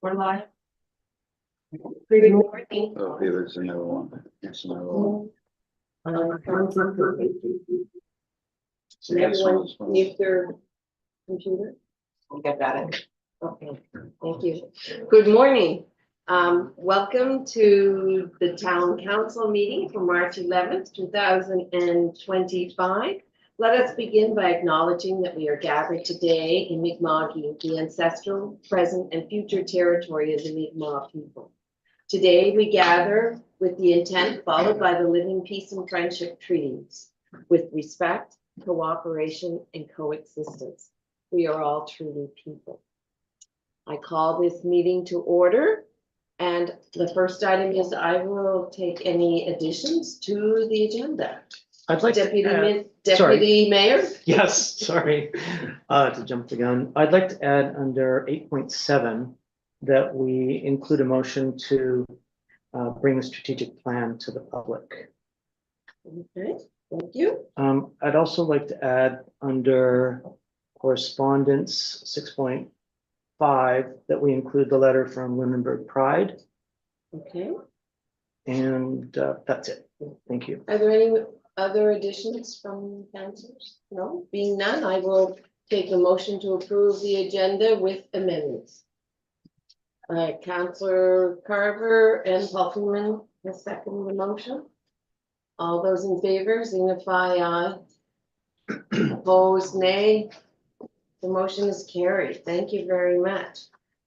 We're live. Good morning. Oh, here is another one. That's another one. So this Everyone one's from- mute their computer. Get that. Okay, thank you. Good morning. Welcome to the town council meeting for March 11th, 2025. Let us begin by acknowledging that we are gathered today in Mi'kma'ki, the ancestral, present, and future territory of the Mi'kmaq people. Today, we gather with the intent followed by the Living Peace and Friendship Treaties with respect, cooperation, and coexistence. We are all truly people. I call this meeting to order. And the first item is I will take any additions to the agenda. I'd like Deputy Mayor? Yes, sorry, to jump the gun. I'd like to add under 8.7 that we include a motion to bring the strategic plan to the public. Okay, thank you. I'd also like to add under correspondence 6.5 that we include the letter from Lunenburg Pride, Okay, and that's it. Thank you. are there any other additions from councilors? No, being none, I will take a motion to approve the agenda with amendments. Councillor Carver and Hoffman has seconded the motion. All those in favor signify aye. Opposed, nay. The motion is carried. Thank you very much.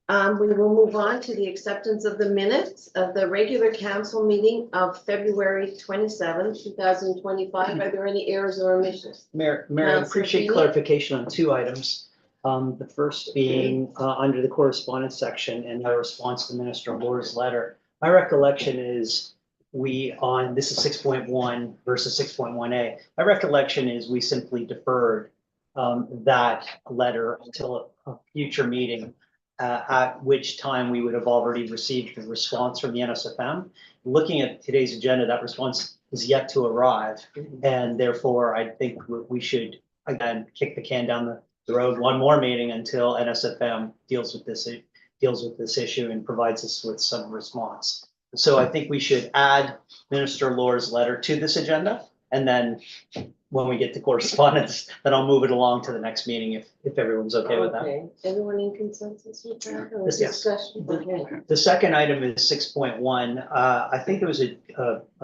We will move on to the acceptance of the minutes of the regular council meeting of February 27th, 2025. Are there any errors or omissions? Mayor, I Councillor appreciate Feeney? clarification on two items. The first being under the correspondence section and our response to Minister Moore's letter. My recollection is this is 6.1 versus 6.1A. My recollection is we simply deferred that letter until a future meeting, at which time we would have already received the response from the NSFM. Looking at today's agenda, that response is yet to arrive. And therefore, I think we should, again, kick the can down the road one more meeting until NSFM deals with this issue and provides us with some response. So I think we should add Minister Lore's letter to this agenda. And then when we get to correspondence, then I'll move it along to the next meeting if everyone's okay with that. Okay, everyone in consensus with that? Or Yes. discussion? Okay. The second item is 6.1. I think there was a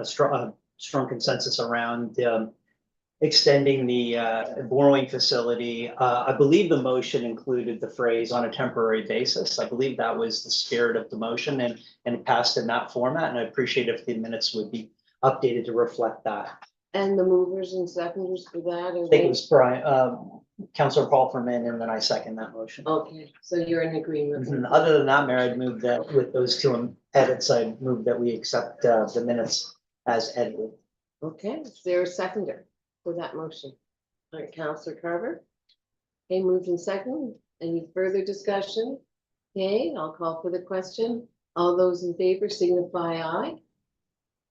strong consensus around extending the borrowing facility. I believe the motion included the phrase on a temporary basis. I believe that was the spirit of the motion and it passed in that format. And I appreciate if the minutes would be updated to reflect that. And the movers and seconders for that? I think it was Councillor Paul Ferman, and then I second that motion. Okay, so you're in agreement. And other than that, Mayor, I'd move that with those two edits, I'd move that we accept the minutes as edited. Okay, is there a seconder for that motion? All right, Councillor Carver. Okay, moved in second. Any further discussion? Okay, I'll call for the question. All those in favor signify aye.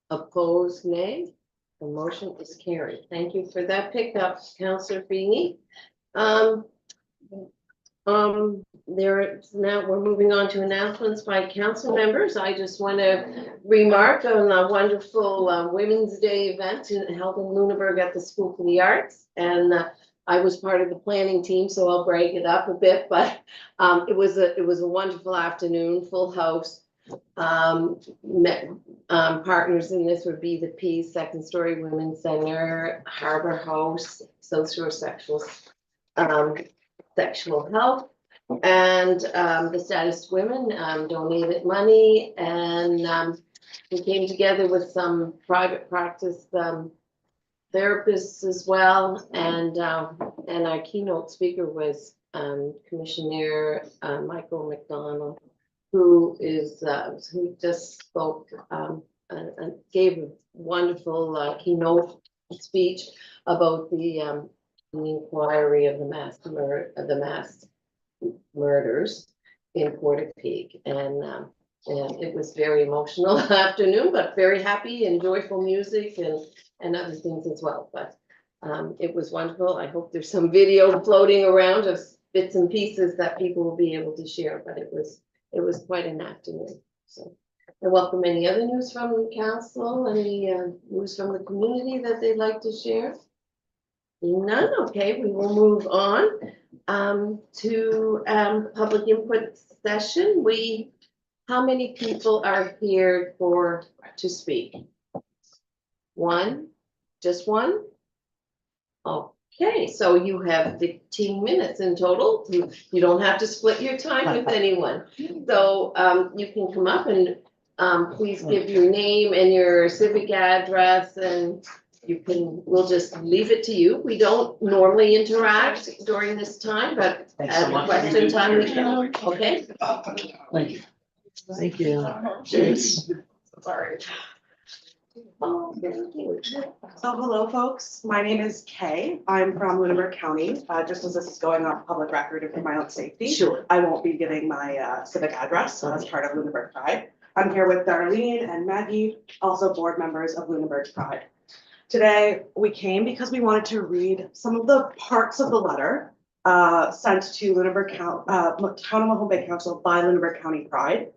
Opposed, nay. The motion is carried. Thank you for that pickup, Councillor Feeney. Now we're moving on to announcements by council members. I just want to remark on a wonderful Women's Day event held in Lunenburg at the School for the Arts. And I was part of the planning team, so I'll break it up a bit, but it was a wonderful afternoon, full house. Partners in this would be the Peace Second Story Women's Center, Harbor House, Socio-Sexual Sexual Health, and the Status Women donated money, and we came together with some private practice therapists as well, and our keynote speaker was Commissioner Michael McDonald, who just spoke and gave a wonderful keynote speech about the inquiry of the mass murders in Portapique, and it was very emotional afternoon, but very happy and joyful music and other things as well. But it was wonderful. I hope there's some video floating around of bits and pieces that people will be able to share. But it was It was quite an afternoon, so. I welcome any other news from the council, any news from the community that they'd like to share? None, okay, we will move on to public input session. How many people are here to speak? One, just one? Okay, so you have 15 minutes in total. You don't have to split your time with anyone. So you can come up and please give your name and your civic address, and we'll just leave it to you. We don't normally interact during this time, but Thanks so at much. question time we can, okay? Thank you. Thank you. Sorry. Oh, thank you. So hello, folks. My name is Kay. I'm from Lunenburg County. Just as this is going on public record and for my own safety, Sure. I won't be giving my civic address as part of Lunenburg Pride. I'm here with Darlene and Maggie, also board members of Lunenburg Pride. Today, we came because we wanted to read some of the parts of the letter sent to Lunenburg Town of Mahone Bay Council by Lunenburg County Pride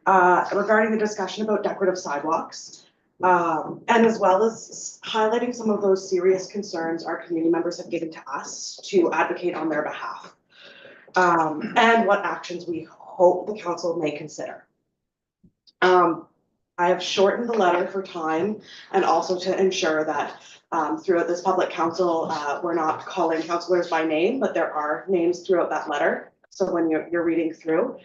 regarding the discussion about decorative sidewalks. And as well as highlighting some of those serious concerns our community members have given to us to advocate on their behalf. And what actions we hope the council may consider. I have shortened the letter for time and also to ensure that throughout this public council, we're not calling councilors by name, but there are names throughout that letter. So when you're reading through,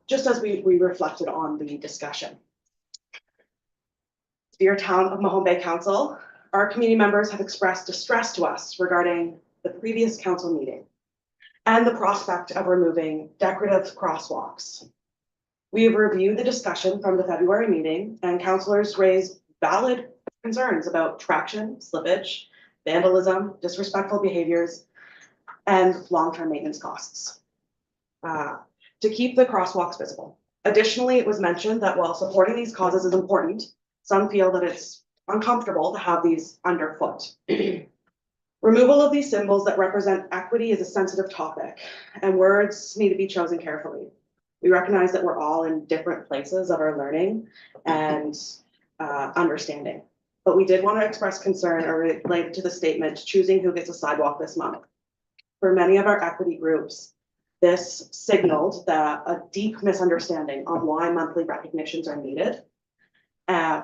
just as we reflected on the discussion. Dear Town of Mahone Bay Council, our community members have expressed distress to us regarding the previous council meeting and the prospect of removing decorative crosswalks. We have reviewed the discussion from the February meeting, and councilors raised valid concerns about traction, slippage, vandalism, disrespectful behaviors, and long-term maintenance costs to keep the crosswalks visible. Additionally, it was mentioned that while supporting these causes is important, some feel that it's uncomfortable to have these underfoot. Removal of these symbols that represent equity is a sensitive topic, and words need to be chosen carefully. We recognize that we're all in different places of our learning and understanding, but we did want to express concern related to the statement, choosing who gets a sidewalk this month. For many of our equity groups, this signaled that a deep misunderstanding on why monthly recognitions are needed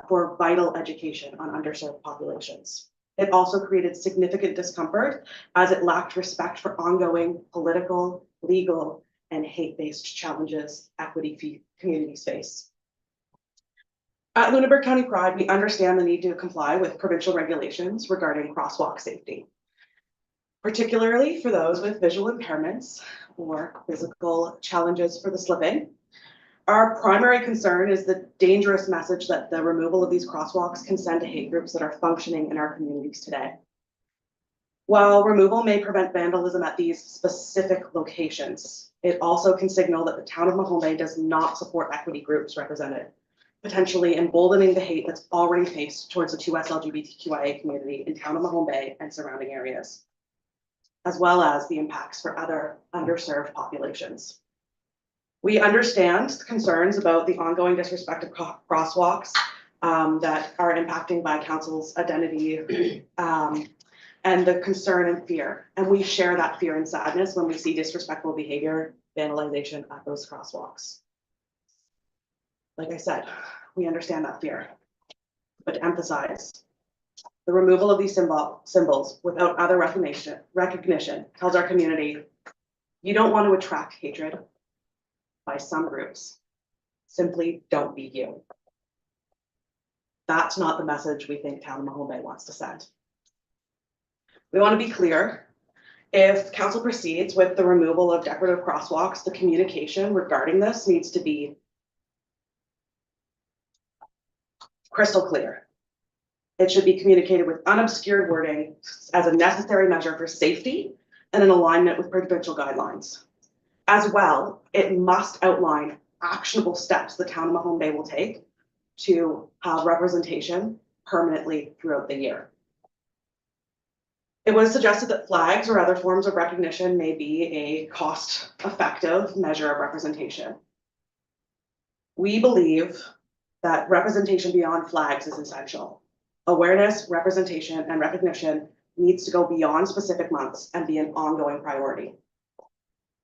for vital education on underserved populations. It also created significant discomfort as it lacked respect for ongoing political, legal, and hate-based challenges equity communities face. At Lunenburg County Pride, we understand the need to comply with provincial regulations regarding crosswalk safety, particularly for those with visual impairments or physical challenges for the slipping. Our primary concern is the dangerous message that the removal of these crosswalks can send to hate groups that are functioning in our communities today. While removal may prevent vandalism at these specific locations, it also can signal that the Town of Mahone Bay does not support equity groups represented, potentially emboldening the hate that's already faced towards the 2S LGBTQIA community in Town of Mahone Bay and surrounding areas, as well as the impacts for other underserved populations. We understand the concerns about the ongoing disrespect of crosswalks that are impacting by council's identity and the concern and fear. And we share that fear and sadness when we see disrespectful behavior, vandalization at those crosswalks. Like I said, we understand that fear, but to emphasize, the removal of these symbols without other recognition tells our community, you don't want to attract hatred by some groups. Simply don't be you. That's not the message we think Town of Mahone Bay wants to send. We want to be clear. If council proceeds with the removal of decorative crosswalks, the communication regarding this needs to be crystal clear. It should be communicated with unobscured wording as a necessary measure for safety and in alignment with provincial guidelines. As well, it must outline actionable steps the Town of Mahone Bay will take to have representation permanently throughout the year. It was suggested that flags or other forms of recognition may be a cost-effective measure of representation. We believe that representation beyond flags is essential. Awareness, representation, and recognition needs to go beyond specific months and be an ongoing priority.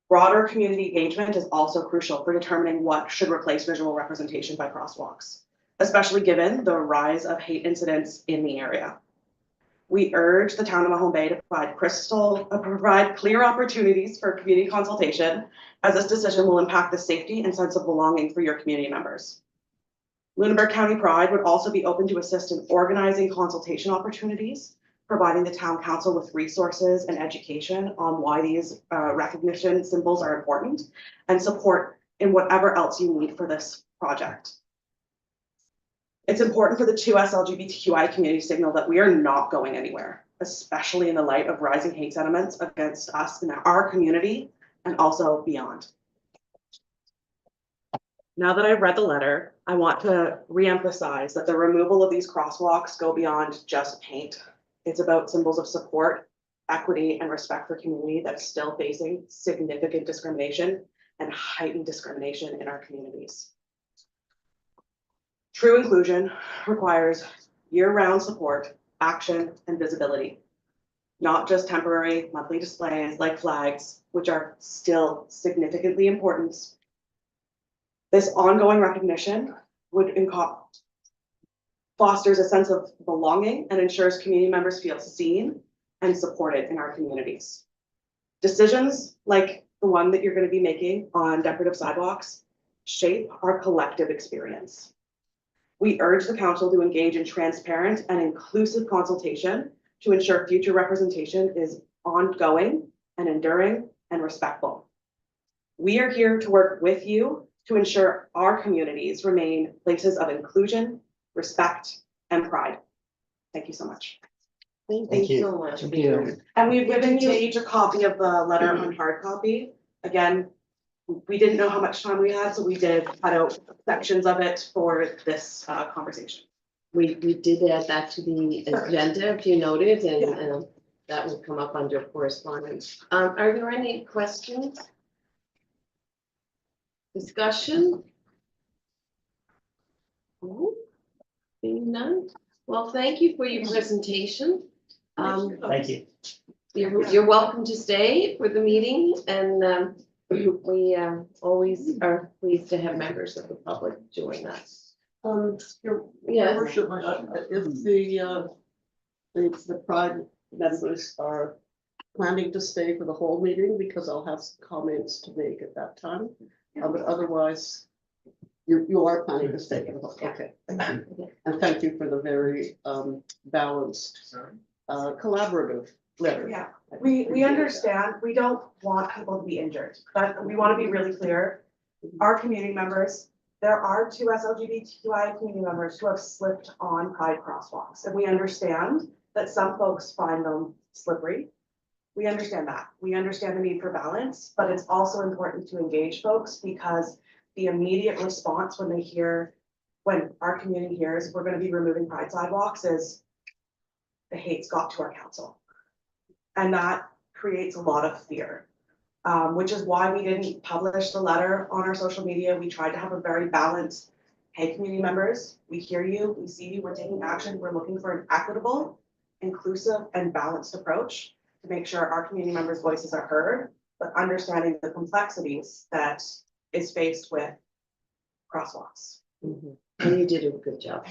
Broader community engagement is also crucial for determining what should replace visual representation by crosswalks, especially given the rise of hate incidents in the area. We urge the town of Mahone Bay to provide clear opportunities for community consultation, as this decision will impact the safety and sense of belonging for your community members. Lunenburg County Pride would also be open to assist in organizing consultation opportunities, providing the town council with resources and education on why these recognition symbols are important, and support in whatever else you need for this project. It's important for the 2S LGBTQI community signal that we are not going anywhere, especially in the light of rising hate sentiments against us in our community and also beyond. Now that I've read the letter, I want to reemphasize that the removal of these crosswalks go beyond just paint. It's about symbols of support, equity, and respect for community that's still facing significant discrimination and heightened discrimination in our communities. True inclusion requires year-round support, action, and visibility, not just temporary monthly displays like flags, which are still significantly important. This ongoing recognition would fosters a sense of belonging and ensures community members feel seen and supported in our communities. Decisions like the one that you're going to be making on decorative sidewalks shape our collective experience. We urge the council to engage in transparent and inclusive consultation to ensure future representation is ongoing and enduring and respectful. We are here to work with you to ensure our communities remain places of inclusion, respect, and pride. Thank you so much. Thank you so much. Thank you. And we've given you each a copy of the letter on hard copy. Again, we didn't know how much time we had, so we did cut out sections of it for this conversation. We did add that to the agenda, if you noted, and that will come up under correspondence. Are there any questions? Discussion? Being none? Well, thank you for your presentation. Thank you. You're welcome to stay for the meeting, and we always are pleased to have members of the public join us. Your Yes. worship, if the Pride members are planning to stay for the whole meeting, because I'll have some comments to make at that time, but otherwise, you are planning to stay for the whole, okay. And thank you for the very balanced, collaborative letter. Yeah, we understand, we don't want people to be injured, but we want to be really clear. Our community members, there are 2S LGBTQI community members who have slipped on Pride crosswalks, and we understand that some folks find them slippery. We understand that. We understand the need for balance, but it's also important to engage folks because the immediate response when our community hears we're going to be removing Pride sidewalks is the hate's got to our council. And that creates a lot of fear, which is why we didn't publish the letter on our social media. We tried to have a very balanced, hey, community members, we hear you, we see you, we're taking action. We're looking for an equitable, inclusive, and balanced approach to make sure our community members' voices are heard, but understanding the complexities that is faced with crosswalks. And you did a good job.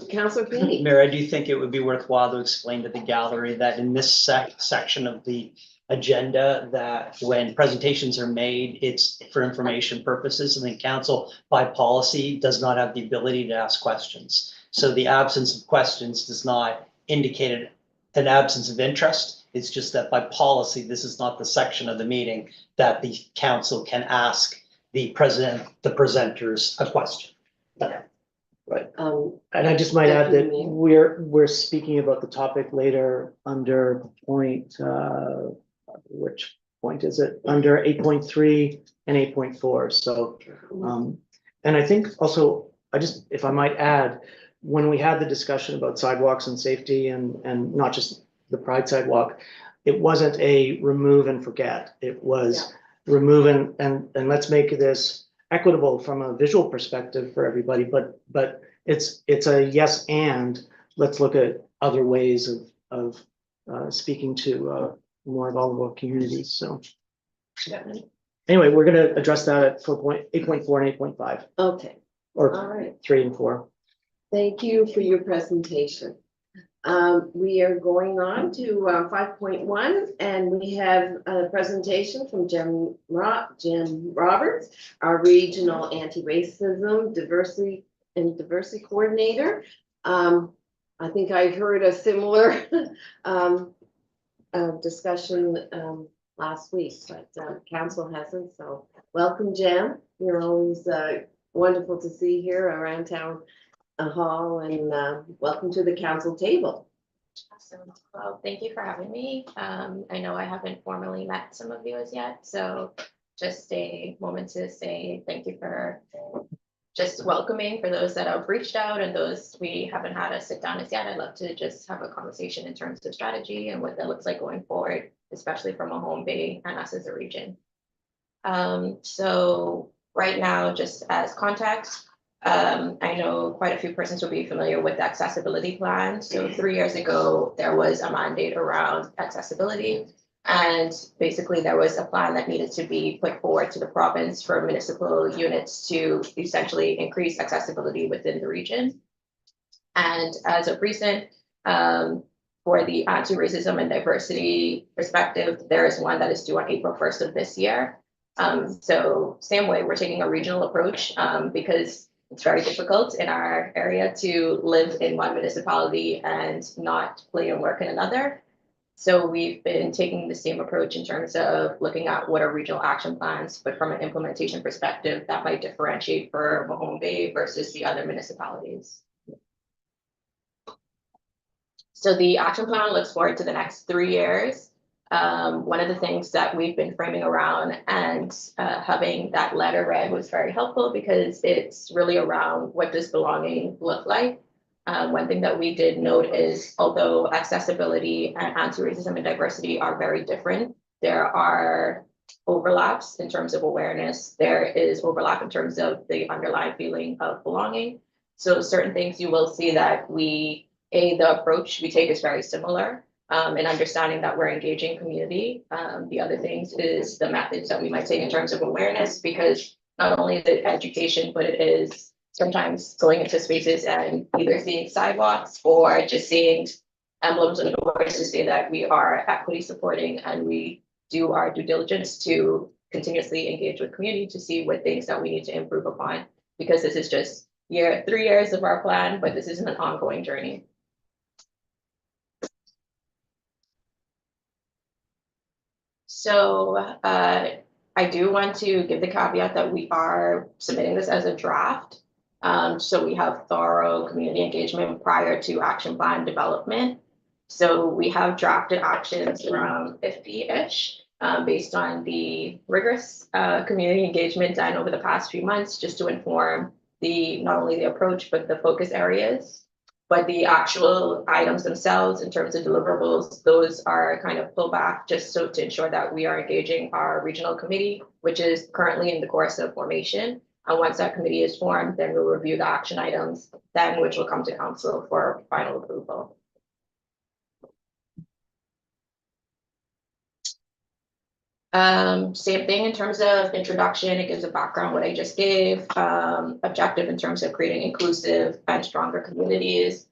Councilor Feeney. Mayor, I do think it would be worthwhile to explain to the gallery that in this section of the agenda, that when presentations are made, it's for information purposes, and the council by policy does not have the ability to ask questions. So the absence of questions does not indicate an absence of interest. It's just that by policy, this is not the section of the meeting that the council can ask the presenters a question. Right. And I just might add that Deputy we're speaking about the topic later under point, which point is it? Under 8.3 and 8.4. So, and I think also, if I might add, when we had the discussion about sidewalks and safety and not just the Pride sidewalk, it wasn't a remove and forget. It was remove and let's make this equitable from a visual perspective for everybody, but it's a yes, and let's look at other ways of speaking to more vulnerable communities, so. Anyway, we're gonna address that at 8.4 and 8.5, Okay, all or right. 3 and 4. Thank you for your presentation. We are going on to 5.1, and we have a presentation from Jim Roberts, our regional anti-racism, diversity coordinator. I think I heard a similar discussion last week, but council hasn't. So welcome, Jim. You're always wonderful to see here around town hall, and welcome to the council table. Awesome. Well, thank you for having me. I know I haven't formally met some of you as yet, so just a moment to say thank you for just welcoming for those that have reached out and those we haven't had a sit down as yet. I'd love to just have a conversation in terms of strategy and what that looks like going forward, especially from Mahone Bay and us as a region. So right now, just as context, I know quite a few persons will be familiar with the accessibility plan. So 3 years ago, there was a mandate around accessibility. And basically there was a plan that needed to be put forward to the province for municipal units to essentially increase accessibility within the region. And as of recent, for the anti-racism and diversity perspective, there is one that is due on April 1st of this year. So same way, we're taking a regional approach because it's very difficult in our area to live in one municipality and not play and work in another. So we've been taking the same approach in terms of looking at what are regional action plans, but from an implementation perspective, that might differentiate for Mahone Bay versus the other municipalities. So the action plan looks forward to the next 3 years. One of the things that we've been framing around and having that letter read was very helpful because it's really around what does belonging look like. One thing that we did note is although accessibility and anti-racism and diversity are very different, there are overlaps in terms of awareness. There is overlap in terms of the underlying feeling of belonging. So certain things you will see that the approach we take is very similar in understanding that we're engaging community. The other things is the methods that we might take in terms of awareness, because not only the education, but it is sometimes going into spaces and either seeing sidewalks or just seeing emblems on the doors to say that we are equity supporting, and we do our due diligence to continuously engage with community to see what things that we need to improve upon, because this is just 3 years of our plan, but this isn't an ongoing journey. So I do want to give the caveat that we are submitting this as a draft. So we have thorough community engagement prior to action plan development. So we have drafted actions around 50-ish based on the rigorous community engagement done over the past few months, just to inform not only the approach, but the focus areas. But the actual items themselves in terms of deliverables, those are kind of pulled back just so to ensure that we are engaging our regional committee, which is currently in the course of formation. And once that committee is formed, then we'll review the action items, then which will come to council for final approval. Same thing in terms of introduction, it gives a background what I just gave, objective in terms of creating inclusive and stronger communities,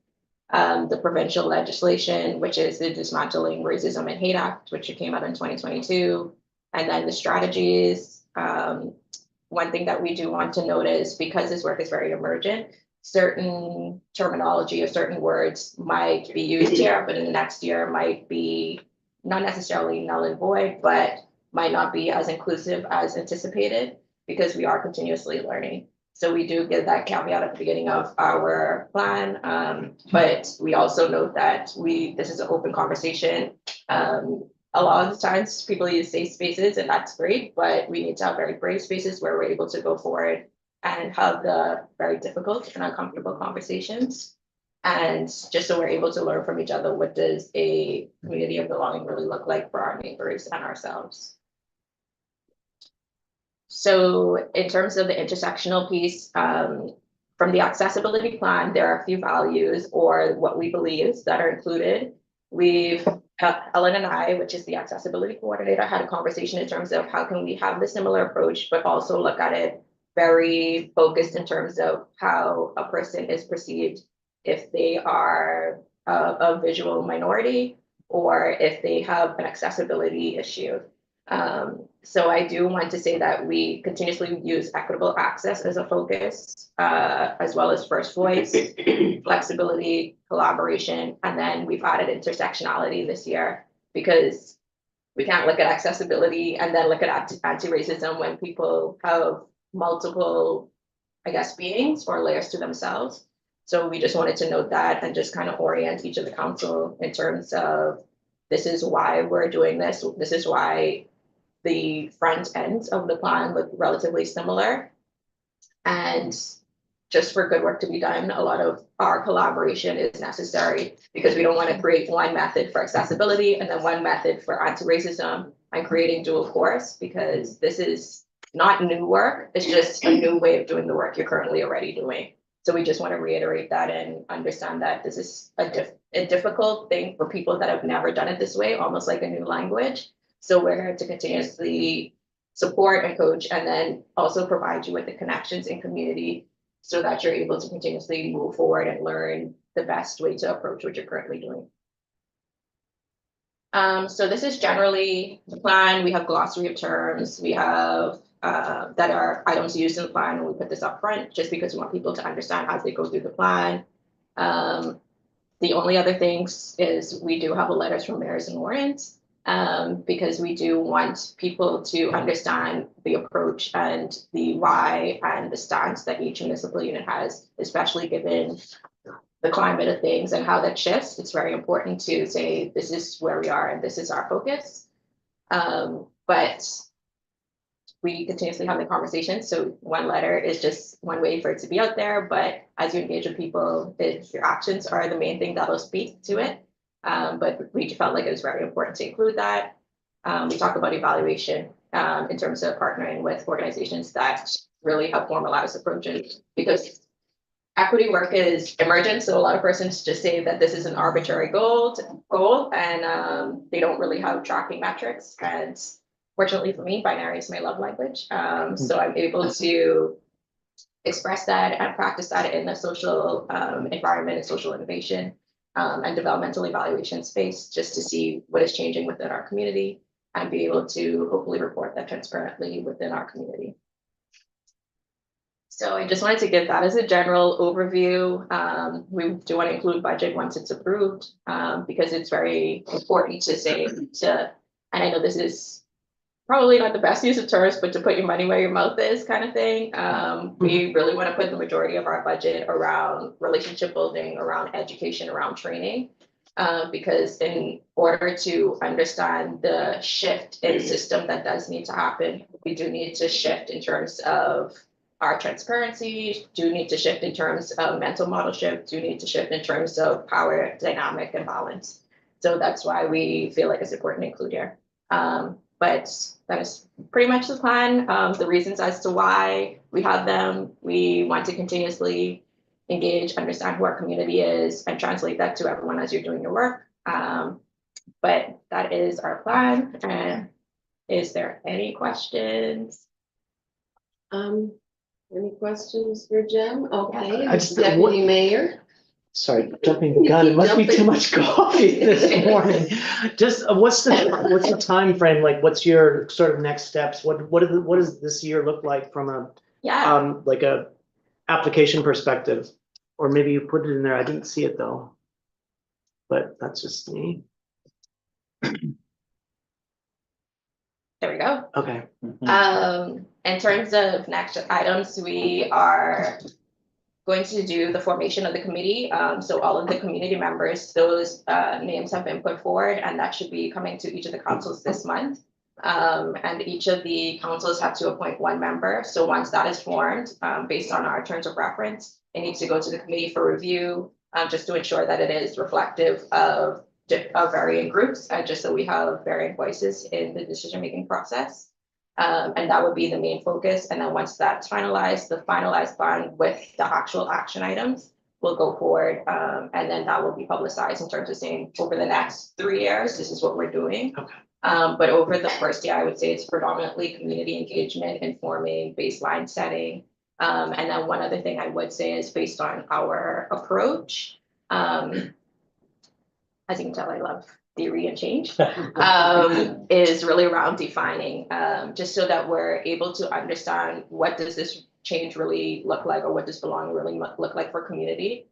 the provincial legislation, which is the Dismantling Racism and Hate Act, which came out in 2022, and then the strategies. One thing that we do want to notice, because this work is very emergent, certain terminology or certain words might be used here, but in the next year might be not necessarily null and void, but might not be as inclusive as anticipated, because we are continuously learning. So we do give that caveat at the beginning of our plan, but we also note that this is an open conversation. A lot of the times people use safe spaces, and that's great, but we need to have very brave spaces where we're able to go forward and have the very difficult and uncomfortable conversations. And just so we're able to learn from each other, what does a community of belonging really look like for our neighbors and ourselves? So in terms of the intersectional piece, from the accessibility plan, there are a few values or what we believe that are included. Ellen and I, which is the accessibility coordinator, had a conversation in terms of how can we have the similar approach, but also look at it very focused in terms of how a person is perceived if they are a visual minority or if they have an accessibility issue. So I do want to say that we continuously use equitable access as a focus, as well as first voice, flexibility, collaboration, and then we've added intersectionality this year because we can't look at accessibility and then look at anti-racism when people have multiple, I guess, beings or layers to themselves. So we just wanted to note that and just kind of orient each of the council in terms of this is why we're doing this. This is why the front ends of the plan look relatively similar. And just for good work to be done, a lot of our collaboration is necessary because we don't want to create one method for accessibility and then one method for anti-racism and creating dual course, because this is not new work. It's just a new way of doing the work you're currently already doing. So we just want to reiterate that and understand that this is a difficult thing for people that have never done it this way, almost like a new language. So we're here to continuously support and coach and then also provide you with the connections in community so that you're able to continuously move forward and learn the best way to approach what you're currently doing. So this is generally the plan. We have glossary of terms. We have that are items used in the plan, and we put this up front just because we want people to understand as they go through the plan. The only other things is we do have a letters from mayors and warrants, because we do want people to understand the approach and the why and the stance that each municipal unit has, especially given the climate of things and how that shifts. It's very important to say this is where we are and this is our focus. But we continuously have the conversation. So one letter is just one way for it to be out there. But as you engage with people, your actions are the main thing that'll speak to it. But we felt like it was very important to include that. We talk about evaluation in terms of partnering with organizations that really have formalized approaches, because equity work is emergent. So a lot of persons just say that this is an arbitrary goal and they don't really have tracking metrics. And fortunately for me, binary is my love language. So I'm able to express that and practice that in the social environment and social innovation and developmental evaluation space, just to see what is changing within our community and be able to hopefully report that transparently within our community. So I just wanted to give that as a general overview. We do want to include budget once it's approved, because it's very important to say and I know this is probably not the best use of terms, but to put your money where your mouth is kind of thing. We really want to put the majority of our budget around relationship building, around education, around training, because in order to understand the shift in system that does need to happen, we do need to shift in terms of our transparency, do need to shift in terms of mental model shift, do need to shift in terms of power dynamic and balance. So that's why we feel like it's important to include here. But that is pretty much the plan. The reasons as to why we have them, we want to continuously engage, understand who our community is, and translate that to everyone as you're doing your work. But that is our plan. And is there any questions? Any questions for Jim? Okay, I just- Deputy Mayor. Sorry, jumping the gun. It must be too much coffee this morning. Just what's the time frame? Like, what's your sort of next steps? What does this year look like from a like a application perspective? Or maybe you put it in there. I didn't see it though. But that's just me. There we go. Okay. In terms of next items, we are going to do the formation of the committee. So all of the community members, those names have been put forward, and that should be coming to each of the councils this month. And each of the councils have to appoint one member. So once that is formed, based on our terms of reference, it needs to go to the committee for review, just to ensure that it is reflective of varying groups, just so we have varying voices in the decision-making process. And that would be the main focus. And then once that's finalized, the finalized plan with the actual action items will go forward. And then that will be publicized in terms of saying over the next 3 years, this is what we're doing. Okay. But over the first year, I would say it's predominantly community engagement, informing, baseline setting. And then one other thing I would say is based on our approach. As you can tell, I love theory and change, is really around defining, just so that we're able to understand what does this change really look like, or what does belonging really look like for community.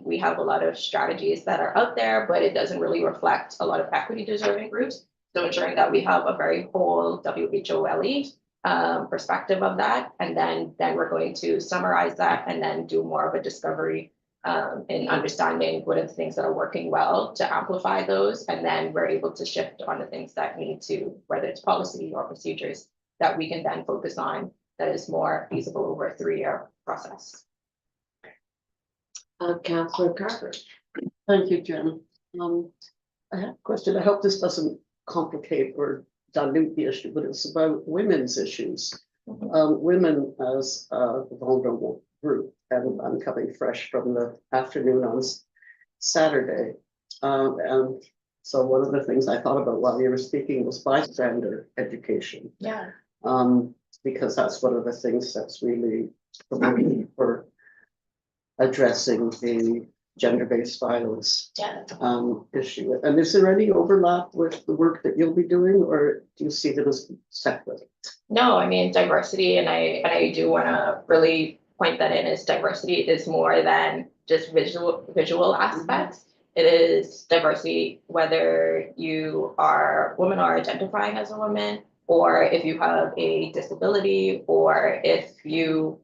We have a lot of strategies that are out there, but it doesn't really reflect a lot of equity deserving groups. So ensuring that we have a very whole WHOLE perspective of that, and then we're going to summarize that and then do more of a discovery in understanding what are the things that are working well to amplify those, and then we're able to shift on the things that need to, whether it's policy or procedures, that we can then focus on that is more feasible over a 3-year process. Councillor Carver. Thank you, Jen. I have a question. I hope this doesn't complicate or dilute the issue, but it's about women's issues. Women as a vulnerable group, and I'm coming fresh from the afternoon on Saturday. And so one of the things I thought about while you were speaking was bystander education. Yeah. Because that's one of the things that's really promoted for addressing the gender-based violence Yeah. issue. And is there any overlap with the work that you'll be doing, or do you see them as separate? No, I mean, diversity, and I do want to really point that in, is diversity is more than just visual aspects. It is diversity, whether you are a woman or identifying as a woman, or if you have a disability, or if you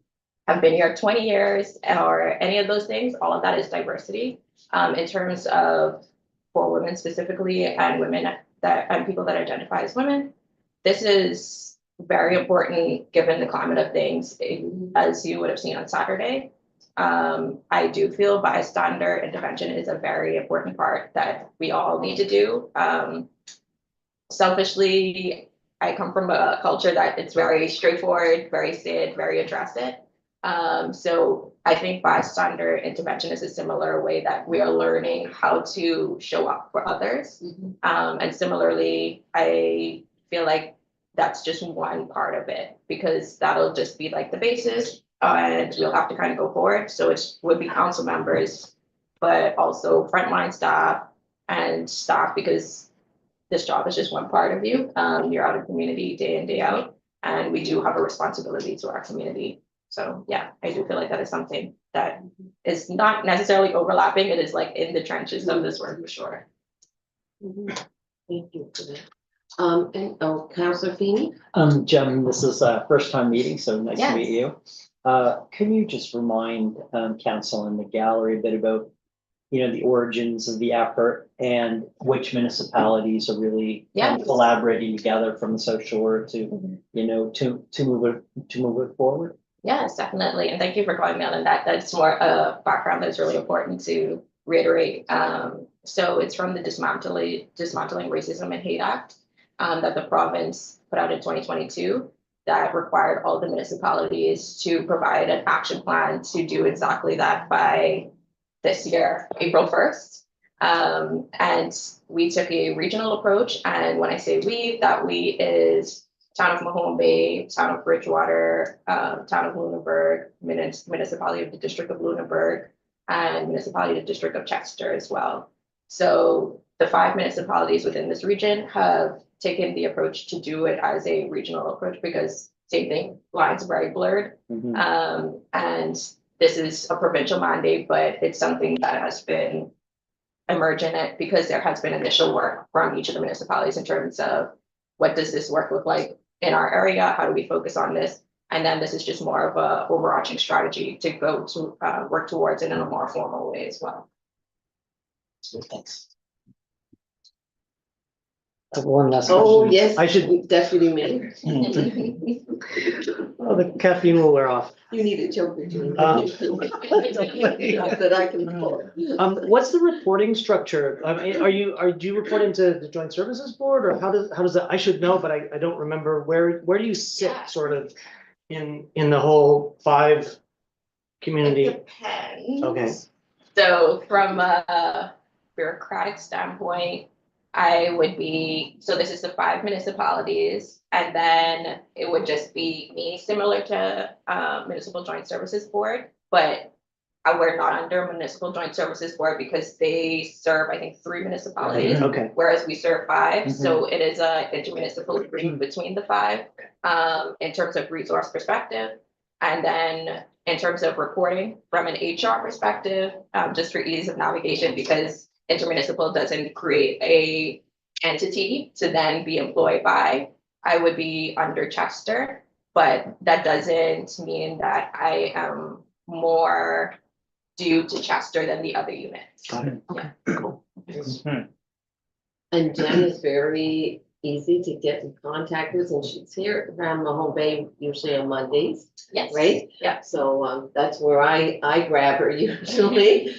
have been here 20 years, or any of those things. All of that is diversity. In terms of for women specifically, and women and people that identify as women, this is very important given the climate of things, as you would have seen on Saturday. I do feel bystander intervention is a very important part that we all need to do. Selfishly, I come from a culture that it's very straightforward, very say it, very address it. So I think bystander intervention is a similar way that we are learning how to show up for others. And similarly, I feel like that's just one part of it, because that'll just be like the basis, and we'll have to kind of go forward. So it would be council members, but also frontline staff and staff, because this job is just one part of you. You're out of community day in, day out, and we do have a responsibility to our community. So yeah, I do feel like that is something that is not necessarily overlapping. It is like in the trenches of this work for sure. Thank you for that. And Councillor Feeney. Jem, this is a first time meeting, so nice to meet you. Can you just remind council and the gallery a bit about, the origins of the effort and which municipalities are really collaborating together from the South Shore to, to move it forward? Yes, definitely. And thank you for calling me out on that. That's more a background that's really important to reiterate. So it's from the Dismantling Racism and Hate Act that the province put out in 2022 that required all the municipalities to provide an action plan to do exactly that by this year, April 1st. And we took a regional approach. And when I say we, that we is Town of Mahone Bay, Town of Bridgewater, Town of Lunenburg, Municipality of the District of Lunenburg, and Municipality of the District of Chester as well. So the 5 municipalities within this region have taken the approach to do it as a regional approach, because same thing, lines are very blurred. And this is a provincial mandate, but it's something that has been emergent because there has been initial work from each of the municipalities in terms of what does this work look like in our area? How do we focus on this? And then this is just more of a overarching strategy to go to work towards it in a more formal way as well. Thanks. I have one last Oh, question. yes, I should, Deputy Mayor. oh, the caffeine will wear off. You need a joker to. That That I can pull. What's the reporting structure? I mean, do you report into the Joint Services Board, or how does that, I should know, but I don't remember, where do you sit Yeah. sort of in the whole 5 It community? depends. Okay. So from a bureaucratic standpoint, I would be, so this is the 5 municipalities, and then it would just be me, similar to Municipal Joint Services Board, but we're not under Municipal Joint Services Board because they serve, I think, 3 municipalities, Okay, whereas we serve 5, so it is a intermunicipal agreement between the 5, in terms of resource perspective. And then in terms of reporting from an HR perspective, just for ease of navigation, because intermunicipal doesn't create a entity to then be employed by, I would be under Chester, but that doesn't mean that I am more due to Chester than the other units. got it. Okay, cool. And Jen is very easy to get in contact with, and she's here around Mahone Bay usually on Mondays, Yes. right? Yeah. So that's where I grab her usually.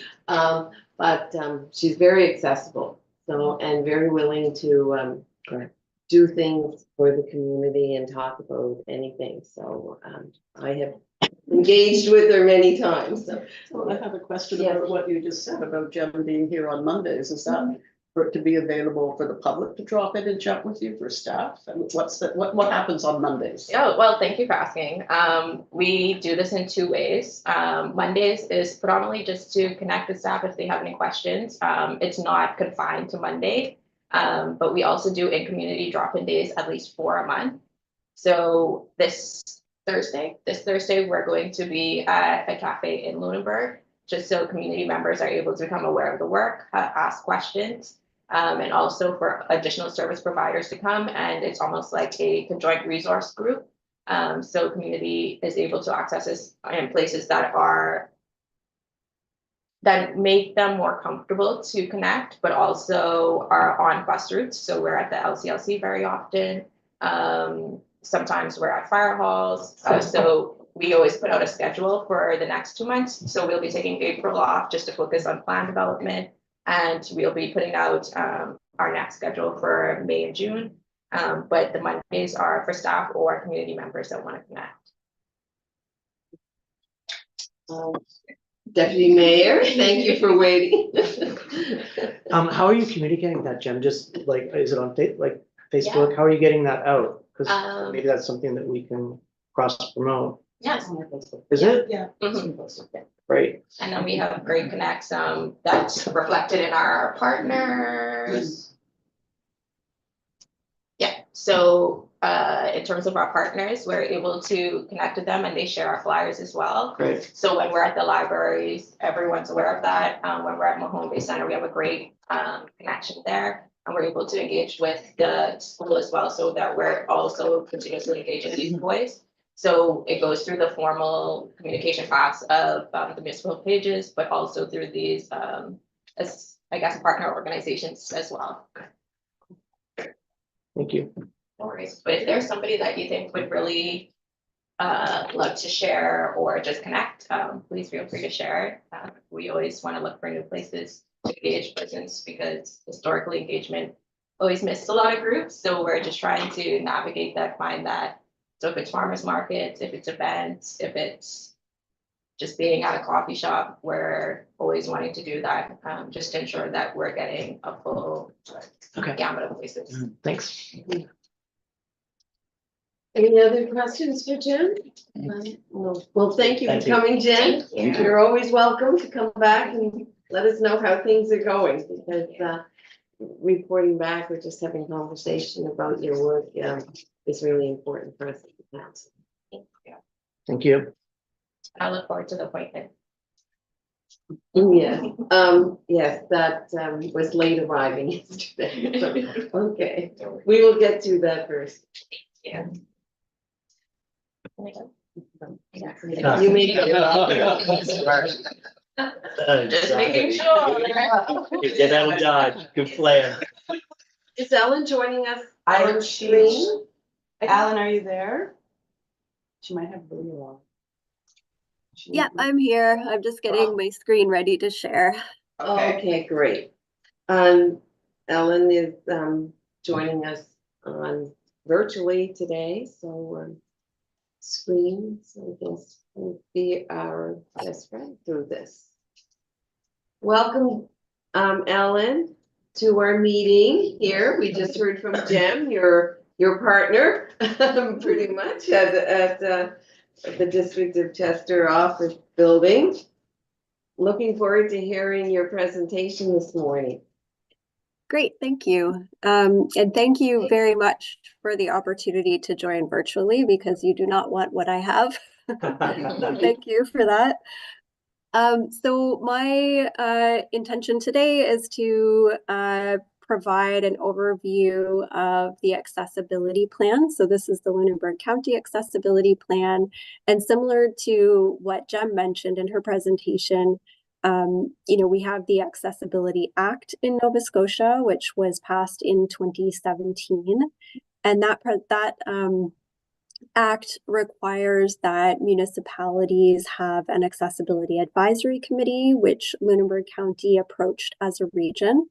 But she's very accessible, so, and very willing to Great. do things for the community and talk about anything. So I have engaged with her many times, so. So I have a question Yes. about what you just said about Jem being here on Mondays. Is that for it to be available for the public to drop in and chat with you, for staff? And what happens on Mondays? Oh, well, thank you for asking. We do this in 2 ways. Mondays is predominantly just to connect with staff if they have any questions. It's not confined to Monday. But we also do in-community drop-in days at least 4 a month. So this Thursday, we're going to be at a cafe in Lunenburg, just so community members are able to become aware of the work, ask questions. And also for additional service providers to come, and it's almost like a conjoint resource group. So community is able to access us in places that make them more comfortable to connect, but also are on bus routes. So we're at the LCLC very often. Sometimes we're at fire halls. So we always put out a schedule for the next 2 months. So we'll be taking April off just to focus on plan development. And we'll be putting out our next schedule for May and June. But the Mondays are for staff or community members that want to connect. Deputy Mayor, thank you for waiting. How are you communicating that, Jem? Just like, is it on Facebook? How are you getting that out? Because maybe that's something that we can cross promote. Yes. Is it? Yeah. Mhm. Great. And then we have great connects that's reflected in our partners. Yeah, so in terms of our partners, we're able to connect with them and they share our flyers as well. Great. So when we're at the libraries, everyone's aware of that. When we're at Mahone Bay Center, we have a great connection there. And we're able to engage with the school as well, so that we're also continuously engaging these boys. So it goes through the formal communication paths of the municipal pages, but also through these, as I guess, partner organizations as well. Thank you. No worries. But if there's somebody that you think would really love to share or just connect, please feel free to share it. We always want to look for new places to engage persons because historically engagement always missed a lot of groups. So we're just trying to navigate that, find that. So if it's farmers markets, if it's events, if it's just being at a coffee shop, we're always wanting to do that, just to ensure that we're getting a full gamut of places. Thanks. Any other questions for Jen? No. Well, thank you for Thank you. coming, Jen. Thank you. You're always welcome to come back and let us know how things are going, because reporting back or just having conversation about your work is really important for us at the council. Thank you. I look forward to the appointment. Yeah, yes, that was late arriving yesterday. So, okay, we will get to that first. Yeah. You may Just making sure. Get out of Dodge, good plan. Is Ellen joining us I- on screen? Alan, are you there? She might have video on. Yeah, I'm here. I'm just getting my screen ready to share. Okay, great. Ellen is joining us on virtually today, so screen, so I guess will be our best friend through this. Welcome, Ellen, to our meeting here. We just heard from Jem, your partner, pretty much at the District of Chester office building. Looking forward to hearing your presentation this morning. Great, thank you. And thank you very much for the opportunity to join virtually because you do not want what I have. So thank you for that. So my intention today is to provide an overview of the accessibility plan. So this is the Lunenburg County Accessibility Plan. And similar to what Jem mentioned in her presentation, we have the Accessibility Act in Nova Scotia, which was passed in 2017. And that Act requires that municipalities have an accessibility advisory committee, which Lunenburg County approached as a region,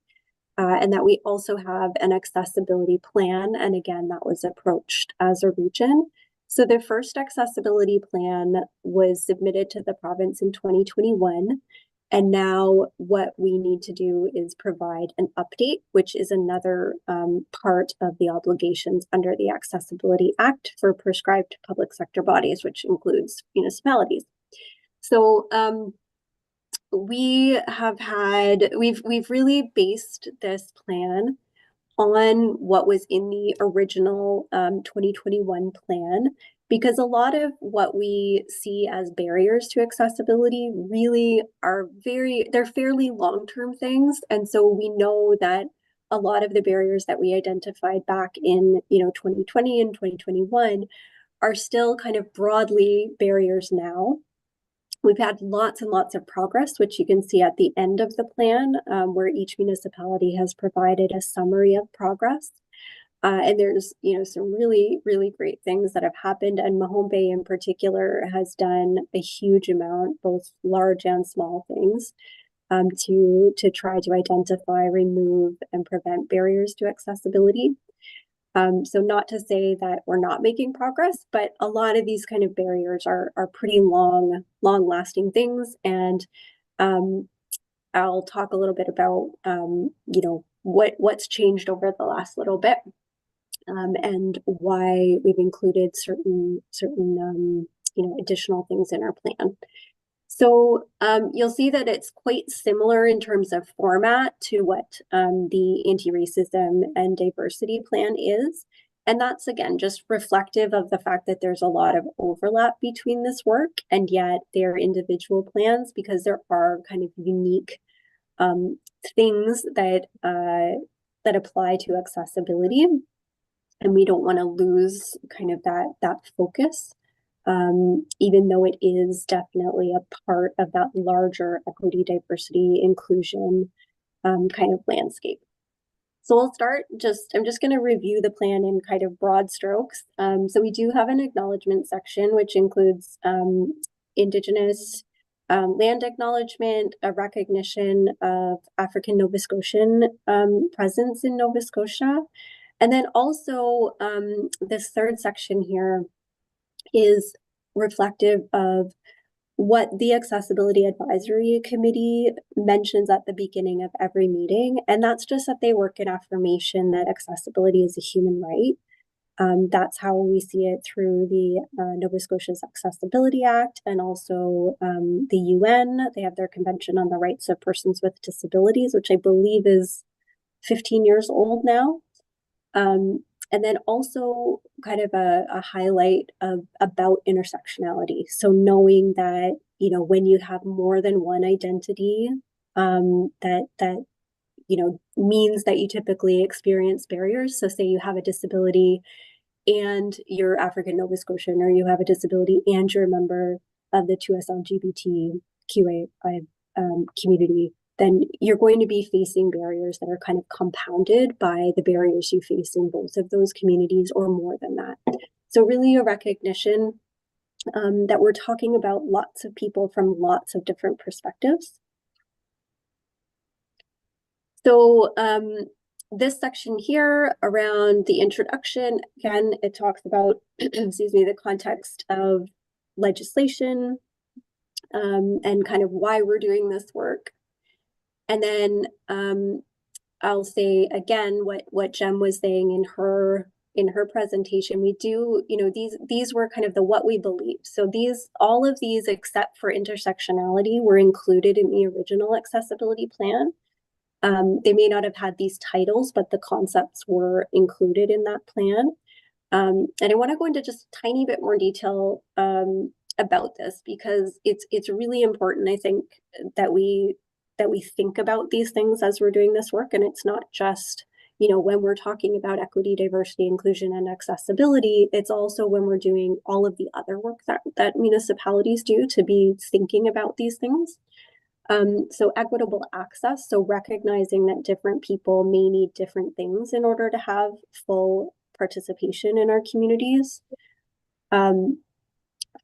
and that we also have an accessibility plan. And again, that was approached as a region. So the first accessibility plan was submitted to the province in 2021. And now what we need to do is provide an update, which is another part of the obligations under the Accessibility Act for prescribed public sector bodies, which includes municipalities. So we've really based this plan on what was in the original 2021 plan, because a lot of what we see as barriers to accessibility really are they're fairly long-term things. And so we know that a lot of the barriers that we identified back in 2020 and 2021 are still kind of broadly barriers now. We've had lots and lots of progress, which you can see at the end of the plan, where each municipality has provided a summary of progress. And there's, some really, really great things that have happened. And Mahone Bay in particular has done a huge amount, both large and small things, to try to identify, remove, and prevent barriers to accessibility. So not to say that we're not making progress, but a lot of these kind of barriers are pretty long-lasting things. And I'll talk a little bit about, what's changed over the last little bit. And why we've included certain additional things in our plan. So you'll see that it's quite similar in terms of format to what the anti-racism and diversity plan is. And that's, again, just reflective of the fact that there's a lot of overlap between this work, and yet they're individual plans because there are kind of unique things that apply to accessibility. And we don't want to lose kind of that focus, even though it is definitely a part of that larger equity, diversity, inclusion kind of landscape. So I'll start I'm just going to review the plan in kind of broad strokes. So we do have an acknowledgement section, which includes Indigenous land acknowledgement, a recognition of African Nova Scotian presence in Nova Scotia. And then also this third section here is reflective of what the Accessibility Advisory Committee mentions at the beginning of every meeting. And that's just that they work in affirmation that accessibility is a human right. That's how we see it through the Nova Scotia's Accessibility Act, and also the UN. They have their Convention on the Rights of Persons with Disabilities, which I believe is 15 years old now. And then also kind of a highlight about intersectionality. So knowing that, when you have more than one identity, that means that you typically experience barriers. So say you have a disability and you're African Nova Scotian, or you have a disability and you're a member of the 2S LGBTQI community, then you're going to be facing barriers that are kind of compounded by the barriers you face in both of those communities or more than that. So really a recognition that we're talking about lots of people from lots of different perspectives. So this section here around the introduction, again, it talks about, excuse me, the context of legislation and kind of why we're doing this work. And then I'll say again what Jem was saying in her presentation. We do, you know, these were kind of the what we believe. So all of these except for intersectionality were included in the original accessibility plan. They may not have had these titles, but the concepts were included in that plan. And I want to go into just a tiny bit more detail about this because it's really important, I think, that we think about these things as we're doing this work. And it's not just, you know, when we're talking about equity, diversity, inclusion, and accessibility, it's also when we're doing all of the other work that municipalities do to be thinking about these things. So equitable access, so recognizing that different people may need different things in order to have full participation in our communities.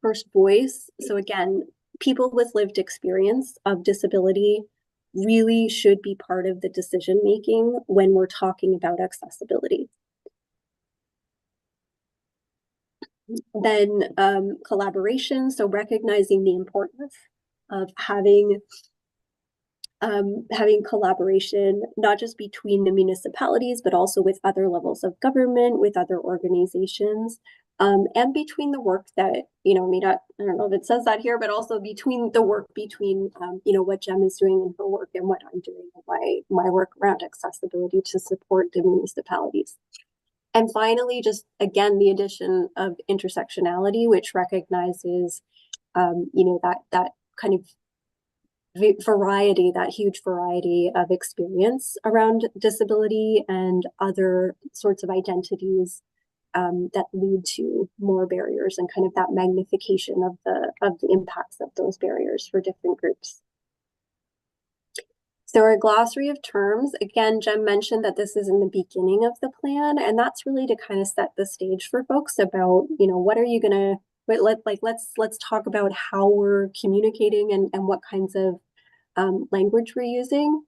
First voice, so again, people with lived experience of disability really should be part of the decision making when we're talking about accessibility. Then collaboration, so recognizing the importance of having collaboration, not just between the municipalities, but also with other levels of government, with other organizations, and between the work that, you know, I don't know if it says that here, but also between the work between, you know, what Jem is doing in her work and what I'm doing in my work around accessibility to support the municipalities. And finally, just again, the addition of intersectionality, which recognizes, you know, that kind of variety, that huge variety of experience around disability and other sorts of identities that lead to more barriers and kind of that magnification of the impacts of those barriers for different groups. So our glossary of terms, again, Jem mentioned that this is in the beginning of the plan, and that's really to kind of set the stage for folks about, you know, what are you gonna, let's talk about how we're communicating and what kinds of language we're using.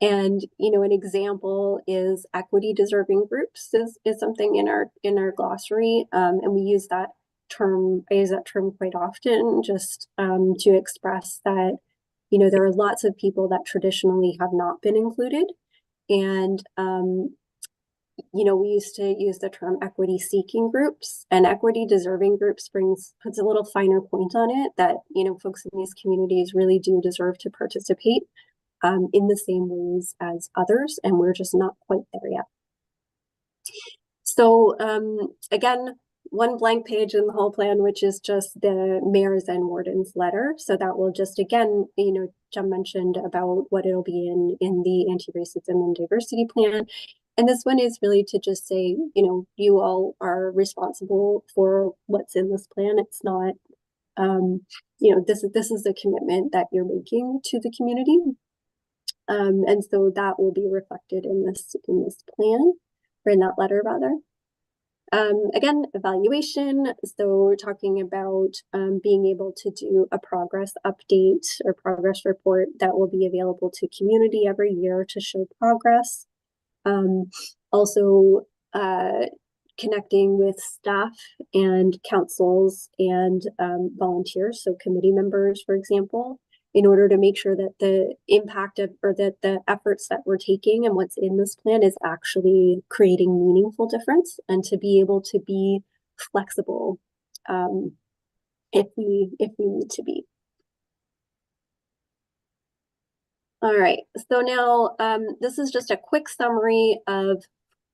And, you know, an example is equity deserving groups is something in our glossary. And we use that term, I use that term quite often just to express that, you know, there are lots of people that traditionally have not been included. And, you know, we used to use the term equity seeking groups, and equity deserving groups puts a little finer point on it that, you know, folks in these communities really do deserve to participate in the same ways as others, and we're just not quite there yet. So again, one blank page in the whole plan, which is just the mayor's and warden's letter. So that will just, again, you know, Jem mentioned about what it'll be in the anti-racism and diversity plan. And this one is really to just say, you know, you all are responsible for what's in this plan. It's not, you know, this is a commitment that you're making to the community. And so that will be reflected in this plan, or in that letter rather. Again, evaluation. So we're talking about being able to do a progress update or progress report that will be available to community every year to show progress. Also connecting with staff and councils and volunteers, so committee members, for example, in order to make sure that the impact of, or that the efforts that we're taking and what's in this plan is actually creating meaningful difference, and to be able to be flexible if we need to be. All right, so now this is just a quick summary of,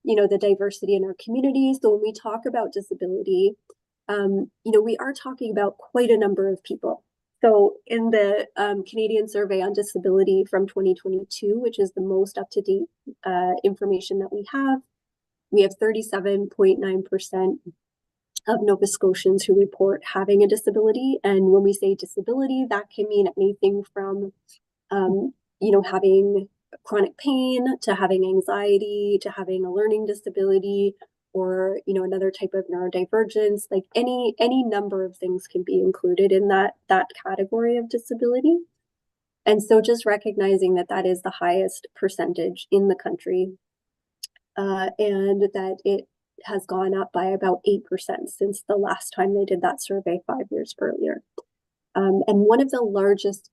you know, the diversity in our communities. So when we talk about disability, you know, we are talking about quite a number of people. So in the Canadian Survey on Disability from 2022, which is the most up-to-date information that we have 37.9% of Nova Scotians who report having a disability. And when we say disability, that can mean anything from, you know, having chronic pain to having anxiety to having a learning disability, or, you know, another type of neurodivergence, like any number of things can be included in that category of disability. And so just recognizing that that is the highest percentage in the country, and that it has gone up by about 8% since the last time they did that survey 5 years earlier. And one of the largest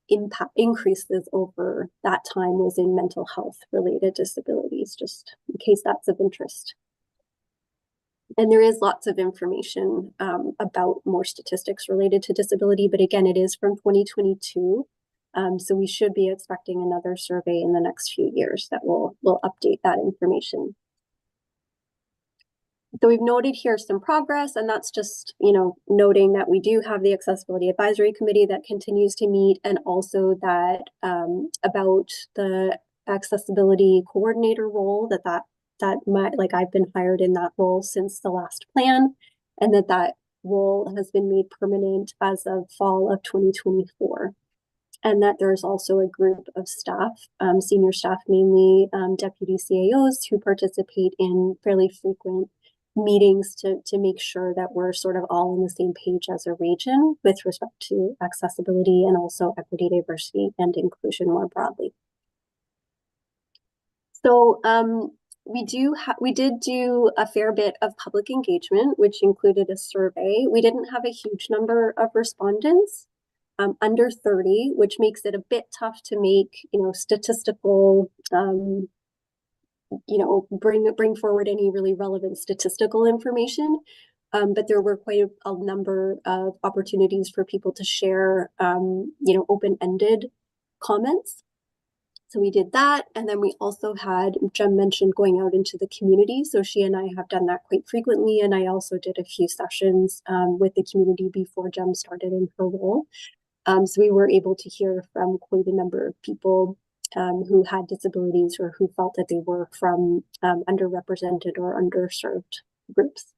increases over that time was in mental health related disabilities, just in case that's of interest. And there is lots of information about more statistics related to disability, but again, it is from 2022. So we should be expecting another survey in the next few years that will update that information. So we've noted here some progress, and that's just, you know, noting that we do have the Accessibility Advisory Committee that continues to meet, and also that about the accessibility coordinator role, like I've been hired in that role since the last plan, and that role has been made permanent as of fall of 2024. And that there's also a group of staff, senior staff, mainly deputy CAOs, who participate in fairly frequent meetings to make sure that we're sort of all on the same page as a region with respect to accessibility and also equity, diversity, and inclusion more broadly. So we did do a fair bit of public engagement, which included a survey. We didn't have a huge number of respondents, under 30, which makes it a bit tough to make, you know, statistical, you know, bring forward any really relevant statistical information. But there were quite a number of opportunities for people to share, you know, open-ended comments. So we did that. And then we also had, Jem mentioned, going out into the community. So she and I have done that quite frequently. And I also did a few sessions with the community before Jem started in her role. So we were able to hear from quite a number of people who had disabilities or who felt that they were from underrepresented or underserved groups.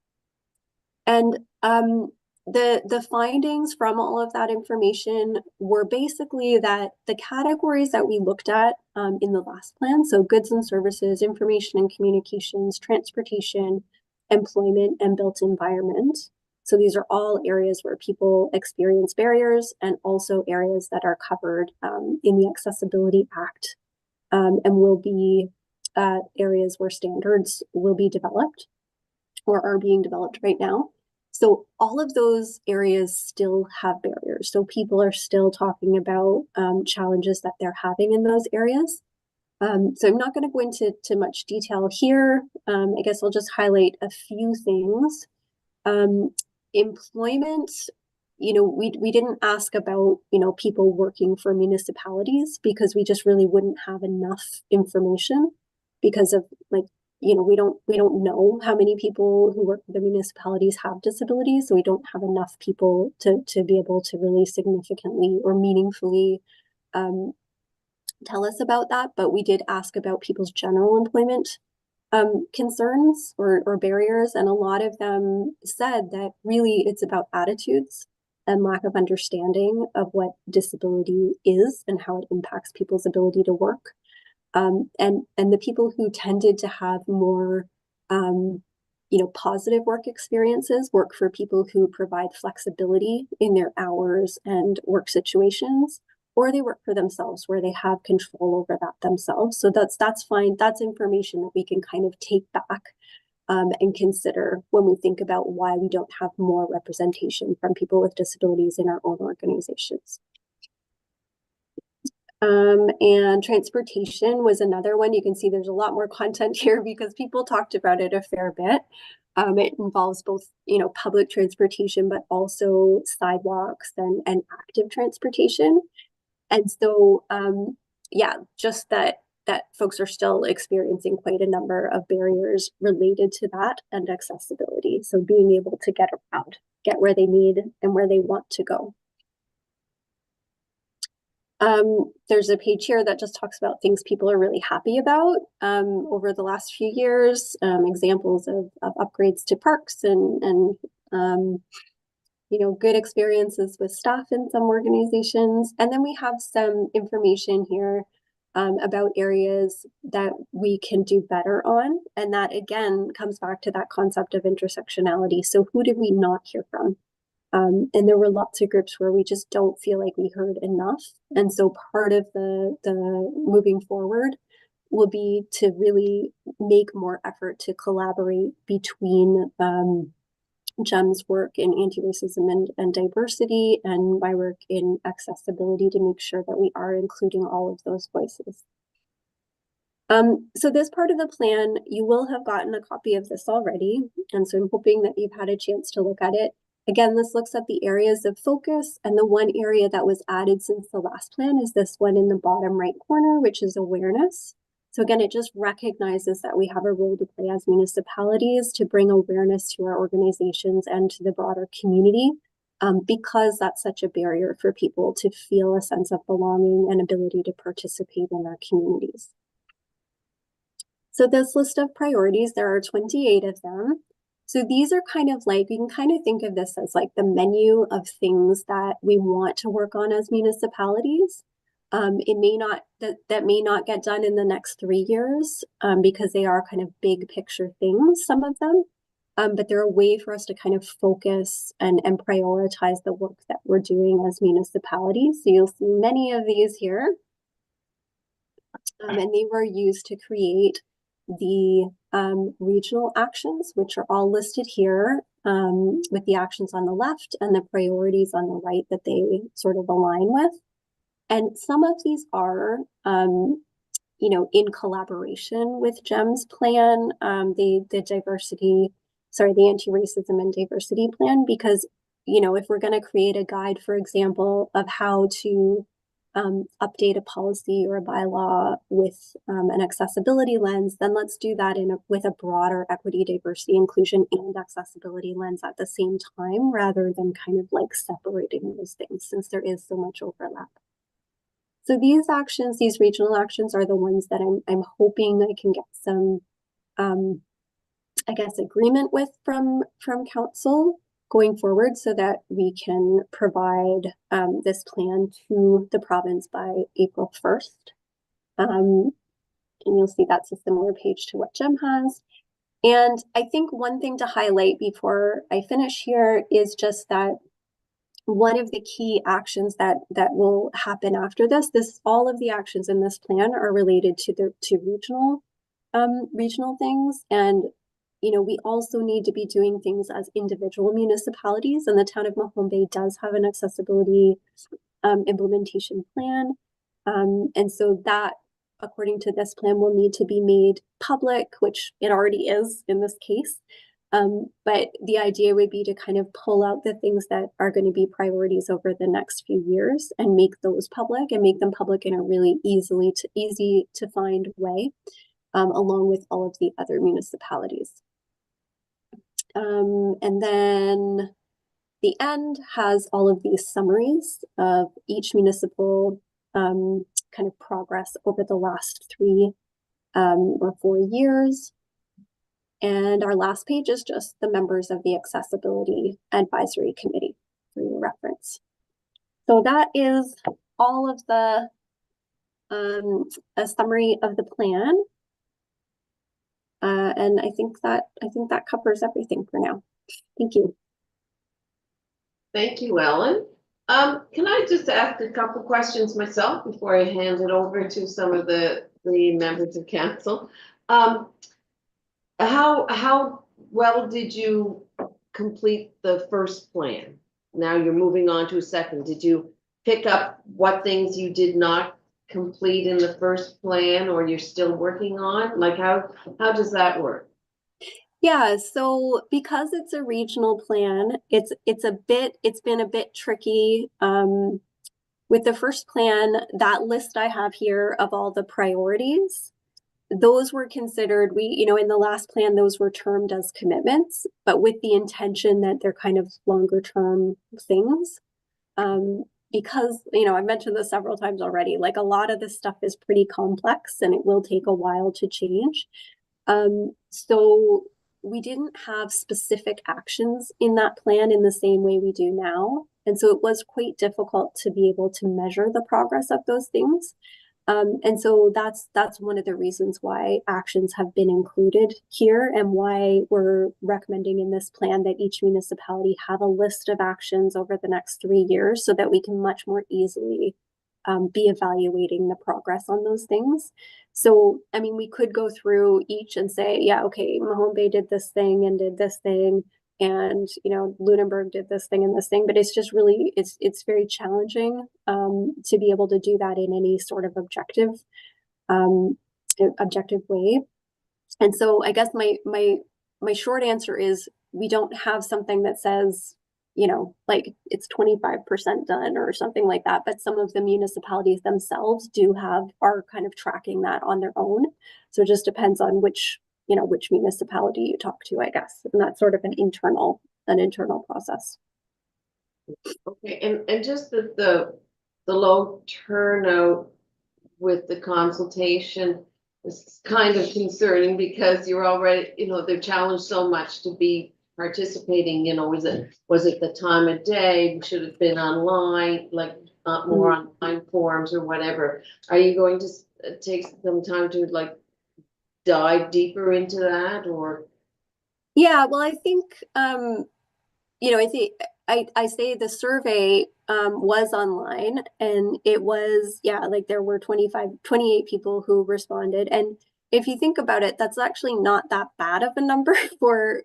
And the findings from all of that information were basically that the categories that we looked at in the last plan, so goods and services, information and communications, transportation, employment, and built environment. So these are all areas where people experience barriers, and also areas that are covered in the Accessibility Act, and will be areas where standards will be developed or are being developed right now. So all of those areas still have barriers. So people are still talking about challenges that they're having in those areas. So I'm not going to go into much detail here. I guess I'll just highlight a few things. Employment, you know, we didn't ask about, you know, people working for municipalities, because we just really wouldn't have enough information because of, like, you know, we don't know how many people who work for the municipalities have disabilities. So we don't have enough people to be able to really significantly or meaningfully tell us about that. But we did ask about people's general employment concerns or barriers, and a lot of them said that really it's about attitudes and lack of understanding of what disability is and how it impacts people's ability to work. And the people who tended to have more you know, positive work experiences work for people who provide flexibility in their hours and work situations, or they work for themselves where they have control over that themselves. So that's fine. That's information that we can kind of take back and consider when we think about why we don't have more representation from people with disabilities in our own organizations. And transportation was another one. You can see there's a lot more content here because people talked about it a fair bit. It involves both, you know, public transportation, but also sidewalks and active transportation. And so, yeah, just that folks are still experiencing quite a number of barriers related to that and accessibility. So being able to get around, get where they need and where they want to go. There's a page here that just talks about things people are really happy about over the last few years, examples of upgrades to parks and you know, good experiences with staff in some organizations. And then we have some information here about areas that we can do better on. And that again comes back to that concept of intersectionality. So who did we not hear from? And there were lots of groups where we just don't feel like we heard enough. And so part of the moving forward will be to really make more effort to collaborate between Jem's work in anti-racism and diversity and my work in accessibility to make sure that we are including all of those voices. So this part of the plan, you will have gotten a copy of this already. And so I'm hoping that you've had a chance to look at it. Again, this looks at the areas of focus, and the one area that was added since the last plan is this one in the bottom right corner, which is awareness. So again, it just recognizes that we have a role to play as municipalities to bring awareness to our organizations and to the broader community, because that's such a barrier for people to feel a sense of belonging and ability to participate in our communities. So this list of priorities, there are 28 of them. So these are kind of like, you can kind of think of this as like the menu of things that we want to work on as municipalities. It may not, that may not get done in the next 3 years because they are kind of big picture things, some of them, but they're a way for us to kind of focus and prioritize the work that we're doing as municipalities. So you'll see many of these here, and they were used to create the regional actions, which are all listed here with the actions on the left and the priorities on the right that they sort of align with. And some of these are, you know, in collaboration with Jem's plan, the anti-racism and diversity plan, because, you know, if we're going to create a guide, for example, of how to update a policy or a bylaw with an accessibility lens, then let's do that with a broader equity, diversity, inclusion, and accessibility lens at the same time, rather than kind of like separating those things, since there is so much overlap. So these actions, these regional actions, are the ones that I'm hoping I can get some, I guess, agreement with from council going forward, so that we can provide this plan to the province by April 1st. And you'll see that's a similar page to what Jem has. And I think one thing to highlight before I finish here is just that one of the key actions that will happen after this, all of the actions in this plan are related to regional things. And, you know, we also need to be doing things as individual municipalities, and the town of Mahone Bay does have an accessibility implementation plan. And so that, according to this plan, will need to be made public, which it already is in this case. But the idea would be to kind of pull out the things that are going to be priorities over the next few years and make those public, and make them public in a really easy to find way, along with all of the other municipalities. And then the end has all of these summaries of each municipal kind of progress over the last 3 or 4 years. And our last page is just the members of the Accessibility Advisory Committee for your reference. So that is all of the a summary of the plan. And I think that covers everything for now. Thank you. Thank you, Ellen. Can I just ask a couple questions myself before I hand it over to some of the members of council? How well did you complete the first plan? Now you're moving on to a second. Did you pick up what things you did not complete in the first plan, or you're still working on? Like how does that work? Yeah, so because it's a regional plan, it's been a bit tricky. With the first plan, that list I have here of all the priorities, those were considered, in the last plan, those were termed as commitments, but with the intention that they're kind of longer term things. Because, I've mentioned this several times already, like a lot of this stuff is pretty complex and it will take a while to change. So we didn't have specific actions in that plan in the same way we do now. And so it was quite difficult to be able to measure the progress of those things. And so that's one of the reasons why actions have been included here and why we're recommending in this plan that each municipality have a list of actions over the next 3 years so that we can much more easily be evaluating the progress on those things. So, I mean, we could go through each and say, yeah, okay, Mahone Bay did this thing and did this thing, and Lunenburg did this thing and this thing, but it's just really it's very challenging to be able to do that in any sort of objective way. And so I guess my short answer is we don't have something that says like it's 25% done or something like that, but some of the municipalities themselves are kind of tracking that on their own. So it just depends on which municipality you talk to, I guess. And that's sort of an internal process. Okay, and just the low turnout with the consultation is kind of concerning because you're already, they're challenged so much to be participating, was it the time of day? Should it have been online, like more online forums or whatever? Are you going to take some time to like dive deeper into that or? Yeah, well, I think, I say the survey was online and it was, like there were 28 people who responded. And if you think about it, that's actually not that bad of a number for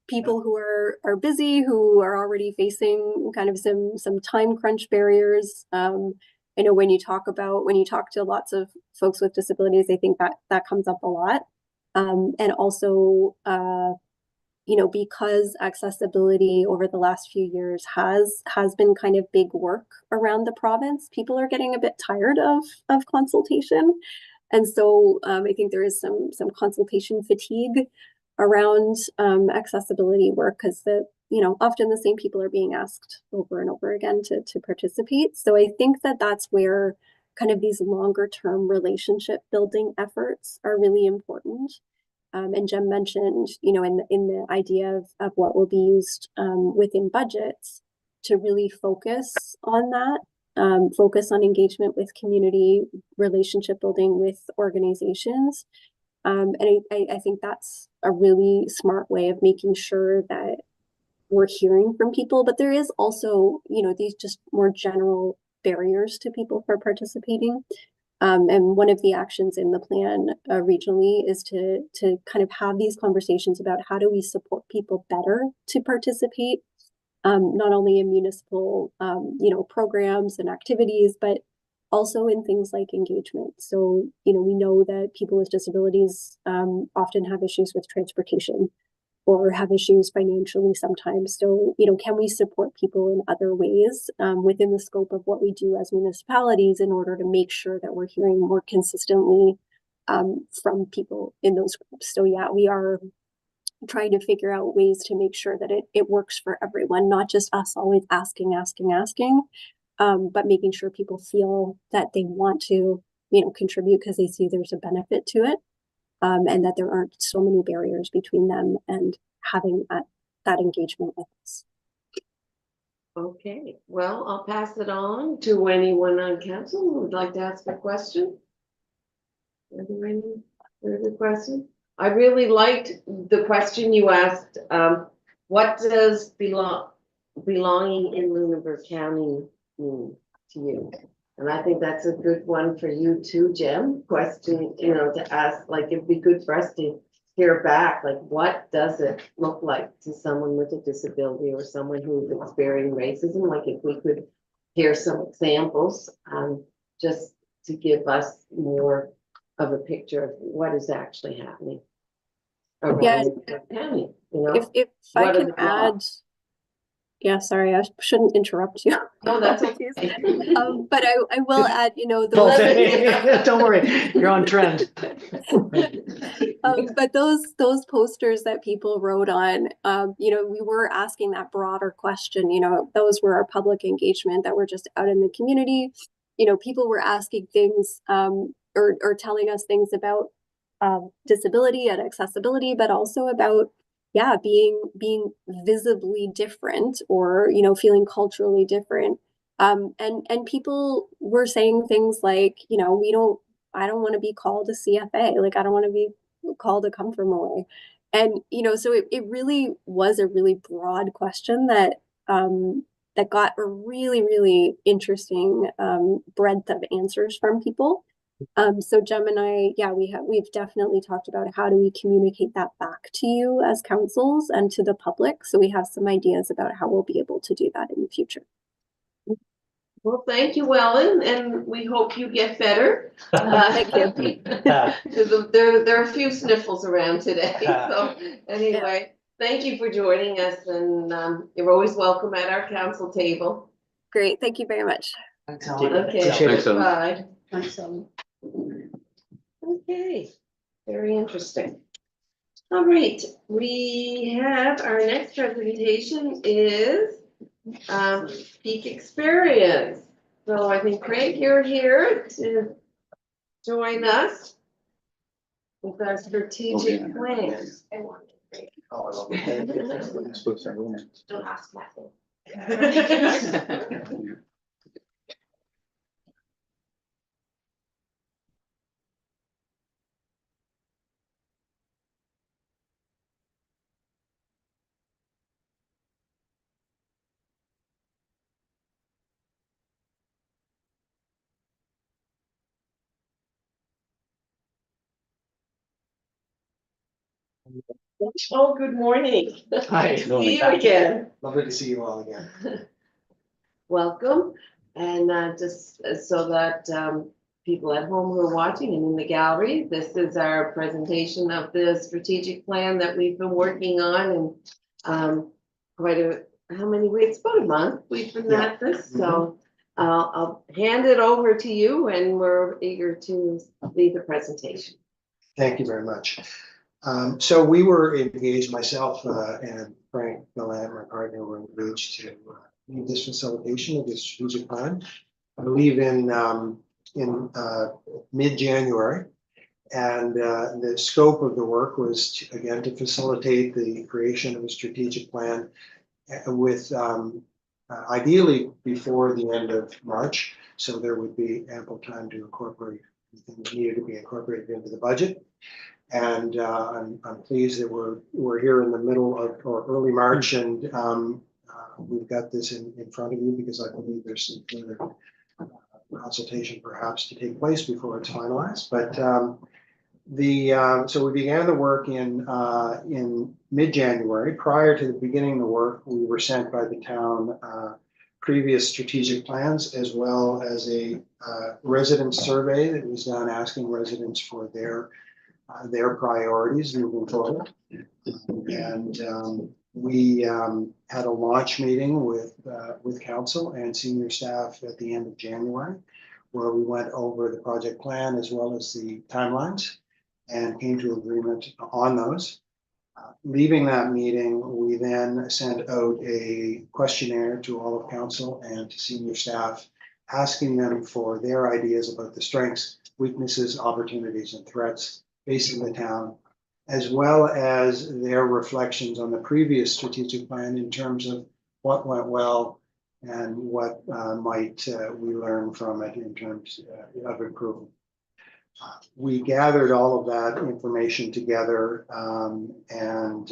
people who are busy, who are already facing kind of some time crunch barriers. I know when you talk to lots of folks with disabilities, I think that comes up a lot. And also, because accessibility over the last few years has been kind of big work around the province, people are getting a bit tired of consultation. And so I think there is some consultation fatigue around accessibility work because often the same people are being asked over and over again to participate. So I think that's where kind of these longer term relationship building efforts are really important. And Jem mentioned, in the idea of what will be used within budgets to really focus on that, focus on engagement with community, relationship building with organizations. And I think that's a really smart way of making sure that we're hearing from people. But there is also, these just more general barriers to people for participating. And one of the actions in the plan regionally is to kind of have these conversations about how do we support people better to participate, not only in municipal, programs and activities, but also in things like engagement. So, we know that people with disabilities often have issues with transportation or have issues financially sometimes. So, can we support people in other ways within the scope of what we do as municipalities in order to make sure that we're hearing more consistently from people in those groups? So yeah, we are trying to figure out ways to make sure that it works for everyone, not just us always asking, but making sure people feel that they want to, contribute because they see there's a benefit to it. And that there aren't so many barriers between them and having that engagement with us. Okay, well, I'll pass it on to anyone on council who would like to ask a question. Are there any further questions? I really liked the question you asked. What does belonging in Lunenburg County mean to you? And I think that's a good one for you too, Jem. Question, to ask, like, it'd be good for us to hear back, like, what does it look like to someone with a disability or someone who's experiencing racism? Like, if we could hear some examples, just to give us more of a picture of what is actually happening around the county, If I can add. Yeah, sorry, I shouldn't interrupt you. No, that's okay. But I will add, Don't worry, you're on trend. But those posters that people wrote on, we were asking that broader question. Those were our public engagement that were just out in the community. People were asking things or telling us things about disability and accessibility, but also about being visibly different or feeling culturally different And people were saying things like, you know, I don't want to be called a CFA. Like, I don't want to be called a come from away. And, you know, so it really was a really broad question that, that got a really, really interesting, breadth of answers from people. So Jem and I, yeah, we've definitely talked about how do we communicate that back to you as councils and to the public. So we have some ideas about how we'll be able to do that in the future. Well, thank you, Ellen, and we hope you get better. Thank you. Because there are a few sniffles around today, so anyway, thank you for joining us, and you're always welcome at our council table. Great, thank you very much. Okay, Thanks, Ellen. bye. Thanks, Ellen. Okay, very interesting. All right, we have our next presentation is peak experience. So I think Craig, you're here to join us with our strategic plan. Don't ask nothing. Oh, good morning. Hi. See you again. Lovely to see you all again. Welcome. And just so that people at home who are watching and in the gallery, this is our presentation of the strategic plan that we've been working on, and how many weeks? About a month we've been at this. So I'll hand it over to you, and we're eager to lead the presentation. Thank you very much. So we were engaged, myself and Frank Gallant, my partner, were engaged to lead this facilitation of this strategic plan, I believe in mid-January. And the scope of the work was to facilitate the creation of a strategic plan with ideally before the end of March. So there would be ample time to incorporate things needed to be incorporated into the budget. And I'm pleased that we're here in the middle of or early March, and we've got this in front of you because I believe there's some further consultation perhaps to take place before it's finalized. But so we began the work in mid-January. Prior to the beginning of the work, we were sent by the town previous strategic plans, as well as a resident survey that was done asking residents for their priorities moving forward. And we had a launch meeting with council and senior staff at the end of January, where we went over the project plan as well as the timelines and came to agreement on those. Leaving that meeting, we then sent out a questionnaire to all of council and to senior staff, asking them for their ideas about the strengths, weaknesses, opportunities, and threats facing the town, as well as their reflections on the previous strategic plan in terms of what went well and what might we learn from it in terms of improvement. We gathered all of that information together and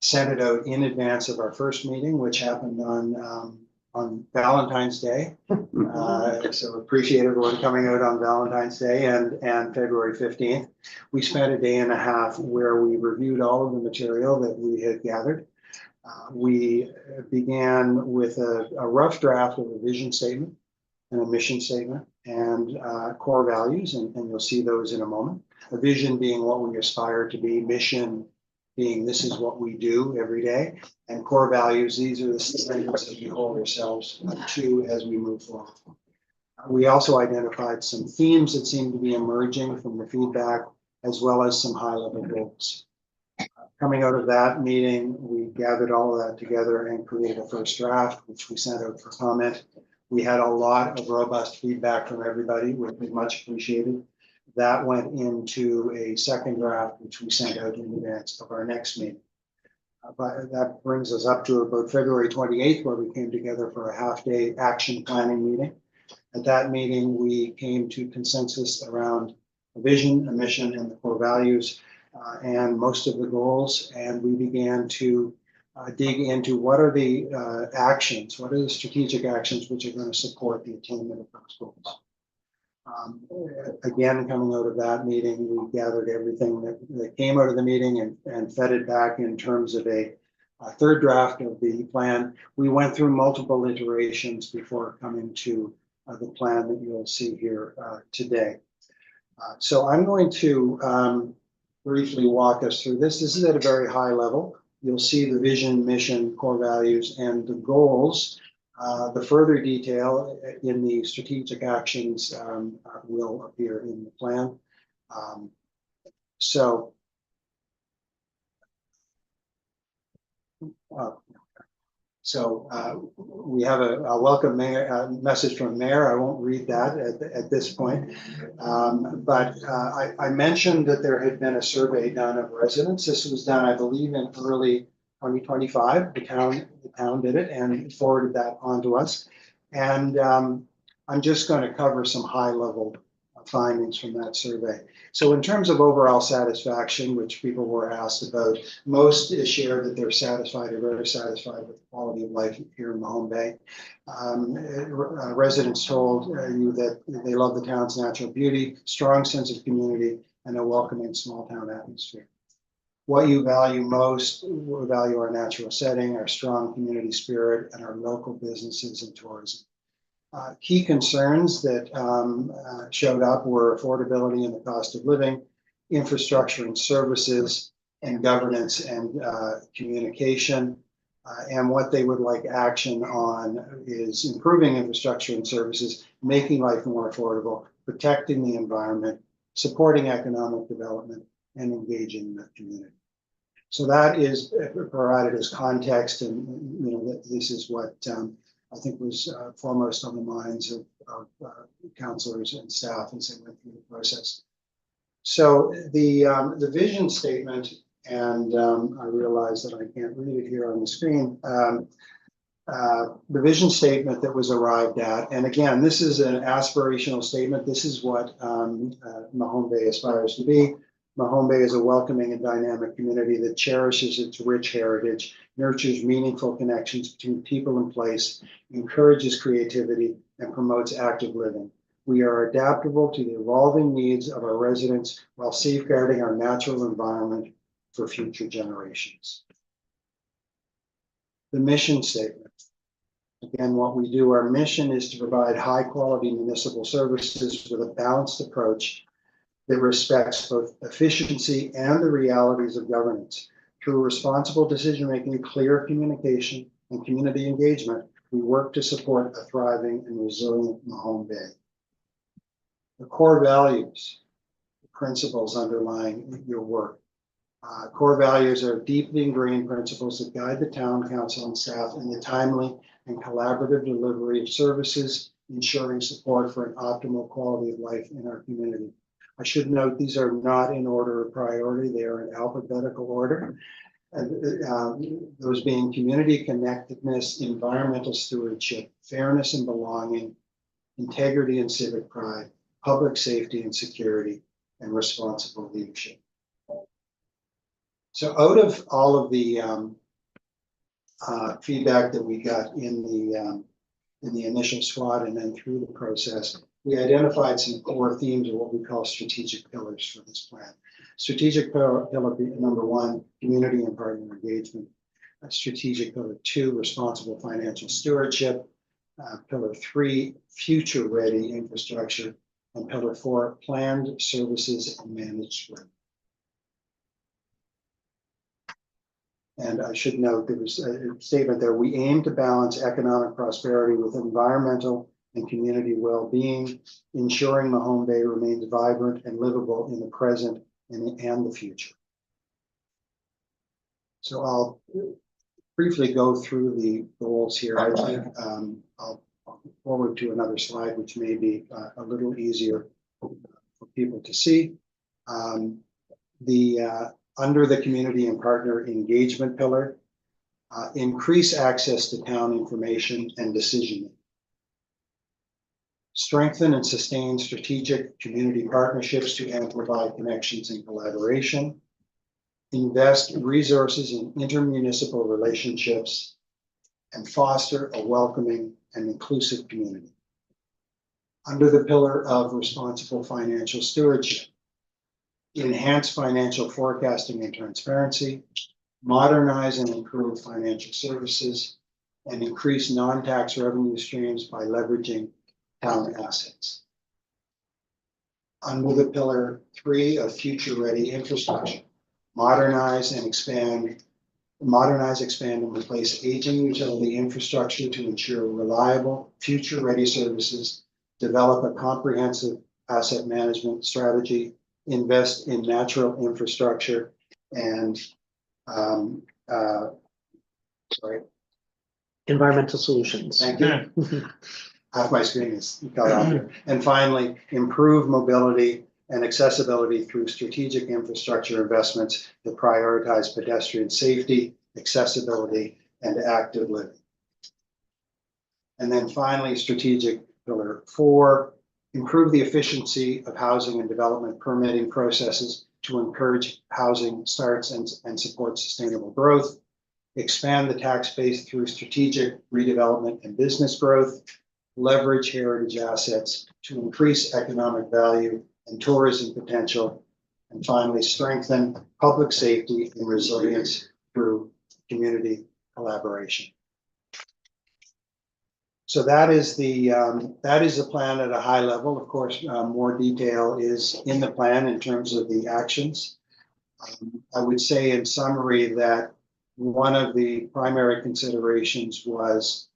sent it out in advance of our first meeting, which happened on Valentine's Day. So appreciate everyone coming out on Valentine's Day and February 15th. We spent a day and a half where we reviewed all of the material that we had gathered. We began with a rough draft of a vision statement and a mission statement and core values, and you'll see those in a moment. A vision being what we aspire to be, mission being this is what we do every day, and core values, these are the standards that we hold ourselves to as we move forward. We also identified some themes that seem to be emerging from the feedback, as well as some high-level goals. Coming out of that meeting, we gathered all of that together and created a first draft, which we sent out for comment. We had a lot of robust feedback from everybody, which was much appreciated. That went into a second draft, which we sent out in advance of our next meeting. But that brings us up to about February 28th, where we came together for a half-day action planning meeting. At that meeting, we came to consensus around a vision, a mission, and the core values, and most of the goals. And we began to dig into what are the actions, what are the strategic actions which are going to support the attainment of those goals. Again, coming out of that meeting, we gathered everything that came out of the meeting and fed it back in terms of a third draft of the plan. We went through multiple iterations before coming to the plan that you'll see here today. So I'm going to briefly walk us through this. This is at a very high level. You'll see the vision, mission, core values, and the goals. The further detail in the strategic actions will appear in the plan. We have a welcome message from Mayor. I won't read that at this point. But I mentioned that there had been a survey done of residents. This was done, I believe, in early 2025. The town did it and forwarded that on to us. And I'm just going to cover some high-level findings from that survey. So in terms of overall satisfaction, which people were asked about, most share that they're satisfied or very satisfied with the quality of life here in Mahone Bay. Residents told you that they love the town's natural beauty, strong sense of community, and a welcoming small town atmosphere. What you value most, we value our natural setting, our strong community spirit, and our local businesses and tourism. Key concerns that showed up were affordability and the cost of living, infrastructure and services, and governance and communication. And what they would like action on is improving infrastructure and services, making life more affordable, protecting the environment, supporting economic development, and engaging the community. So that is provided as context, and this is what I think was foremost on the minds of councillors and staff as they went through the process. So the vision statement, and I realize that I can't read it here on the screen. The vision statement that was arrived at, and again, this is an aspirational statement. This is what Mahone Bay aspires to be. Mahone Bay is a welcoming and dynamic community that cherishes its rich heritage, nurtures meaningful connections between people and place, encourages creativity, and promotes active living. We are adaptable to the evolving needs of our residents while safeguarding our natural environment for future generations. The mission statement. Again, what we do, our mission is to provide high quality municipal services with a balanced approach that respects both efficiency and the realities of governance. Through responsible decision-making, clear communication, and community engagement, we work to support a thriving and resilient Mahone Bay. The core values, the principles underlying your work. Core values are deeply ingrained principles that guide the town council and staff in the timely and collaborative delivery of services, ensuring support for an optimal quality of life in our community. I should note these are not in order of priority, they are in alphabetical order. And those being community connectedness, environmental stewardship, fairness and belonging, integrity and civic pride, public safety and security, and responsible leadership. So out of all of the feedback that we got in the initial SWOT and then through the process, we identified some core themes of what we call strategic pillars for this plan. Strategic pillar number 1, community and partner engagement. Strategic pillar 2, responsible financial stewardship. Pillar 3, future ready infrastructure. And pillar 4, planned services and managed living. And I should note there was a statement there, we aim to balance economic prosperity with environmental and community well-being, ensuring Mahone Bay remains vibrant and livable in the present and the future. So I'll briefly go through the goals here. I think I'll forward to another slide, which may be a little easier for people to see. under the community and partner engagement pillar, increase access to town information and decision. Strengthen and sustain strategic community partnerships to amplify connections and collaboration. Invest resources in intermunicipal relationships and foster a welcoming and inclusive community. Under the pillar of responsible financial stewardship, enhance financial forecasting and transparency, modernize and improve financial services, and increase non-tax revenue streams by leveraging town assets. Under the pillar 3 of future-ready infrastructure, modernize, expand, and replace aging utility infrastructure to ensure reliable, future-ready services, develop a comprehensive asset management strategy, invest in natural infrastructure, and Environmental solutions. thank you. Half my screen is cut off here. And finally, improve mobility and accessibility through strategic infrastructure investments that prioritize pedestrian safety, accessibility, and active living. And then finally, strategic pillar 4, improve the efficiency of housing and development permitting processes to encourage housing starts and support sustainable growth, expand the tax base through strategic redevelopment and business growth, leverage heritage assets to increase economic value and tourism potential, and finally, strengthen public safety and resilience through community collaboration. So that is the plan at a high level. Of course, more detail is in the plan in terms of the actions. I would say in summary that one of the primary considerations was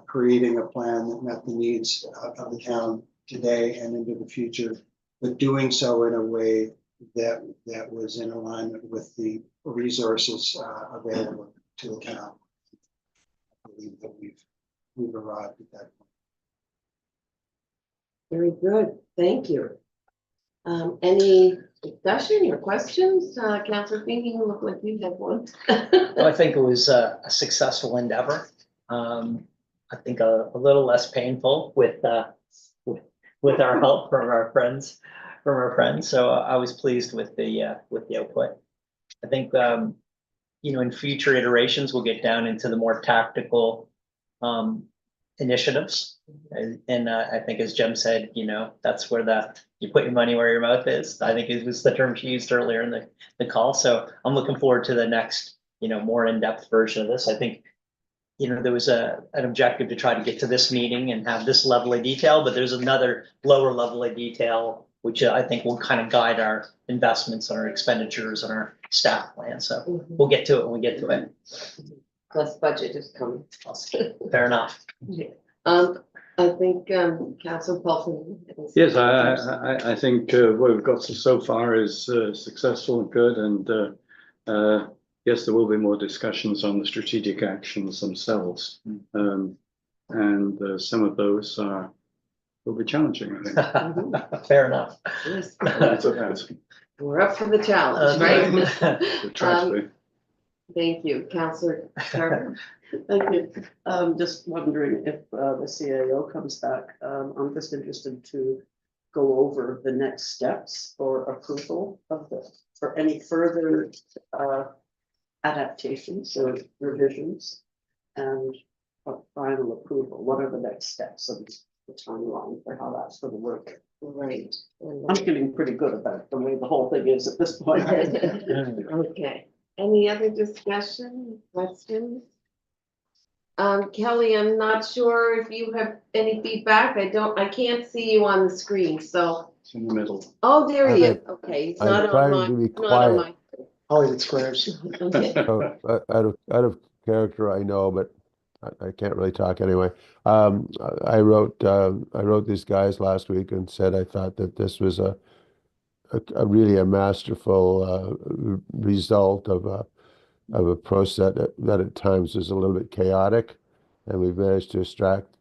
creating a plan that met the needs of the town today and into the future, but doing so in a way that was in alignment with the resources available to the town. I believe that we've arrived at that point. Very good, thank you. Any discussion or questions? Councillor Feeney, you look like you have one. Well, I think it was a successful endeavor. I think a little less painful with our help from our friends. So I was pleased with the output. I think in future iterations we'll get down into the more tactical initiatives, and I think as Jem said, that's where you put your money where your mouth is. I think it was the term she used earlier in the call. So I'm looking forward to the next more in-depth version of this. I think there was an objective to try to get to this meeting and have this level of detail, but there's another lower level of detail, which I think will kind of guide our investments and our expenditures and our staff plan. So we'll get to it when we get to it. Plus budget is coming. Fair enough. I think Councillor Paulson. Yes, I think what we've got so far is successful and good, and yes, there will be more discussions on the strategic actions themselves, and some of those will be challenging, I think. Fair enough. Yes. That's We're up for the challenge, right? tragedy. Thank you, Councillor Carter. Thank you. Just wondering if the CAO comes back. I'm just interested to go over the next steps for approval of for any further adaptations or revisions and final approval. What are the next steps of the timeline for how that's going to work? Right. I'm feeling pretty good about the way the whole thing is at this point. Okay. Any other discussion, questions? Kelly, I'm not sure if you have any feedback. I can't see you on the screen, so. It's in the middle. Oh, there he is. Okay, it's I'm not on trying my, to be not on my. Hollywood Squares. Okay. So, out of character, I know, but I can't really talk anyway. I wrote these guys last week and said I thought that this was a really a masterful result of a process that at times is a little bit chaotic, and we've managed to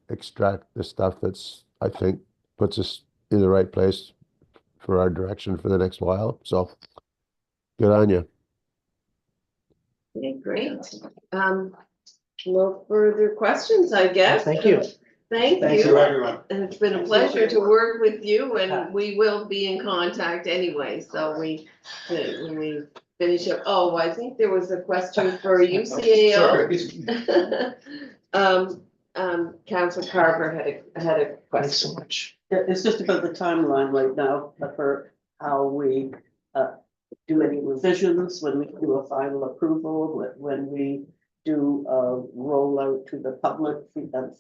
extract the stuff that's, I think, puts us in the right place for our direction for the next while. So good on you. Okay, great. No further questions, I guess. Thank you. Thank Thank you, you. everyone. And it's been a pleasure to work with you, and we will be in contact anyway, so when we finish up, oh, I think there was a question for you, CAO. Councilor Carver had a Thanks question. so much. It's just about the timeline right now for how we do any revisions, when we do a final approval, when we do a rollout to the public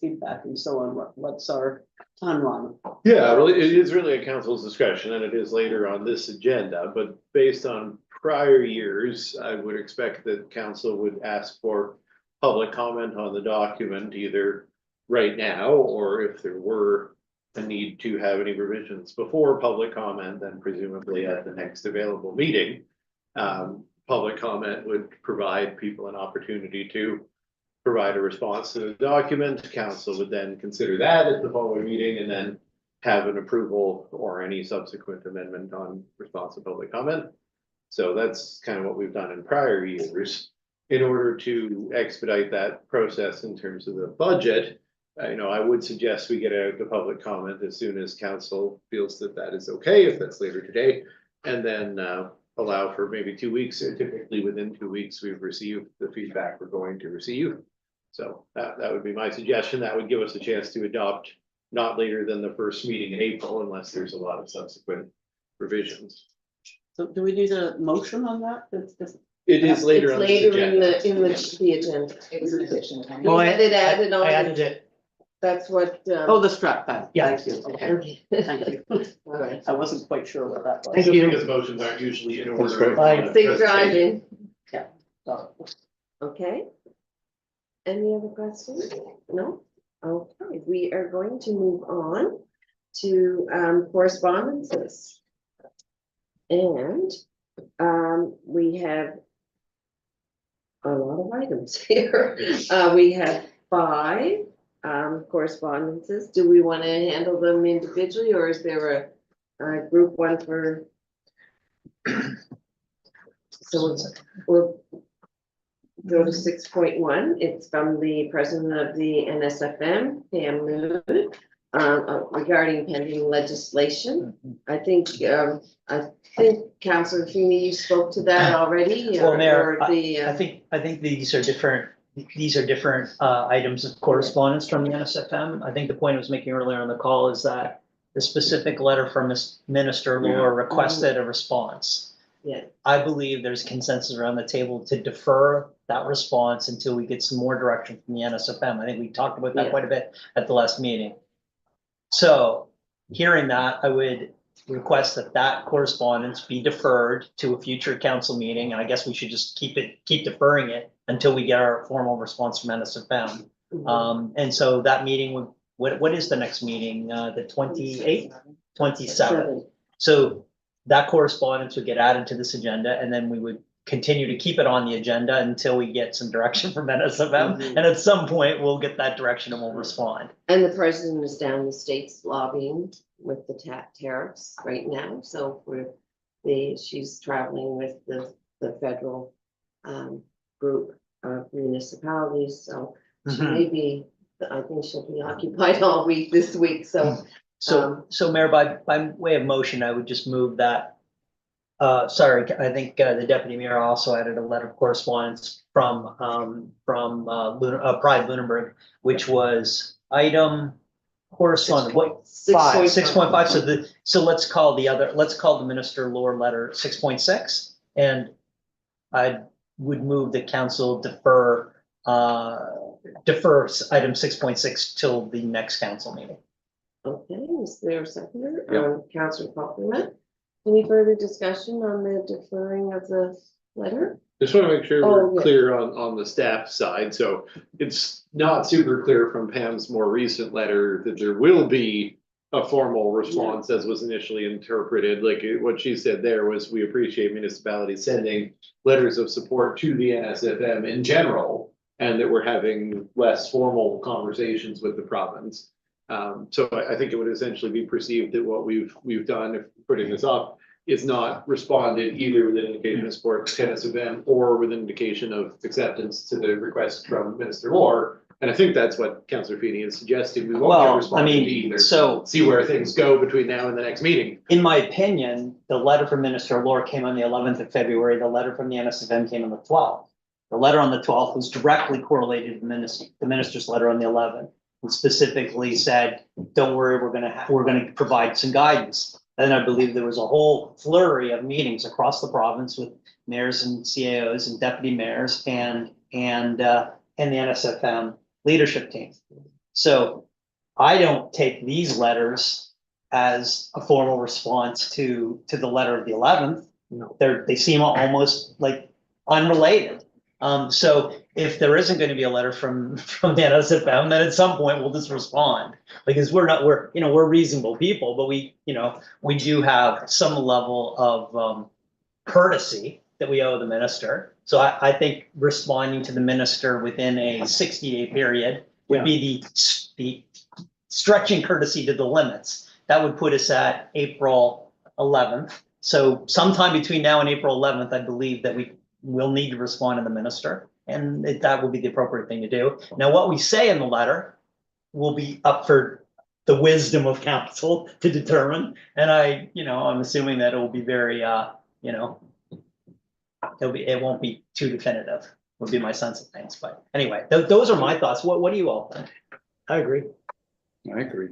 feedback and so on. What's our timeline? Yeah, really, it is really a council's discretion and it is later on this agenda, but based on prior years, I would expect that council would ask for public comment on the document either right now, or if there were a need to have any revisions before public comment, then presumably at the next available meeting. Public comment would provide people an opportunity to provide a response to the document. Council would then consider that at the following meeting and then have an approval or any subsequent amendment on response to public comment. So that's kind of what we've done in prior years. In order to expedite that process in terms of the budget, I would suggest we get out the public comment as soon as council feels that that is okay, if that's later today, and then allow for maybe 2 weeks. Typically within 2 weeks, we've received the feedback we're going to receive. So that would be my suggestion. That would give us a chance to adopt not later than the first meeting in April, unless there's a lot of subsequent revisions. So do we need a motion on that? It is later It's on this later in agenda. the agenda. It was an addition. Oh, We had it added on. I added it. That's what. Oh, the strap bag. Yeah. Thank you. Okay, Okay. thank you. All right. I wasn't quite sure what that was. Thank Just you. because motions aren't usually in That's order. great. Bye. Safe driving. So, Okay. Any other questions? No? Okay, we are going to move on to correspondences. And we have a lot of items here. We have 5 correspondences. Do we want to handle them individually, or is there a group one for? So we'll go to 6.1. It's from the president of the NSFM, Pam Moon, regarding pending legislation. I think Councillor Feeney, you spoke to that already. Well, Mayor, or the, I think these are different items of correspondence from the NSFM. I think the point I was making earlier on the call is that the specific letter from Minister Lohr requested a response. Yeah. I believe there's consensus around the table to defer that response until we get some more direction from the NSFM. I think we talked about that Yeah. quite a bit at the last meeting. So hearing that, I would request that correspondence be deferred to a future council meeting. And I guess we should just keep deferring it until we get our formal response from NSFM. And so that meeting would, what is the next meeting? The 28th, 27th. So that correspondence would get added to this agenda, and then we would continue to keep it on the agenda until we get some direction from NSFM. And at some point, we'll get that direction and we'll respond. And the president is down in the States lobbying with the tariffs right now. So she's traveling with the federal group of municipalities. So she may be, I think she'll be occupied all week this week. So So Mayor, by way of motion, I would just move that. Sorry, I think the deputy mayor also added a letter of correspondence from Pride Lunenburg, which was item correspondence, what? 6.5. So let's call the Minister Lohr letter 6.6. And I would move the council defer item 6.6 till the next council meeting. okay, is there a seconder? Councillor Copeland, any further discussion on the deferring of the letter? Just want to make sure Oh, we're yeah. clear on the staff side. So it's not super clear from Pam's more recent letter that there will be a formal response as was initially interpreted. Like what she said there was, we appreciate municipalities sending letters of support to the NSFM in general, and that we're having less formal conversations with the province. So I think it would essentially be perceived that what we've done, if putting this up, is not responded either with an indication of support to NSFM or with an indication of acceptance to the request from Minister Moore. And I think that's what Councillor Feeney is suggesting. We won't Well, get I responded to mean, either. so See where things go between now and the next meeting. in my opinion, the letter from Minister Lore came on the 11th of February. The letter from the NSFM came on the 12th. The letter on the 12th was directly correlated to the minister's letter on the 11th. And specifically said, don't worry, we're gonna provide some guidance. And I believe there was a whole flurry of meetings across the province with mayors and CAOs and deputy mayors and the NSFM leadership team. So I don't take these letters as a formal response to the letter of the 11th. No. They seem almost like unrelated. So if there isn't going to be a letter from the NSFM, then at some point we'll just respond, because we're reasonable people, but we do have some level of courtesy that we owe the minister. So I think responding to the minister within a 60-day period would be the stretching courtesy to the limits. That would put us at April 11th. So sometime between now and April 11th, I believe that we will need to respond to the minister, and that will be the appropriate thing to do. Now, what we say in the letter will be up for the wisdom of council to determine. And I'm assuming that it will be very, it won't be too definitive, would be my sense of things. But anyway, those are my thoughts. What do you all think? I agree. I agree.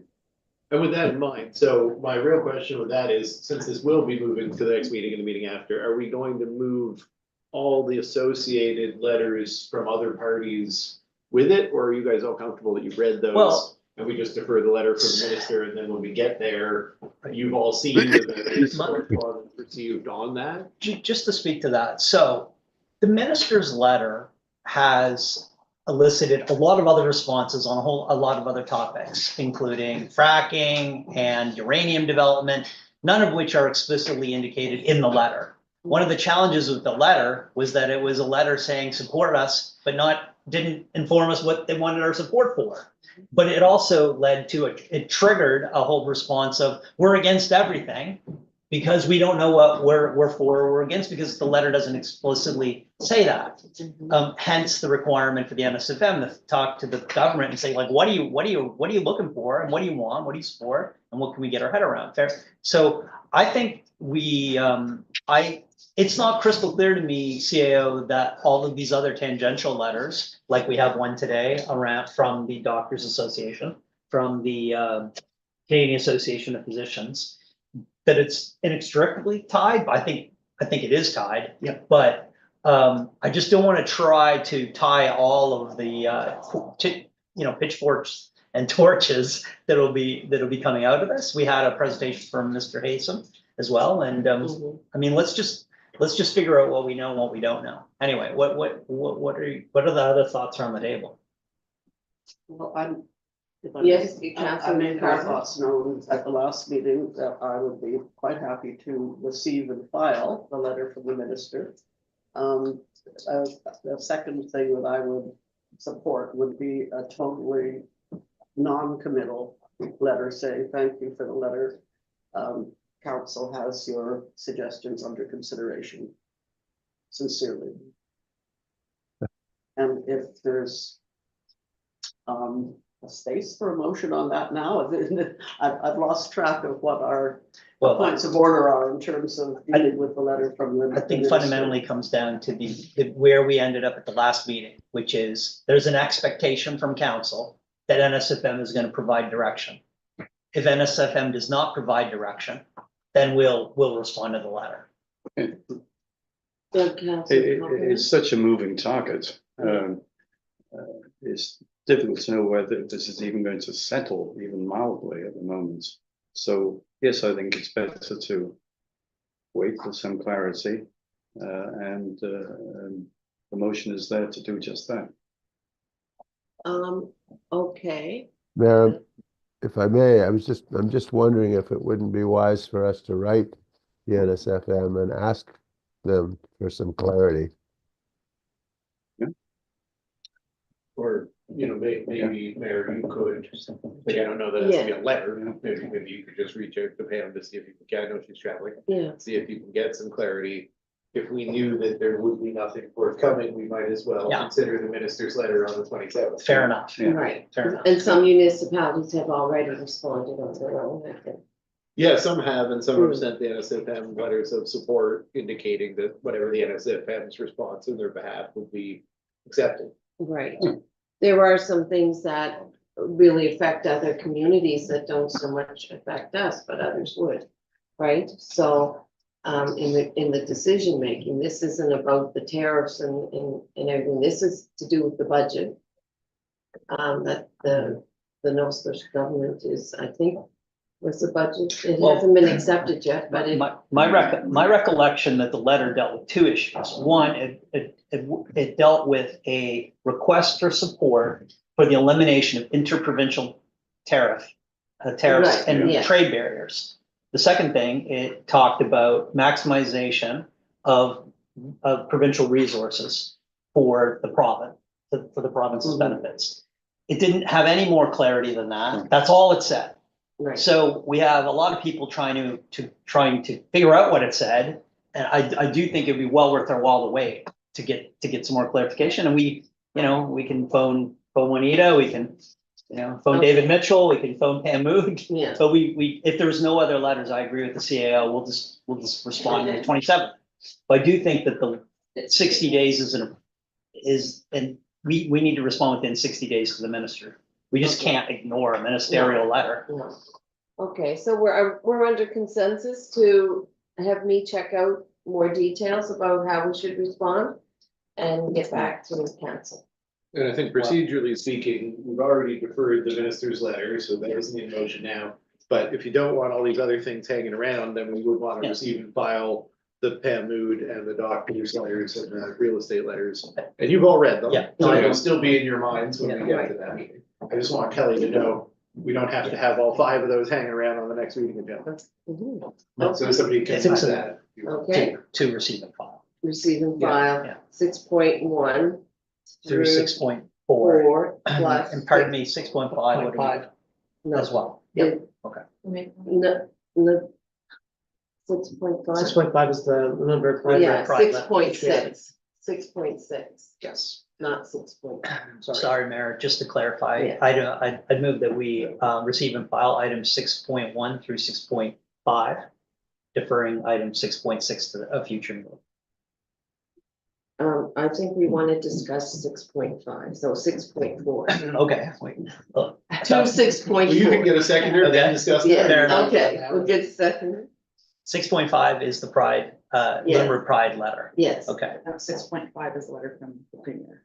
And with that in mind, so my real question with that is, since this will be moving to the next meeting and the meeting after, are we going to move all the associated letters from other parties with it? Or are you guys all comfortable that you've read those? Well, and we just defer the letter from the minister, and then when we get there, you've all seen the various correspondence received on that? Just to speak to that. So the minister's letter has elicited a lot of other responses on a lot of other topics, including fracking and uranium development, none of which are explicitly indicated in the letter. One of the challenges with the letter was that it was a letter saying support us, but didn't inform us what they wanted our support for. But it also led to it triggered a whole response of we're against everything because we don't know what we're for or we're against, because the letter doesn't explicitly say that. Hence the requirement for the NSFM to talk to the government and say, like, what are you looking for, and what do you want, what do you support, and what can we get our head around? Fair. So I think it's not crystal clear to me, CAO, that all of these other tangential letters, like we have one today around from the Doctors Association, from the Canadian Association of Physicians, that it's inextricably tied. I think it is tied. Yeah. But I just don't want to try to tie all of the pitchforks and torches that'll be coming out of this. We had a presentation from Mr. Haysom as well, and I mean, let's just figure out what we know and what we don't know. Anyway, what are the other thoughts on the table? Well, Yes, I Councillor made my McCarthy. thoughts known at the last meeting that I would be quite happy to receive and file the letter from the minister. The second thing that I would support would be a totally non-committal letter saying, thank you for the letter. Council has your suggestions under consideration. Sincerely. And if there's a space for a motion on that now, I've lost track of what our points of order are in terms of dealing with the letter from the. I think fundamentally comes down to where we ended up at the last meeting, which is there's an expectation from council that NSFM is going to provide direction. If NSFM does not provide direction, then we'll respond to the letter. It's such a moving target. It's difficult to know whether this is even going to settle even mildly at the moment. So yes, I think it's better to wait for some clarity, and the motion is there to do just that. Okay. Mayor, if I may, I'm just wondering if it wouldn't be wise for us to write the NSFM and ask them for some clarity. Or, maybe, Mayor, you could Like, I don't know that it's gonna be a letter, maybe you could just reach out to Pam to see if you can, I know she's traveling, Yeah, see if you can get some clarity. If we knew that there would be nothing forthcoming, we might as well Yeah. consider the minister's letter on the 27th. Fair enough. right. Fair enough. And some municipalities have already responded on their own, I think. Yeah, some have, and some have sent the NSFM letters of support indicating that whatever the NSFM's response in their behalf would be accepted. Right. There are some things that really affect other communities that don't so much affect us, but others would, right? So, in the decision making, this isn't about the tariffs and everything. This is to do with the budget. That the Nova Scotia government is, I think, was the budget. It Well, hasn't been accepted yet, but it. My recollection that the letter dealt with two issues. One, it dealt with a request for support for the elimination of interprovincial tariffs Right, and yeah. trade barriers. The second thing, it talked about maximization of provincial resources for the province, for the province's Mhm. benefits. It didn't have any more clarity than that. That's all it said. Right. So we have a lot of people trying to figure out what it said. And I do think it'd be well worth our while to wait to get some more clarification. And we can phone Juanita, we can, phone Okay. David Mitchell, we can phone Pam Moog. Yeah. But if there was no other letters, I agree with the CAO, we'll just respond on the 27th. But I do think that the 60 days and we need to respond within 60 days to the minister. We just can't ignore a ministerial letter. No. Okay, so we're under consensus to have me check out more details about how we should respond and get back to the council. And I think procedurally speaking, we've already deferred the minister's letter, so that isn't in motion now. But if you don't want all these other things hanging around, then we would want to Yeah. receive and file the Pam Mood and the doctor's letters and the real estate letters. And you've all read them. Yeah. So No, I it'll know. still be in your minds when we get to that meeting. I just want Kelly to know, we don't have to have all 5 of those hanging around on the next meeting agenda. Mhm. So somebody can Six do of that. Okay, To receive and file receive and Yeah, file yeah. 6.1 through 6.4. 4 plus. And pardon me, 6.5 would be No, as well. it- Okay. no, 6.5. 6.5 is the Lunenburg. Yeah, private, 6.6, 6.6, Yes. not 6. Sorry, Mayor, just to clarify, Yeah. I'd move that we receive and file items 6.1 through 6.5, deferring item 6.6 to a future meeting. I think we want to discuss 6.5, so 6.4. Okay. wait. Oh, To Well, you can 6.4. get a seconder and then discuss. Yeah, Fair enough. okay, we'll get second, 6.5 is the Pride, Yeah. Lunenburg Pride letter. yes. Okay, 6.5 is a letter from the premier.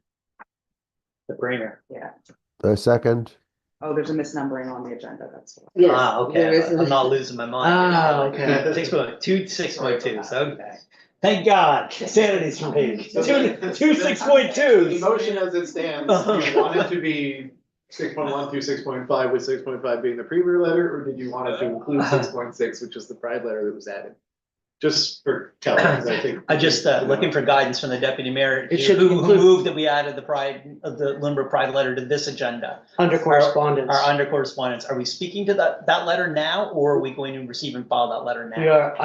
the premier. Yeah. The second, Oh, there's a misnumbering on the agenda, that's why. Yes. Okay, there is a- I'm not losing my mind. Ah, okay. 6.2, 6.2, okay. Thank God, sanity's from me. Two 6.2s. The motion as it stands, do you want it to be 6.1 through 6.5 with 6.5 being the premier letter, or did you want it to include 6.6, which is the Pride letter that was added? Just for Kelly, because I think. I just looking for guidance from the deputy mayor, It should who include- moved that we added the Lunenburg Pride letter to this agenda. Under correspondence. Our under correspondence, are we speaking to that letter now, or are we going to receive and file that letter We now? are,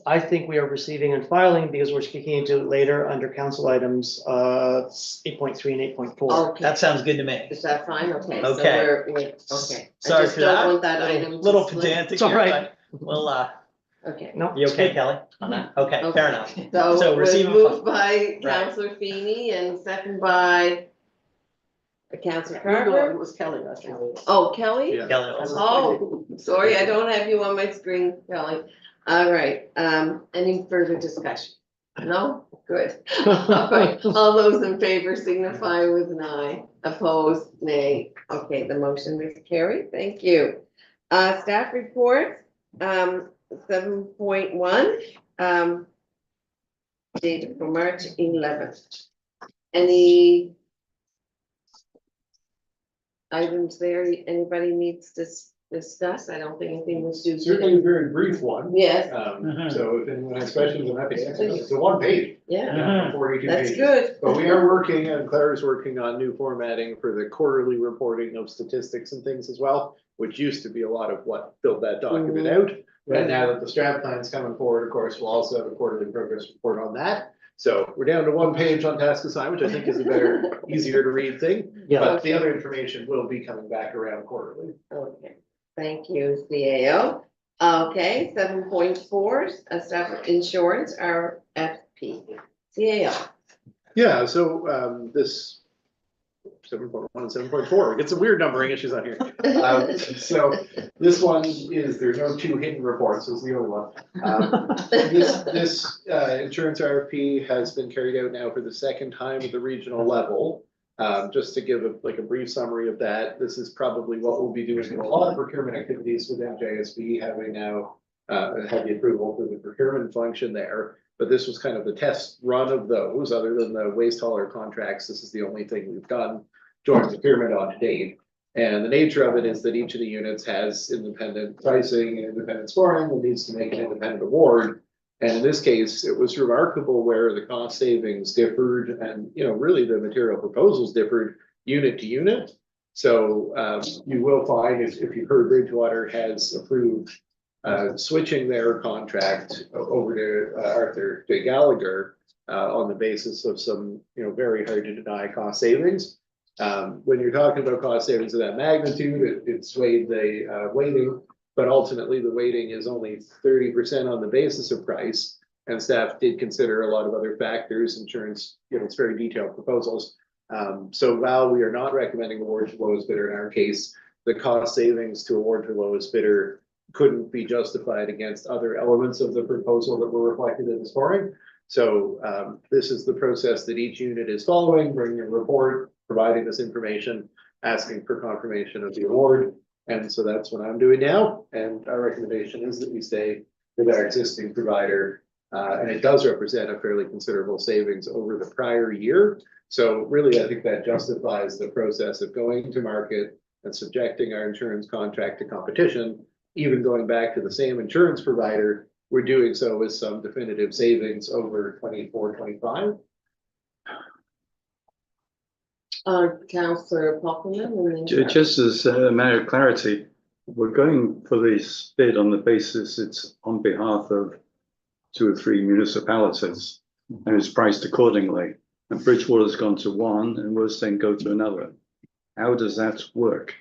I think we are receiving and filing because we're speaking into it later under council items, 8.3 and 8.4. Okay, That sounds good to me. is that fine? Okay. So Okay. we're, okay. Sorry I just for don't that. want that item to Little slip. pedantic It's all here, right. but we'll, Okay. No. you okay, Kelly, on that? Okay, Okay. fair enough. So So we're receive and moved by Right. Councillor Feeney and second by Councillor No, it Carver. was Kelly, I think. Oh, Kelly? Yeah. Kelly, also. Oh, sorry, I don't have you on my screen, Kelly. All right, any further discussion? No? Good. All right, all those in favor signify with an eye. Opposed, nay. Okay, the motion is carried. Thank you. Staff report, 7.1, dated for March 11th. Any items there anybody needs to discuss? I don't think anything was due. Certainly a very brief one. Yes, So if anyone has questions, I'm happy to answer. It's a 1 page. yeah, 42 that's pages. good. But we are working, and Claire's working on new formatting for the quarterly reporting of statistics and things as well. which used to be a lot of what filled that document out. And now that the strat plan's coming forward, of course, we'll also have a quarterly progress report on that. So we're down to 1 page on task assignment, which I think is a better, easier to read thing. Yeah. But the other information will be coming back around quarterly. Okay, thank you, CAO. Okay, 7.4, establish insurance, RFP. CAO. Yeah, so this 7.1 and 7.4, it's a weird numbering issues on here. So this one is, there's no 2 hidden reports, it's the only one. This insurance RFP has been carried out now for the 2nd time at the regional level. Just to give a brief summary of that, this is probably what we'll be doing in a lot of procurement activities with MJSB, having now had the approval for the procurement function there. But this was kind of the test run of those, other than the waste hauler contracts. This is the only thing we've done joint procurement on to date. And the nature of it is that each of the units has independent pricing and independent scoring and needs to make an independent award. And in this case, it was remarkable where the cost savings differed and, really the material proposals differed unit to unit. So you will find if you've heard Bridgewater has approved switching their contract over to Arthur J. Gallagher on the basis of some, very hard to deny cost savings. When you're talking about cost savings of that magnitude, it swayed the weighting, but ultimately the weighting is only 30% on the basis of price. And staff did consider a lot of other factors, insurance, it's very detailed proposals. So while we are not recommending award to lowest bidder in our case, the cost savings to award to lowest bidder couldn't be justified against other elements of the proposal that were reflected in the scoring. So this is the process that each unit is following, bringing a report, providing this information, asking for confirmation of the award. And so that's what I'm doing now. And our recommendation is that we stay with our existing provider. And it does represent a fairly considerable savings over the prior year. So really, I think that justifies the process of going to market and subjecting our insurance contract to competition. Even going back to the same insurance provider, we're doing so with some definitive savings over 24, 25. Councillor Popelman. And then Just as a matter of clarity, we're going for this bid on the basis it's on behalf of 2 or 3 municipalities and it's priced accordingly. And Bridgewater's gone to one and we'll then go to another. How does that work?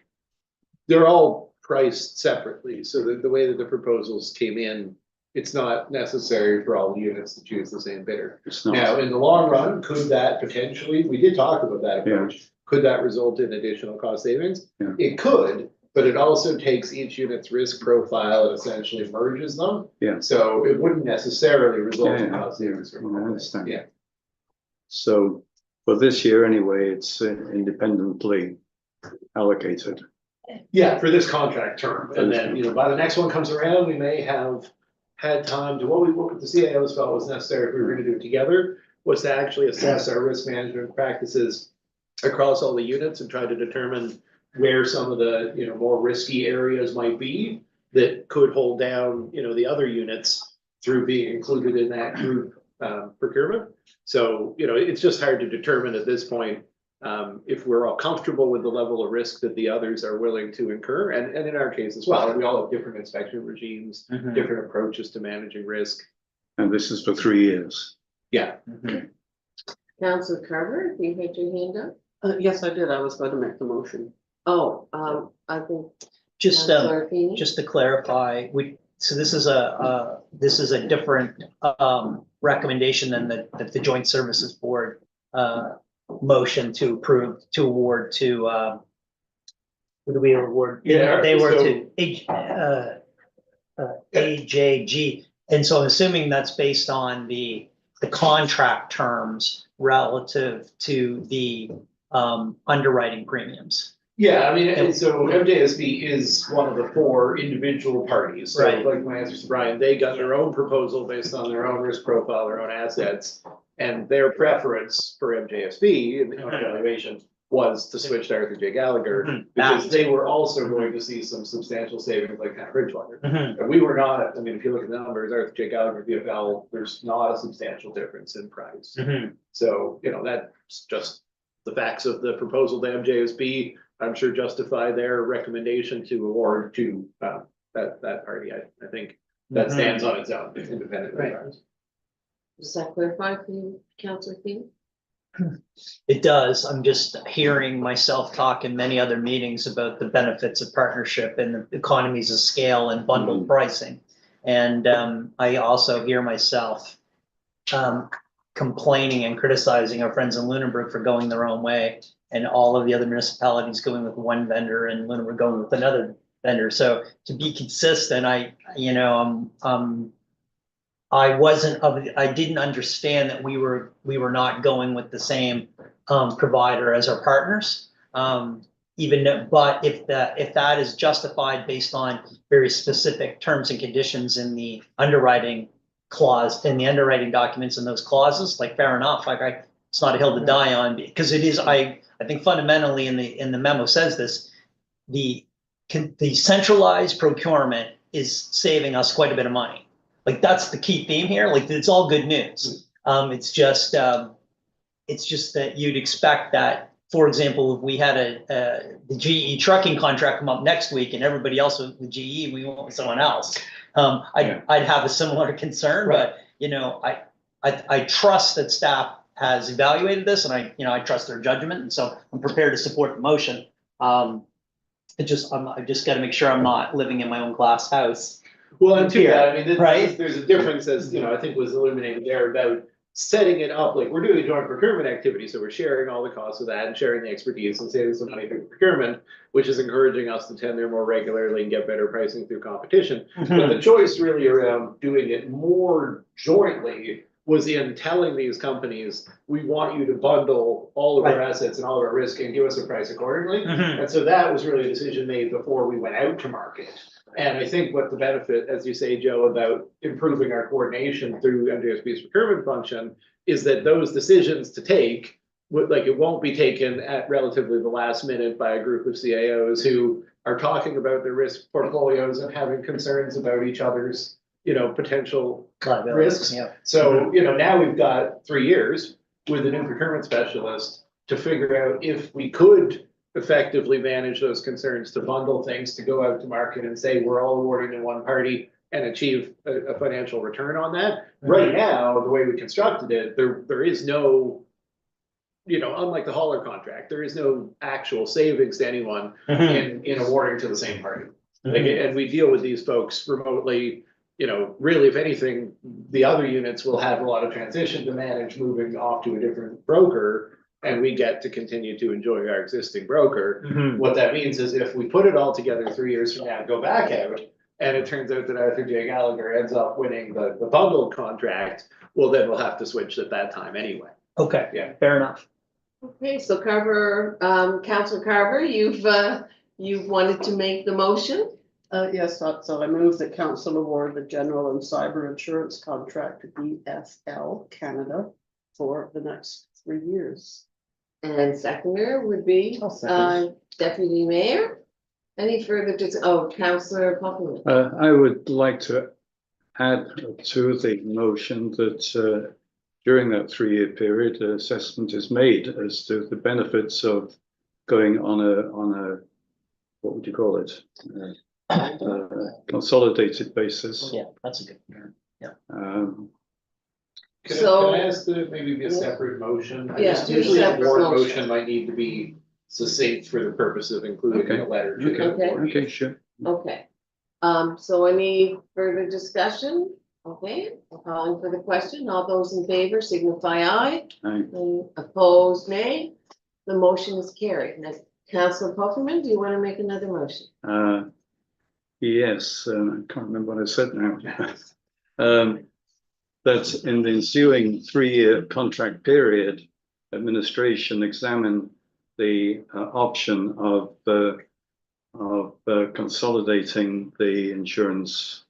They're all priced separately. So the way that the proposals came in, it's not necessary for all the units to choose the same bidder. It's not. Now, in the long run, could that potentially, we did talk about that approach. Could that result in additional cost savings? Yeah. It could, but it also takes each unit's risk profile and essentially merges them. Yeah. So it wouldn't necessarily result in cost savings. I understand. Yeah. So for this year anyway, it's independently allocated. Yeah, for this contract term. And then, by the next one comes around, we may have had time to, what the CAOs felt was necessary if we were gonna do it together, was to actually assess our risk management practices across all the units and try to determine where some of the, more risky areas might be that could hold down, the other units through being included in that group procurement. So, it's just hard to determine at this point if we're all comfortable with the level of risk that the others are willing to incur, and in our case as well, we all have different inspection regimes, different approaches to managing risk. And this is for 3 years. Yeah. Councillor Carver, you had your hand up? Yes, I did. I was going to make the motion. Oh, I think. Just, Councillor Feeney? just to clarify, so this is a different, recommendation than the Joint Services Board, motion to approve, to award to, who do we award? Yeah, They were so- to AJG. And so I'm assuming that's based on the contract terms relative to the underwriting premiums. Yeah, I mean, and so MJSB is one of the 4 individual parties. So Right. like my answer to Brian, they got their own proposal based on their own risk profile, their own assets. And their preference for MJSB in the evaluation was to switch to Arthur J. Gallagher because they were also going to see some substantial savings like that Bridgewater. And we were not, I mean, if you look at the numbers, Arthur J. Gallagher, VFL, there's not a substantial difference in price. So, that's just the facts of the proposal to MJSB. I'm sure, justify their recommendation to award to, that party. I think that stands on its own independently. Right. Does that clarify for you, Councillor Finn? It does. I'm just hearing myself talk in many other meetings about the benefits of partnership and the economies of scale and bundled pricing. And I also hear myself complaining and criticizing our friends in Lunenburg for going their own way, and all of the other municipalities going with one vendor and Lunenburg going with another vendor. So to be consistent, I didn't understand that we were not going with the same provider as our partners. But if that is justified based on very specific terms and conditions in the underwriting clause, in the underwriting documents in those clauses, like fair enough, it's not a hill to die on, because it is, I think fundamentally in the memo says this, the centralized procurement is saving us quite a bit of money. Like, that's the key theme here. Like, it's all good news. It's just that you'd expect that, for example, if we had the GE trucking contract come up next week and everybody else with GE, we went with someone else. I'd have a similar concern, but I trust that staff has evaluated this, and I trust their judgment, and so I'm prepared to support the motion. I just got to make sure I'm not living in my own glass house. Well, and to that, I mean, Right. there's a difference, as, I think was illuminated there, about setting it up, like, we're doing a joint procurement activity, so we're sharing all the costs of that and sharing the expertise and saving some money through procurement, which is encouraging us to tender more regularly and get better pricing through competition. But the choice really around doing it more jointly was in telling these companies, we want you to bundle all of our assets and all of our risk and give us a price accordingly. And so that was really a decision made before we went out to market. And I think what the benefit, as you say, Joe, about improving our coordination through MJSB's procurement function is that those decisions to take, it won't be taken at relatively the last minute by a group of CAOs who are talking about their risk portfolios and having concerns about each other's, potential risks. Yeah. So, now we've got 3 years with a new procurement specialist to figure out if we could effectively manage those concerns, to bundle things, to go out to market and say, we're all awarding to one party and achieve a financial return on that. Right now, the way we constructed it, there is no, unlike the hauler contract, there is no actual savings to anyone in awarding to the same party. And we deal with these folks remotely. Really, if anything, the other units will have a lot of transition to manage, moving off to a different broker, and we get to continue to enjoy our existing broker. What that means is if we put it all together 3 years from now, go back out, and it turns out that Arthur J. Gallagher ends up winning the bundled contract, well, then we'll have to switch at that time anyway. Okay. Yeah. Fair enough. Okay, so Councillor Carver, you've wanted to make the motion? Yes, so I move that council award the general and cyber insurance contract to BFL Canada for the next 3 years. And seconder would be Deputy Mayor. Any further, Councillor Copeland. I would like to add to the motion that during that 3-year period, an assessment is made as to the benefits of going on a what would you call it? Consolidated basis. Yeah, that's a good. Can I ask that it maybe be a separate motion? Yeah, Usually a separate board motion. motion might need to be succinct for the purpose of including in a letter to the board. Okay, sure. Okay, so any further discussion? Okay, I'm calling for the question. All those in favor signify aye. Aye. And opposed, nay. The motion is carried. Now, Councillor Pufferman, do you want to make another motion? Yes, I can't remember what I said now. That in the ensuing 3-year contract period, administration examine the option of consolidating the insurance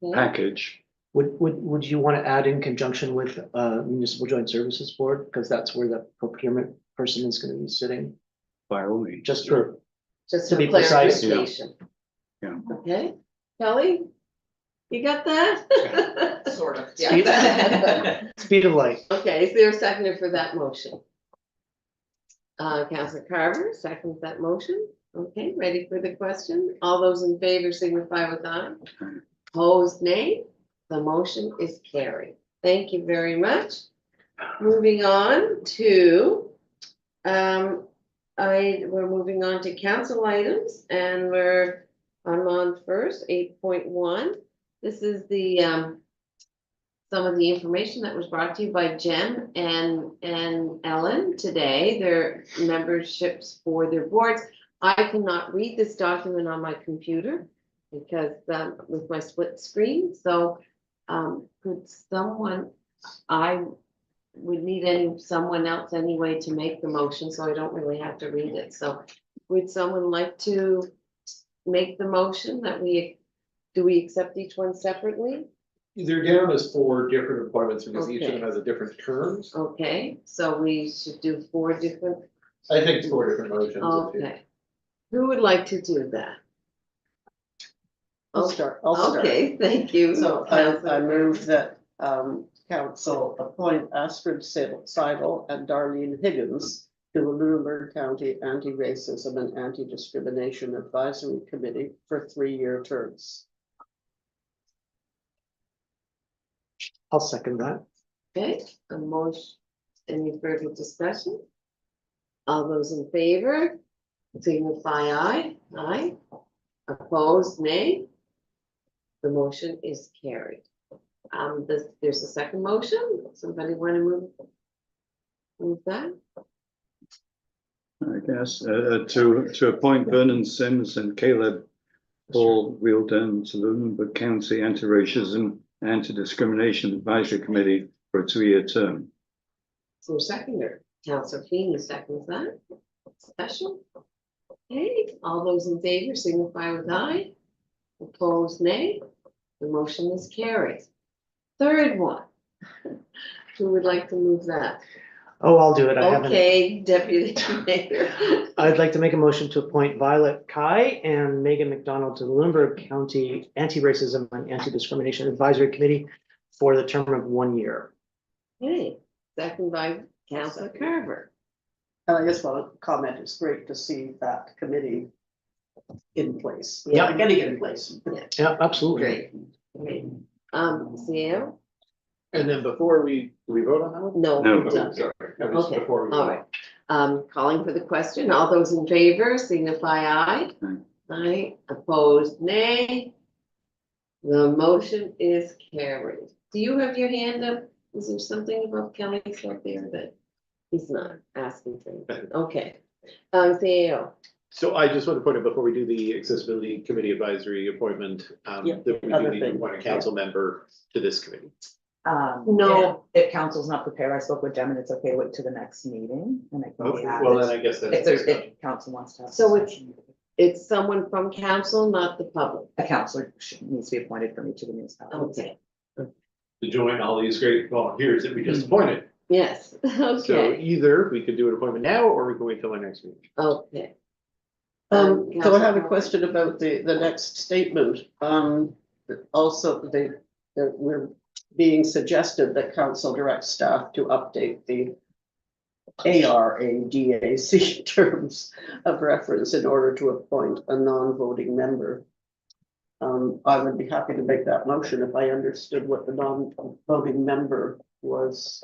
Okay. package. Would you want to add in conjunction with Municipal Joint Services Board, because that's where the procurement person is going to be sitting? By all means. Just for Just to for be precise, clarification. Yeah. Okay, Kelly? You got that? Sort of, speed, yeah. speed of light. Okay, is there a seconder for that motion? Councillor Carver seconds that motion. Okay, ready for the question? All those in favor signify with aye. Opposed, nay. The motion is carried. Thank you very much. Moving on to, we're moving on to council items, and I'm on first, 8.1. This is the, some of the information that was brought to you by Jem and Ellen today, their memberships for their boards. I cannot read this document on my computer because with my split screen, so could someone, I would need someone else anyway to make the motion, so I don't really have to read it. So would someone like to make the motion that do we accept each one separately? They're down as 4 different appointments because each of Okay. them has a different terms. Okay, so we should do 4 different, I think 4 different motions. okay. Who would like to do that? I'll start. Okay, thank you. So I move that council appoint Astrid Seidel and Darlene Higgins to the Lunenburg County Anti-Racism and Anti-Discrimination Advisory Committee for 3-year terms. I'll second that. Okay, a motion, any further discussion? All those in favor, signify aye. Aye. Opposed, nay. The motion is carried. There's a second motion. Somebody want to move that? I guess, to appoint Vernon Sims and Caleb Paul Wheeldon to the Lunenburg County Anti-Racism Anti-Discrimination Advisory Committee for a 2-year term. So seconder, Councillor Feeney seconds that. Discussion? Okay, all those in favor signify with aye. Opposed, nay. The motion is carried. Third one. Who would like to move that? Oh, I'll do it. I haven't. Okay, Deputy Mayor. I'd like to make a motion to appoint Violet Kai and Megan McDonald to the Lunenburg County Anti-Racism and Anti-Discrimination Advisory Committee for the term of 1 year. Okay, second by Councillor Carver. And I just want to comment, it's great to see that committee in place. Yeah. Getting it in place. Yeah, absolutely. Great. Great. CL? And then before we vote on that one? No. No. we don't. Sorry, that was Okay, before we all vote. right. Calling for the question, all those in favor signify aye. Aye. Aye, opposed, nay. The motion is carried. Do you have your hand up? Is there something about Kelly's up there that he's not asking for? Okay. CAO, So I just want to point out before we do the accessibility committee advisory appointment, Yeah, that we other do need to thing. appoint a council member to this committee. No. If council's not prepared, I spoke with Jem and it's okay, wait to the next meeting and I can Okay, add well, it. then I guess If that's. there's, if council wants to have. So discussion. it's someone from council, not the public. A counselor needs to be appointed from each of the municipalities. Okay, To join all these great volunteers that we just appointed. yes, So okay, either we could do an appointment now, or we can wait till our next meeting. okay. So I have a Councillor- question about the next statement. Also, we're being suggested that council direct staff to update the ARADAC terms of reference in order to appoint a non-voting member. I would be happy to make that motion if I understood what the non-voting member was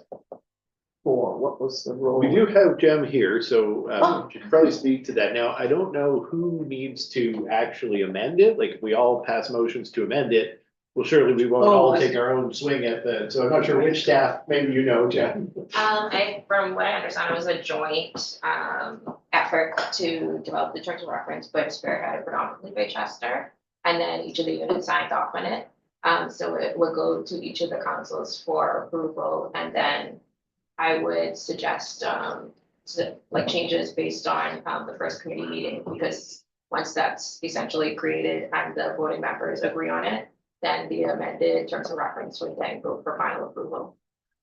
for. What was the role? We do have Jem here, so Oh. she could probably speak to that. Now, I don't know who needs to actually amend it, like if we all pass motions to amend it. Well, surely we won't Oh, all I take our own swing at that, so I'm not sure which staff, maybe you know, Jem. From what I understand, it was a joint effort to develop the terms of reference, but spearheaded predominantly by Chester. And then each of the units signed off on it. So it would go to each of the councils for approval, and then I would suggest changes based on the first committee meeting, because once that's essentially created and the voting members agree on it, then the amended terms of reference would then go for final approval.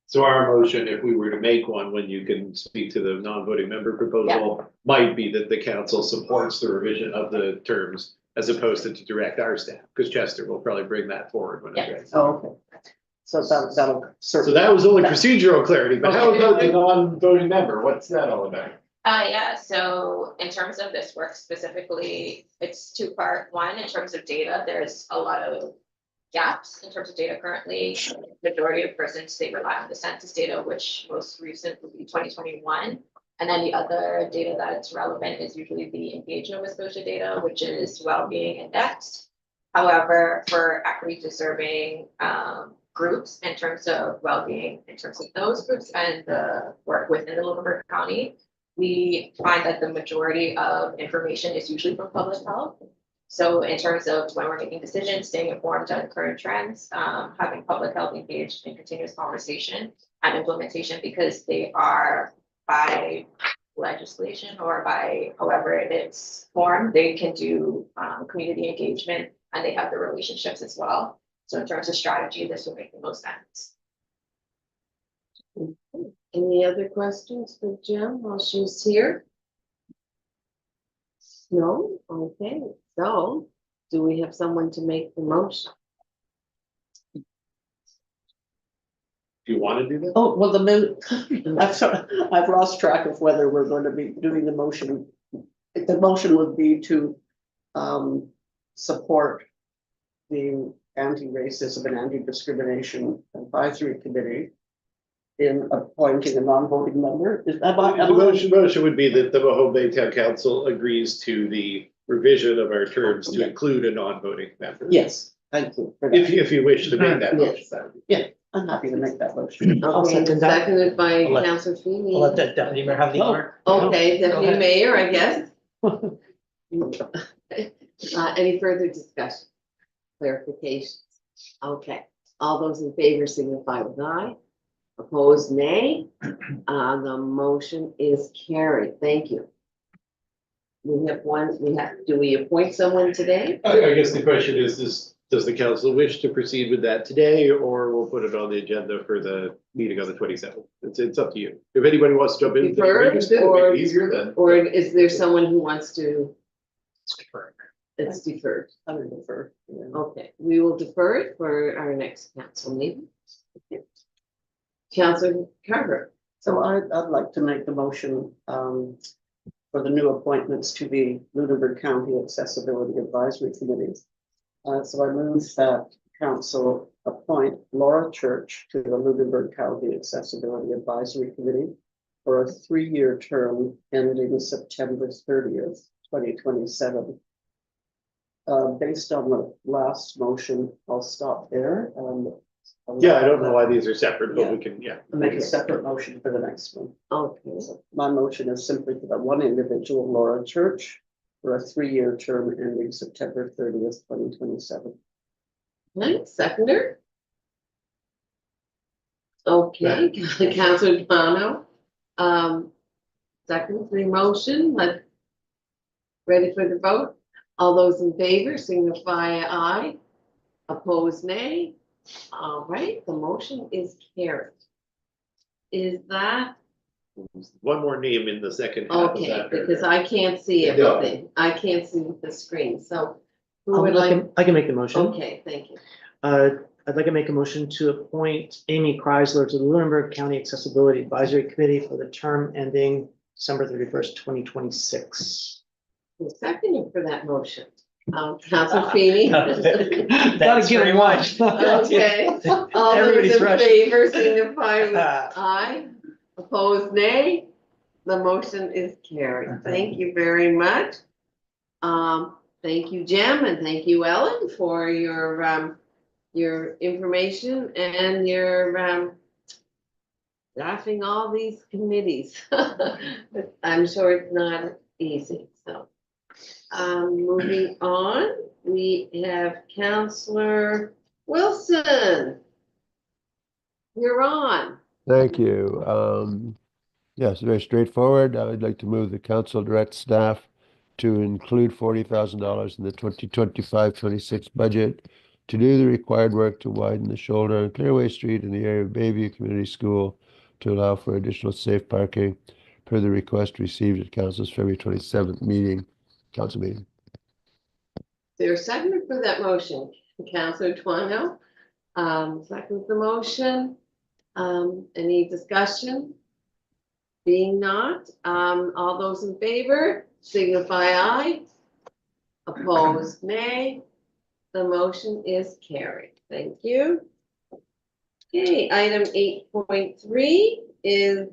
So our motion, if we were to make one, when you can speak to the non-voting member proposal, might be that the council supports the revision of the terms as opposed to direct our staff, because Chester will probably bring that forward when it's ready. Oh, okay. So that'll So certainly. that was only procedural clarity, but how about the non-voting member? What's that all about? Yeah, so in terms of this work specifically, it's two-part. One, in terms of data, there's a lot of gaps in terms of data currently. Majority of persons, they rely on the census data, which most recent would be 2021. And then the other data that's relevant is usually the Engage Nova Scotia data, which is well-being indexed. However, for equity deserving groups in terms of well-being, in terms of those groups and the work within the Lunenburg County, we find that the majority of information is usually from public health. So in terms of when we're making decisions, staying informed on current trends, having public health engaged in continuous conversation and implementation, because they are by legislation or by however it's formed, they can do community engagement and they have the relationships as well. So in terms of strategy, this would make the most sense. Any other questions for Jim while she's here? No? Okay, so do we have someone to make the motion? Do you want to do that? Oh, well, I've lost track of whether we're going to be doing the motion. The motion would be to support the Anti-Racism and Anti-Discrimination Advisory Committee in appointing a non-voting member. Is that The motion would be that the Mahone Bay Town Council agrees to the revision of our terms to include a non-voting member. Yes, thank you. for that. If you wish to make that motion. Yeah, I'm happy to make that motion. I'll Okay, second that. seconded by I'll let- Councillor Feeney. I'll let the deputy mayor have the honor. Okay, Go Deputy ahead. Mayor, I guess. Any further discussion? Clarifications? Okay, all those in favor signify with aye. Opposed, nay. The motion is carried. Thank you. Do we appoint someone today? I guess the question is, does the council wish to proceed with that today, or we'll put it on the agenda for the meeting on the 27th? It's up to you. If anybody wants to jump in, Deferred, make it easier then. Or is there someone who wants to? It's deferred. It's deferred. I would defer. Yeah. Okay, we will defer it for our next council meeting. Councillor Carver. So I'd like to make the motion for the new appointments to the Lunenburg County Accessibility Advisory Committee. So I move that council appoint Laura Church to the Lunenburg County Accessibility Advisory Committee for a 3-year term ending September 30th, 2027. Based on the last motion, I'll stop there. Yeah, I don't know why these are separate, but we can, yeah. I'll make a separate motion for the next one. Okay, So my motion is simply for that one individual, Laura Church, for a 3-year term ending September 30th, 2027. right, seconder. Okay, Councillor Bono. Second the motion, ready for the vote? All those in favor signify aye. Opposed, nay. All right, the motion is carried. Is that, One more name in the second half of okay, that because paragraph. I can't see No. everything. I can't see the screen, so. Who would like, I can make the motion. okay, thank you. I'd like to make a motion to appoint Amy Kreisler to the Lunenburg County Accessibility Advisory Committee for the term ending December 31st, 2026. Who's seconding for that motion? Councillor Feeney. Thanks very much. Okay, all those Everybody's in rushed. favor signify with aye. Opposed, nay. The motion is carried. Thank you very much. Thank you, Jim, and thank you, Ellen, for your information and your staffing all these committees. I'm sure it's not easy, so. Moving on, we have Councillor Wilson. You're on. Thank you. Yes, very straightforward. I would like to move the council direct staff to include $40,000 in the 2025-26 budget to do the required work to widen the shoulder on Clearway Street in the area of Bayview Community School to allow for additional safe parking per the request received at council's February 27th council meeting. There's a second for that motion, Councillor Twano. Second the motion. Any discussion? Being not, all those in favor signify aye. Opposed, nay. The motion is carried. Thank you. Okay, item 8.3 is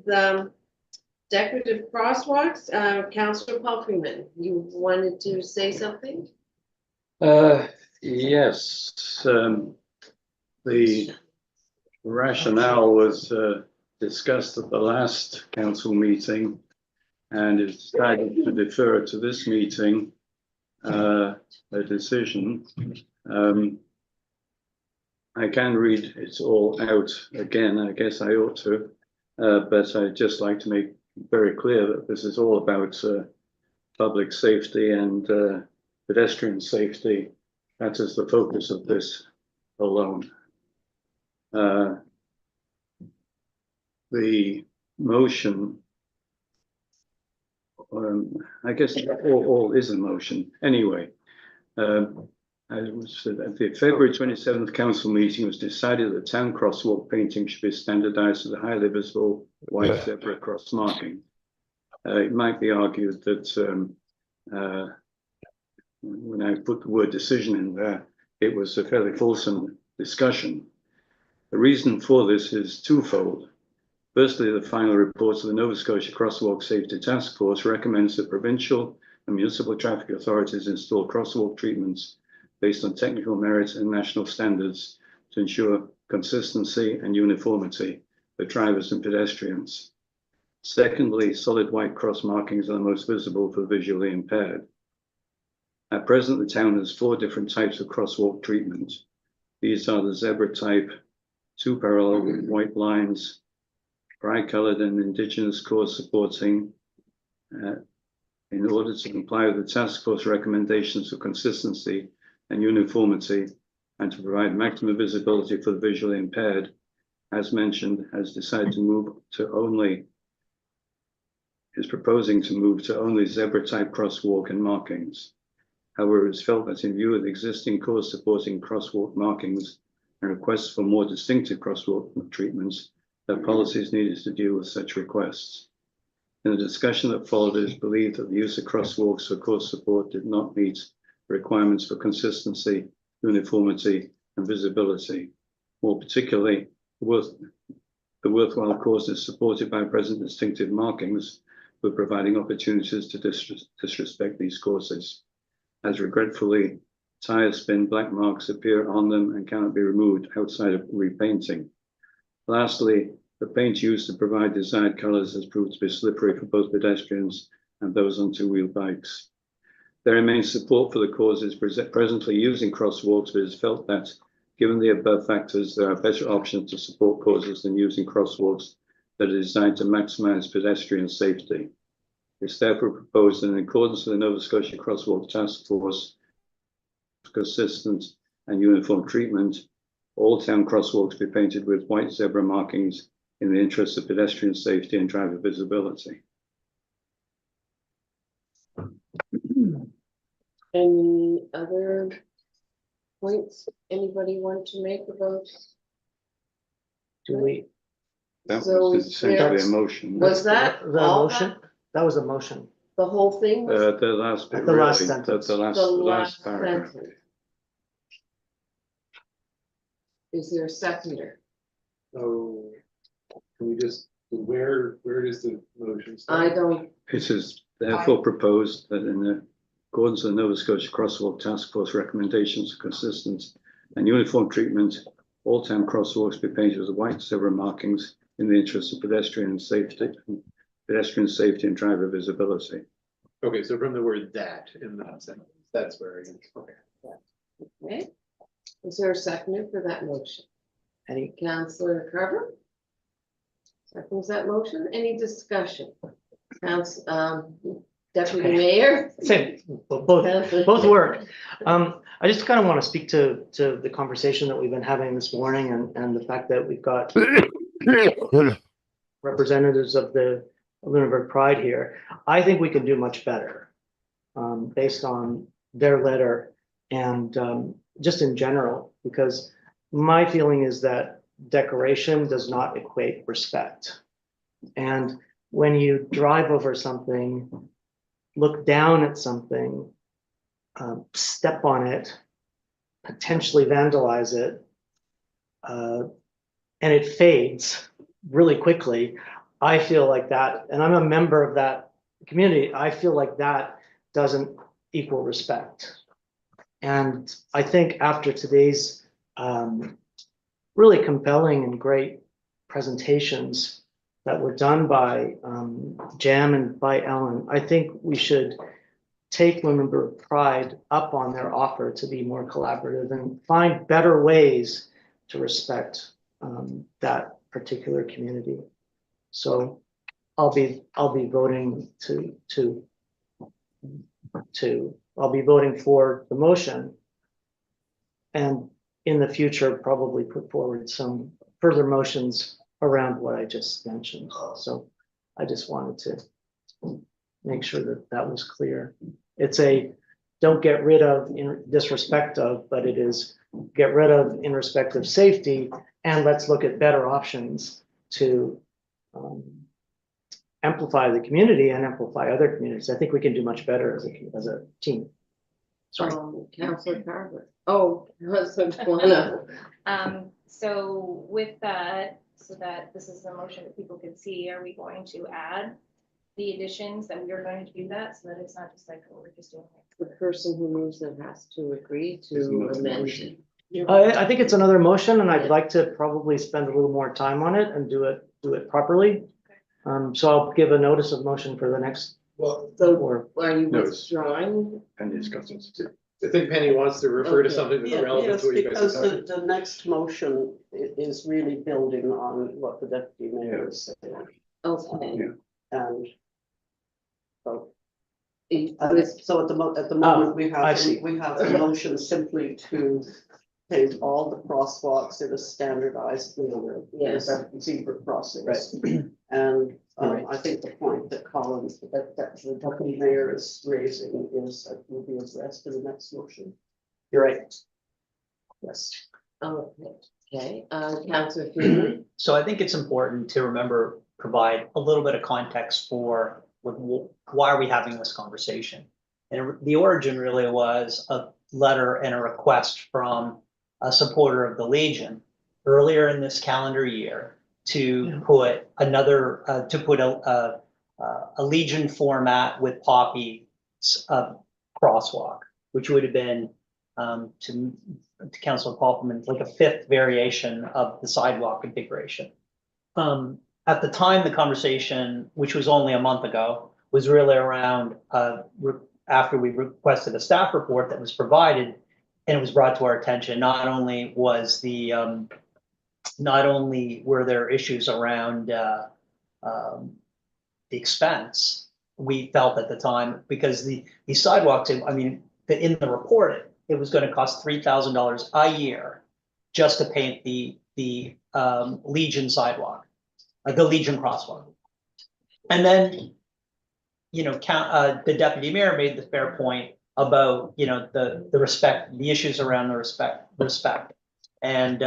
decorative crosswalks. Councillor Paul Freeman, you wanted to say something? Yes, the rationale was discussed at the last council meeting and is decided to defer to this meeting, a decision. I can read it all out again, I guess I ought to, but I'd just like to make very clear that this is all about public safety and pedestrian safety. That is the focus of this alone. The motion, I guess all is a motion anyway. At the February 27th council meeting, it was decided that town crosswalk painting should be standardized with a highly visible white zebra cross marking. It might be argued that when I put the word decision in there, it was a fairly fulsome discussion. The reason for this is twofold. Firstly, the final reports of the Nova Scotia Crosswalk Safety Task Force recommends that provincial and municipal traffic authorities install crosswalk treatments based on technical merit and national standards to ensure consistency and uniformity for drivers and pedestrians. Secondly, solid white cross markings are the most visible for visually impaired. At present, the town has 4 different types of crosswalk treatment. These are the zebra type, 2 parallel with white lines, bright-colored and indigenous cause supporting, in order to comply with the task force recommendations for consistency and uniformity, and to provide maximum visibility for the visually impaired, as mentioned, has decided to move to only, is proposing to move to only zebra-type crosswalk and markings. However, it's felt that in view of the existing cause supporting crosswalk markings and requests for more distinctive crosswalk treatments, that policy is needed to deal with such requests. In the discussion that followed, it is believed that the use of crosswalks for cause support did not meet requirements for consistency, uniformity, and visibility. More particularly, the worthwhile causes supported by present distinctive markings were providing opportunities to disrespect these causes, as regretfully, tire spin black marks appear on them and cannot be removed outside of repainting. Lastly, the paint used to provide desired colors has proved to be slippery for both pedestrians and those on two-wheel bikes. There remains support for the causes presently using crosswalks, but it is felt that, given the above factors, there are better options to support causes than using crosswalks that are designed to maximize pedestrian safety. It's therefore proposed that, in accordance with the Nova Scotia Crosswalk Task Force, consistent and uniform treatment, all town crosswalks be painted with white zebra markings in the interest of pedestrian safety and driver visibility. Any other points anybody want to make about? Do we? That So was essentially a motion. Was that The all motion? That was a motion. The whole thing? was The last bit, The last really, sentence. the the last paragraph. sentence? Is there a seconder? Oh, can we just, where does the motion start? I don't, It is therefore proposed that, in accordance with the Nova Scotia Crosswalk Task Force recommendations for consistent and uniform treatment, all town crosswalks be painted with white zebra markings in the interest of pedestrian safety and driver visibility. Okay, so from the word that in that sentence, that's where it is. Okay. okay. Is there a seconder for that motion? Any? Councillor Carver? Seconds that motion. Any discussion? Deputy Okay. Mayor? Same, both work. I just kind of want to speak to the conversation that we've been having this morning and the fact that we've got representatives of the Lunenburg Pride here. I think we can do much better based on their letter and just in general, because my feeling is that decoration does not equate respect. And when you drive over something, look down at something, step on it, potentially vandalize it, and it fades really quickly, I feel like that, and I'm a member of that community, I feel like that doesn't equal respect. And I think after today's really compelling and great presentations that were done by Jam and by Ellen, I think we should take Lunenburg Pride up on their offer to be more collaborative and find better ways to respect that particular community. So I'll be voting I'll be voting for the motion, and in the future probably put forward some further motions around what I just mentioned. So I just wanted to make sure that that was clear. It's a don't get rid of in disrespect of, but it is get rid of in respect of safety, and let's look at better options to amplify the community and amplify other communities. I think we can do much better as a team. Sorry. Councilor Carver. Oh, Councilor Buona. So with that, so that this is the motion that people can see, are we going to add the additions that we are going to do that so that it's not just like, oh, we're just doing it? The person who moves it has to agree to amend it. I think it's another motion, and I'd like to probably spend a little more time on it and do it properly. So I'll give a notice of motion for the next. So or are you Notice. withdrawing? And discussions. I think Penny wants to refer to Okay. something that's Yeah, relevant yes, to what you guys because are talking. the next motion is really building on what the deputy mayor is saying. Okay. Yeah. And so, With- so at the moment, I see. we have a motion simply to paint all the crosswalks in a standardized manner. Yes. Zebra crossings. Right. And Right. I think the point that that the deputy mayor is raising is that will be addressed in the next motion. You're right. Yes. Okay, Councilor Freeman. So I think it's important to remember, provide a little bit of context for why are we having this conversation? And the origin really was a letter and a request from a supporter of the Legion earlier in this calendar year to put another, a Legion format with Poppy crosswalk, which would have been to Councilor Kaufman, like a fifth variation of the sidewalk configuration. At the time, the conversation, which was only a month ago, was really around after we requested a staff report that was provided, and it was brought to our attention. Not only were there issues around the expense, we felt at the time, because the sidewalks, I mean, in the report, it was going to cost $3,000 a year just to paint the Legion sidewalk, the Legion crosswalk. And then, the deputy mayor made the fair point about, the respect, the issues around the respect. And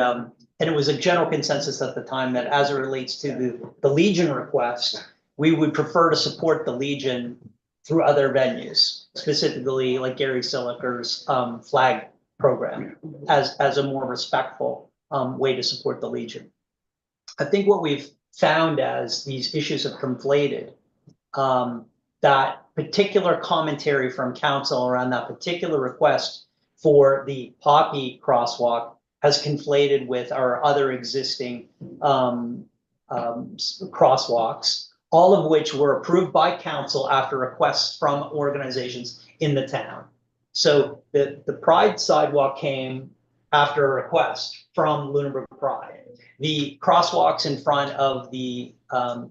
it was a general consensus at the time that as it relates to the Legion request, we would prefer to support the Legion through other venues, specifically like Gary Siliker's flag program, as a more respectful way to support the Legion. I think what we've found as these issues have conflated, that particular commentary from council around that particular request for the Poppy crosswalk has conflated with our other existing crosswalks, all of which were approved by council after requests from organizations in the town. So the Pride sidewalk came after a request from Lunenburg Pride. The crosswalks in front of the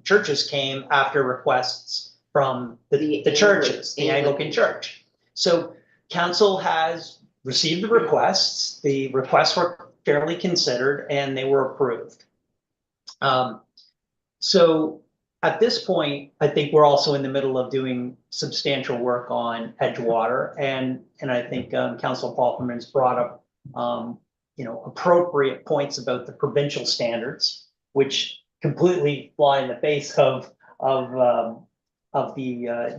churches came after requests from the churches, the Anglican Church. So council has received the requests. The requests were fairly considered and they were approved. So at this point, I think we're also in the middle of doing substantial work on Edgewater, and I think Councilor Paulman's brought up appropriate points about the provincial standards, which completely fly in the face of the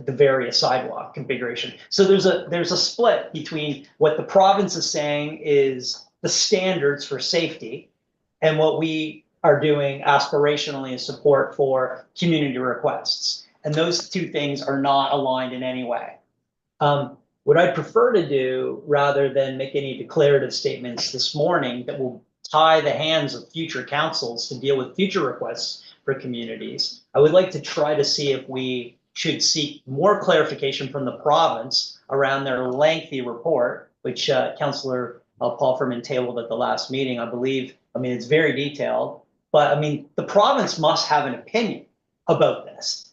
various sidewalk configuration. So there's a split between what the province is saying is the standards for safety and what we are doing aspirationally in support for community requests. And those two things are not aligned in any way. What I'd prefer to do, rather than make any declarative statements this morning that will tie the hands of future councils to deal with future requests for communities, I would like to try to see if we should seek more clarification from the province around their lengthy report, which Councillor Paul Furman tabled at the last meeting, I believe. I mean, it's very detailed, but I mean, the province must have an opinion about this.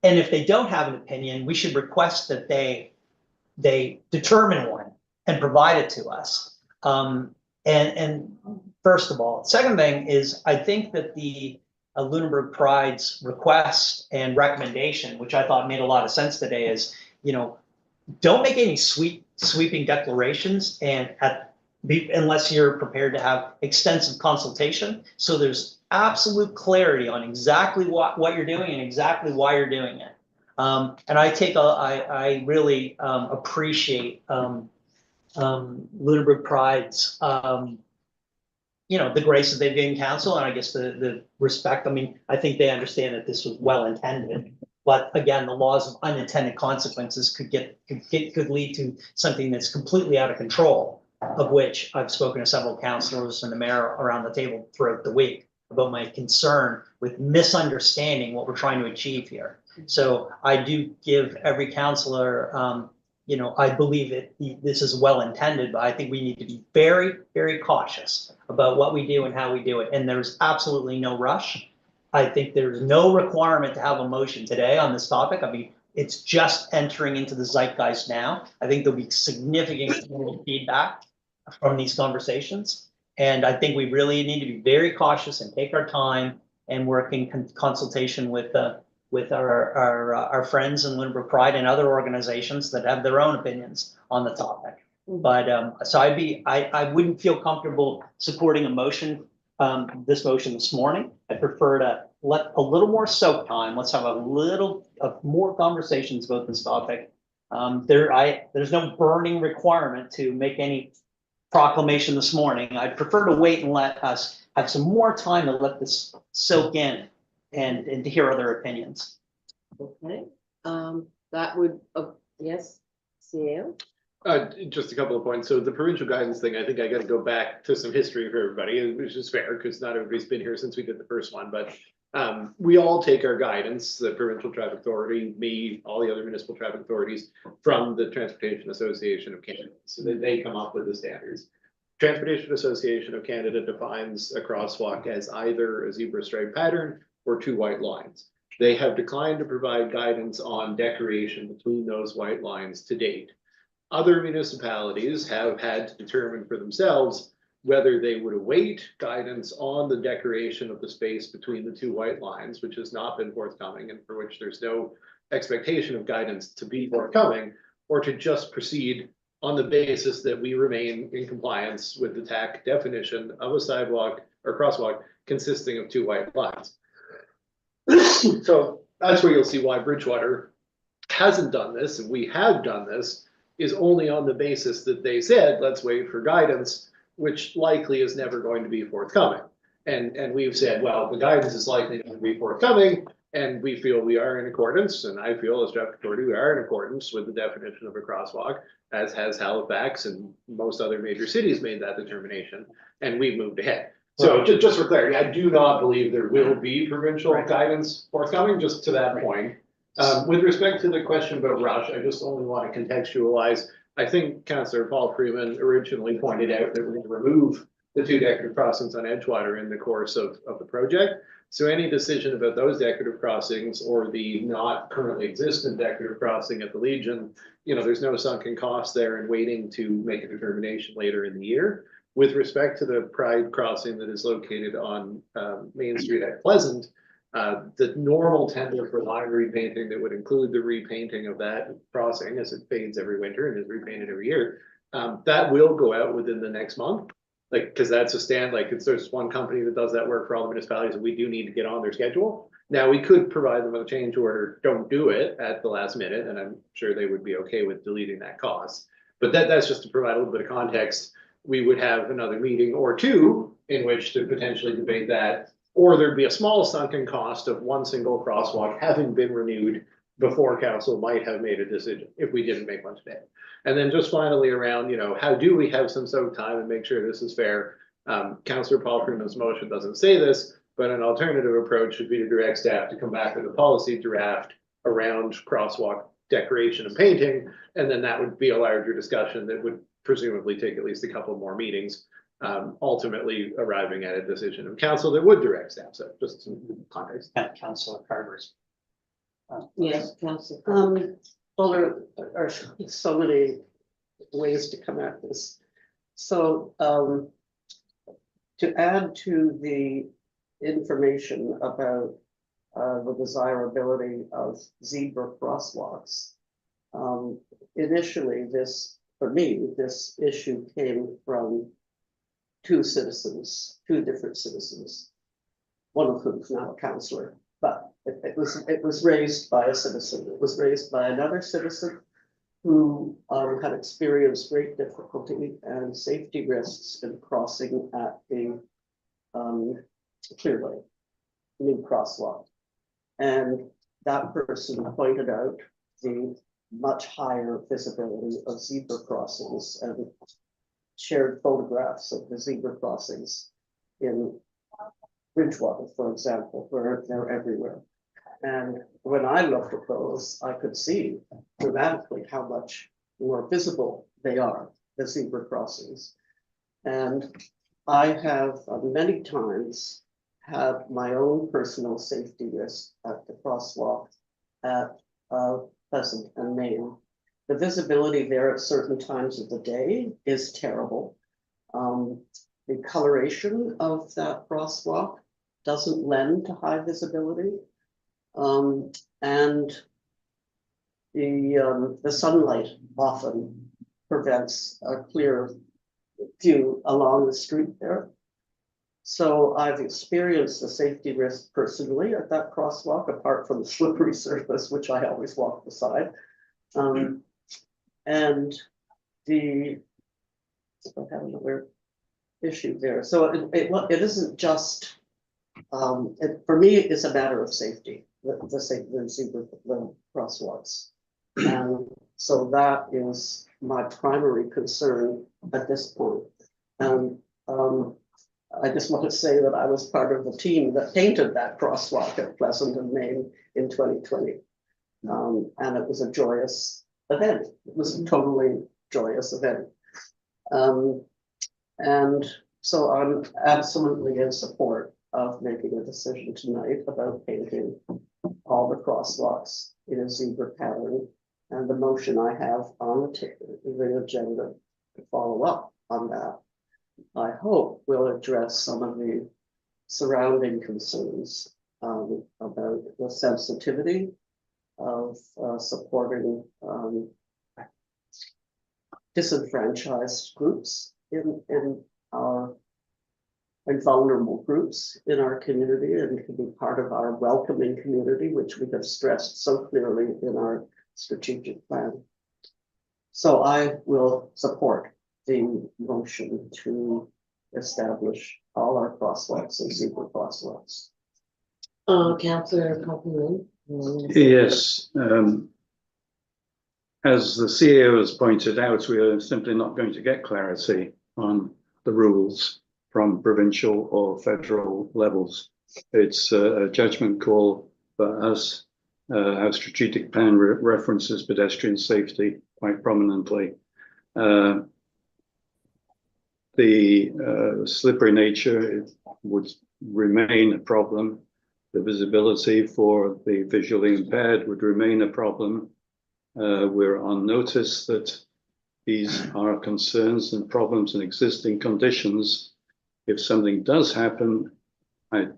And if they don't have an opinion, we should request that they determine one and provide it to us. And first of all, second thing is, I think that the Lunenburg Pride's request and recommendation, which I thought made a lot of sense today, is, you know, don't make any sweeping declarations unless you're prepared to have extensive consultation. So there's absolute clarity on exactly what you're doing and exactly why you're doing it. And I really appreciate Lunenburg Pride's the grace that they've given council, and I guess the respect. I mean, I think they understand that this was well intended, but again, the laws of unintended consequences could lead to something that's completely out of control, of which I've spoken to several councillors and the mayor around the table throughout the week about my concern with misunderstanding what we're trying to achieve here. So I do give every councillor, I believe this is well intended, but I think we need to be very, very cautious about what we do and how we do it. And there's absolutely no rush. I think there's no requirement to have a motion today on this topic. I mean, it's just entering into the zeitgeist now. I think there'll be significant feedback from these conversations. And I think we really need to be very cautious and take our time and work in consultation with our friends in Lunenburg Pride and other organizations that have their own opinions on the topic. But so I wouldn't feel comfortable supporting a motion, this motion this morning. I prefer to let a little more soak time. Let's have a little more conversations about this topic. There's no burning requirement to make any proclamation this morning. I'd prefer to wait and let us have some more time to let this soak in and to hear other opinions. Okay, that would, yes, CAO? Just a couple of points. So the provincial guidance thing, I think I got to go back to some history for everybody, which is fair because not everybody's been here since we did the first one. But we all take our guidance, the Provincial Traffic Authority, me, all the other municipal traffic authorities, from the Transportation Association of Canada. So that they come up with the standards. Transportation Association of Canada defines a crosswalk as either a zebra stripe pattern or two white lines. They have declined to provide guidance on decoration between those white lines to date. Other municipalities have had to determine for themselves whether they would await guidance on the decoration of the space between the two white lines, which has not been forthcoming and for which there's no expectation of guidance to be forthcoming, or to just proceed on the basis that we remain in compliance with the TAC definition of a sidewalk or crosswalk consisting of two white lines. So that's where you'll see why Bridgewater hasn't done this, and we have done this, is only on the basis that they said, let's wait for guidance, which likely is never going to be forthcoming. And we've said, well, the guidance is likely to be forthcoming, and we feel we are in accordance, and I feel as traffic authority, we are in accordance with the definition of a crosswalk, as has Halifax and most other major cities made that determination, and we've moved ahead. So just for clarity, I do not believe there will be provincial guidance forthcoming, just to that point. With respect to the question about rush, I just only want to contextualize. I think Councillor Paul Freeman originally pointed out that we're going to remove the two decorative crossings on Edgewater in the course of the project. So any decision about those decorative crossings or the not currently existent decorative crossing at the Legion, there's no sunken cost there and waiting to make a determination later in the year. With respect to the Pride crossing that is located on Main Street at Pleasant, the normal tender for line repainting that would include the repainting of that crossing as it fades every winter and is repainted every year, that will go out within the next month. Because that's a there's one company that does that work for all the municipalities, and we do need to get on their schedule. Now, we could provide them with a change order, don't do it at the last minute, and I'm sure they would be okay with deleting that cost. But that's just to provide a little bit of context. We would have another meeting or two in which to potentially debate that. Or there'd be a small sunken cost of one single crosswalk having been renewed before council might have made a decision if we didn't make one today. And then just finally around, how do we have some soak time and make sure this is fair? Councillor Paul Freeman's motion doesn't say this, but an alternative approach would be to direct staff to come back with a policy draft around crosswalk decoration and painting. And then that would be a larger discussion that would presumably take at least a couple more meetings, ultimately arriving at a decision of council that would direct staff. So just some context. Councillor Carver's. Yes, Councillor. Well, there are so many ways to come at this. So, to add to the information about the desirability of zebra crosswalks, initially for me, this issue came from two different citizens, one of whom is now a councillor, but it was raised by a citizen. It was raised by another citizen who had experienced great difficulty and safety risks in crossing at the Clearway new crosswalk. And that person pointed out the much higher visibility of zebra crossings and shared photographs of the zebra crossings in Bridgewater, for example, where they're everywhere. And when I looked at those, I could see dramatically how much more visible they are, the zebra crossings. And I have many times had my own personal safety risk at the crosswalk at Pleasant and Main. The visibility there at certain times of the day is terrible. The coloration of that crosswalk doesn't lend to high visibility. And the sunlight often prevents a clear view along the street there. So I've experienced the safety risk personally at that crosswalk, apart from the slippery surface, which I always walk beside. And I have another issue there. So it isn't just, for me, it's a matter of safety, the zebra crosswalks. And so that is my primary concern at this point. And I just want to say that I was part of the team that painted that crosswalk at Pleasant and Main in 2020. And it was a joyous event. It was a totally joyous event. And so I'm absolutely in support of making a decision tonight about painting all the crosswalks in a zebra pattern. And the motion I have on the agenda to follow up on that, I hope will address some of the surrounding concerns about the sensitivity of supporting disenfranchised groups in our and vulnerable groups in our community, and can be part of our welcoming community, which we have stressed so clearly in our strategic plan. So I will support the motion to establish all our crosswalks and zebra crosswalks. Councillor Copeland. Yes. As the CEO has pointed out, we are simply not going to get clarity on the rules from provincial or federal levels. It's a judgment call for us. Our strategic plan references pedestrian safety quite prominently. The slippery nature would remain a problem. The visibility for the visually impaired would remain a problem. We're on notice that these are concerns and problems and existing conditions. If something does happen, I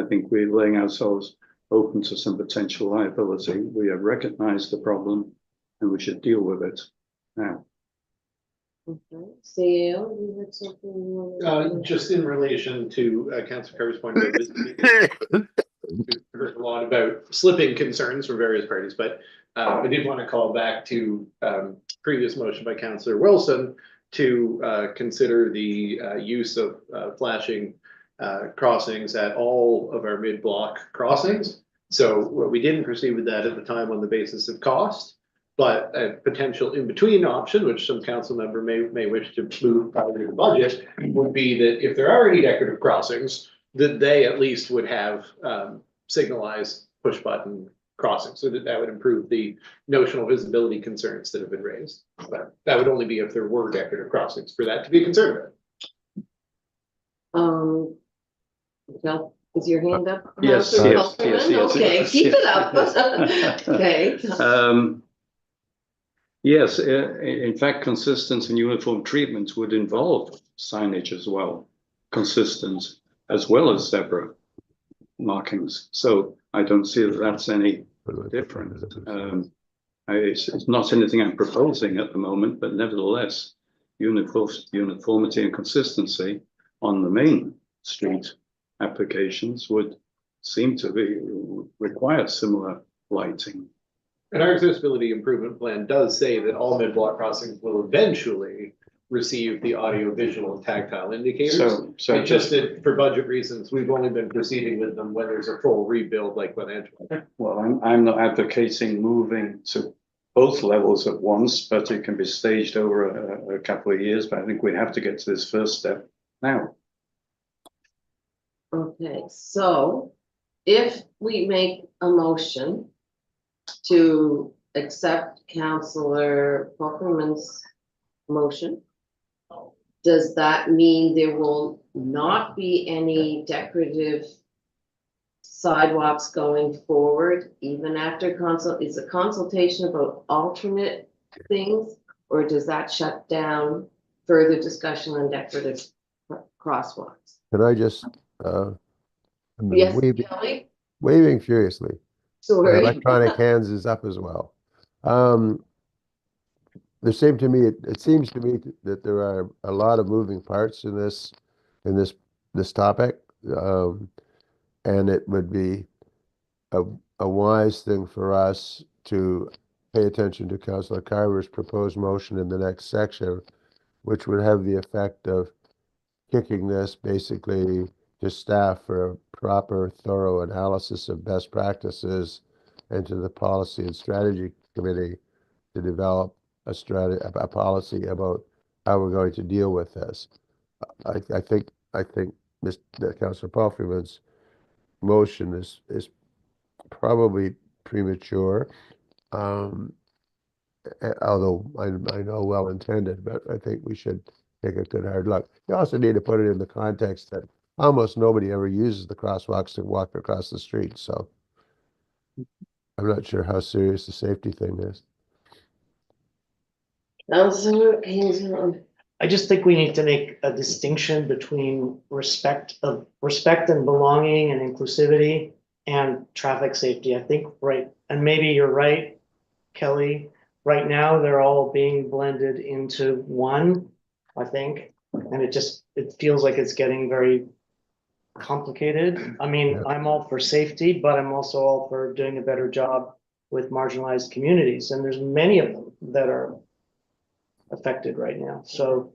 think we're laying ourselves open to some potential liability. We have recognized the problem and we should deal with it now. Okay, Seal, you had something? you wanted to- Just in relation to Councilor Carver's point about this meeting, we've heard a lot about slipping concerns from various parties, but I did want to call back to previous motion by Councilor Wilson to consider the use of flashing crossings at all of our mid-block crossings. So we didn't proceed with that at the time on the basis of cost. But a potential in-between option, which some council member may wish to move part of the budget, would be that if there are any decorative crossings, that they at least would have signalized push button crossings, so that would improve the notional visibility concerns that have been raised. But that would only be if there were decorative crossings for that to be concerned about. Well, is your hand up? Yes, Councillor yes, yes, Copeland? yes, Okay, yes, keep yes, it up. yes. Okay. Yes, in fact, consistent and uniform treatments would involve signage as well, consistent as well as zebra markings. So I don't see that that's any different. It's not anything I'm proposing at the moment, but nevertheless, uniformity and consistency on the main street applications would seem to be require similar lighting. And our accessibility improvement plan does say that all mid-block crossings will eventually receive the audio, visual, and tactile indicators. So It's just that for budget reasons, we've only been proceeding with them when there's a full rebuild like what Angela. well, I'm not advocating moving to both levels at once, but it can be staged over a couple of years. But I think we have to get to this first step now. Okay, so if we make a motion to accept Councillor Pockerman's motion, does that mean there will not be any decorative sidewalks going forward, even after is a consultation about alternate things? Or does that shut down further discussion on decorative crosswalks? Can I just, I'm Yes, waving, Kelly? waving furiously. The Sorry. electronic hands is up as well. There seemed to me, it seems to me that there are a lot of moving parts in this topic. And it would be a wise thing for us to pay attention to Councillor Carver's proposed motion in the next section, which would have the effect of kicking this basically to staff for a proper, thorough analysis of best practices, and to the Policy and Strategy Committee to develop a policy about how we're going to deal with this. I think Councillor Pofferman's motion is probably premature, although I know well intended, but I think we should take a good hard look. You also need to put it in the context that almost nobody ever uses the crosswalks to walk across the street, so I'm not sure how serious the safety thing is. Councillor Kingsmill. I just think we need to make a distinction between respect and belonging and inclusivity and traffic safety. I think, right, and maybe you're right, Kelly. Right now, they're all being blended into one, I think, and it feels like it's getting very complicated. I mean, I'm all for safety, but I'm also all for doing a better job with marginalized communities, and there's many of them that are affected right now. So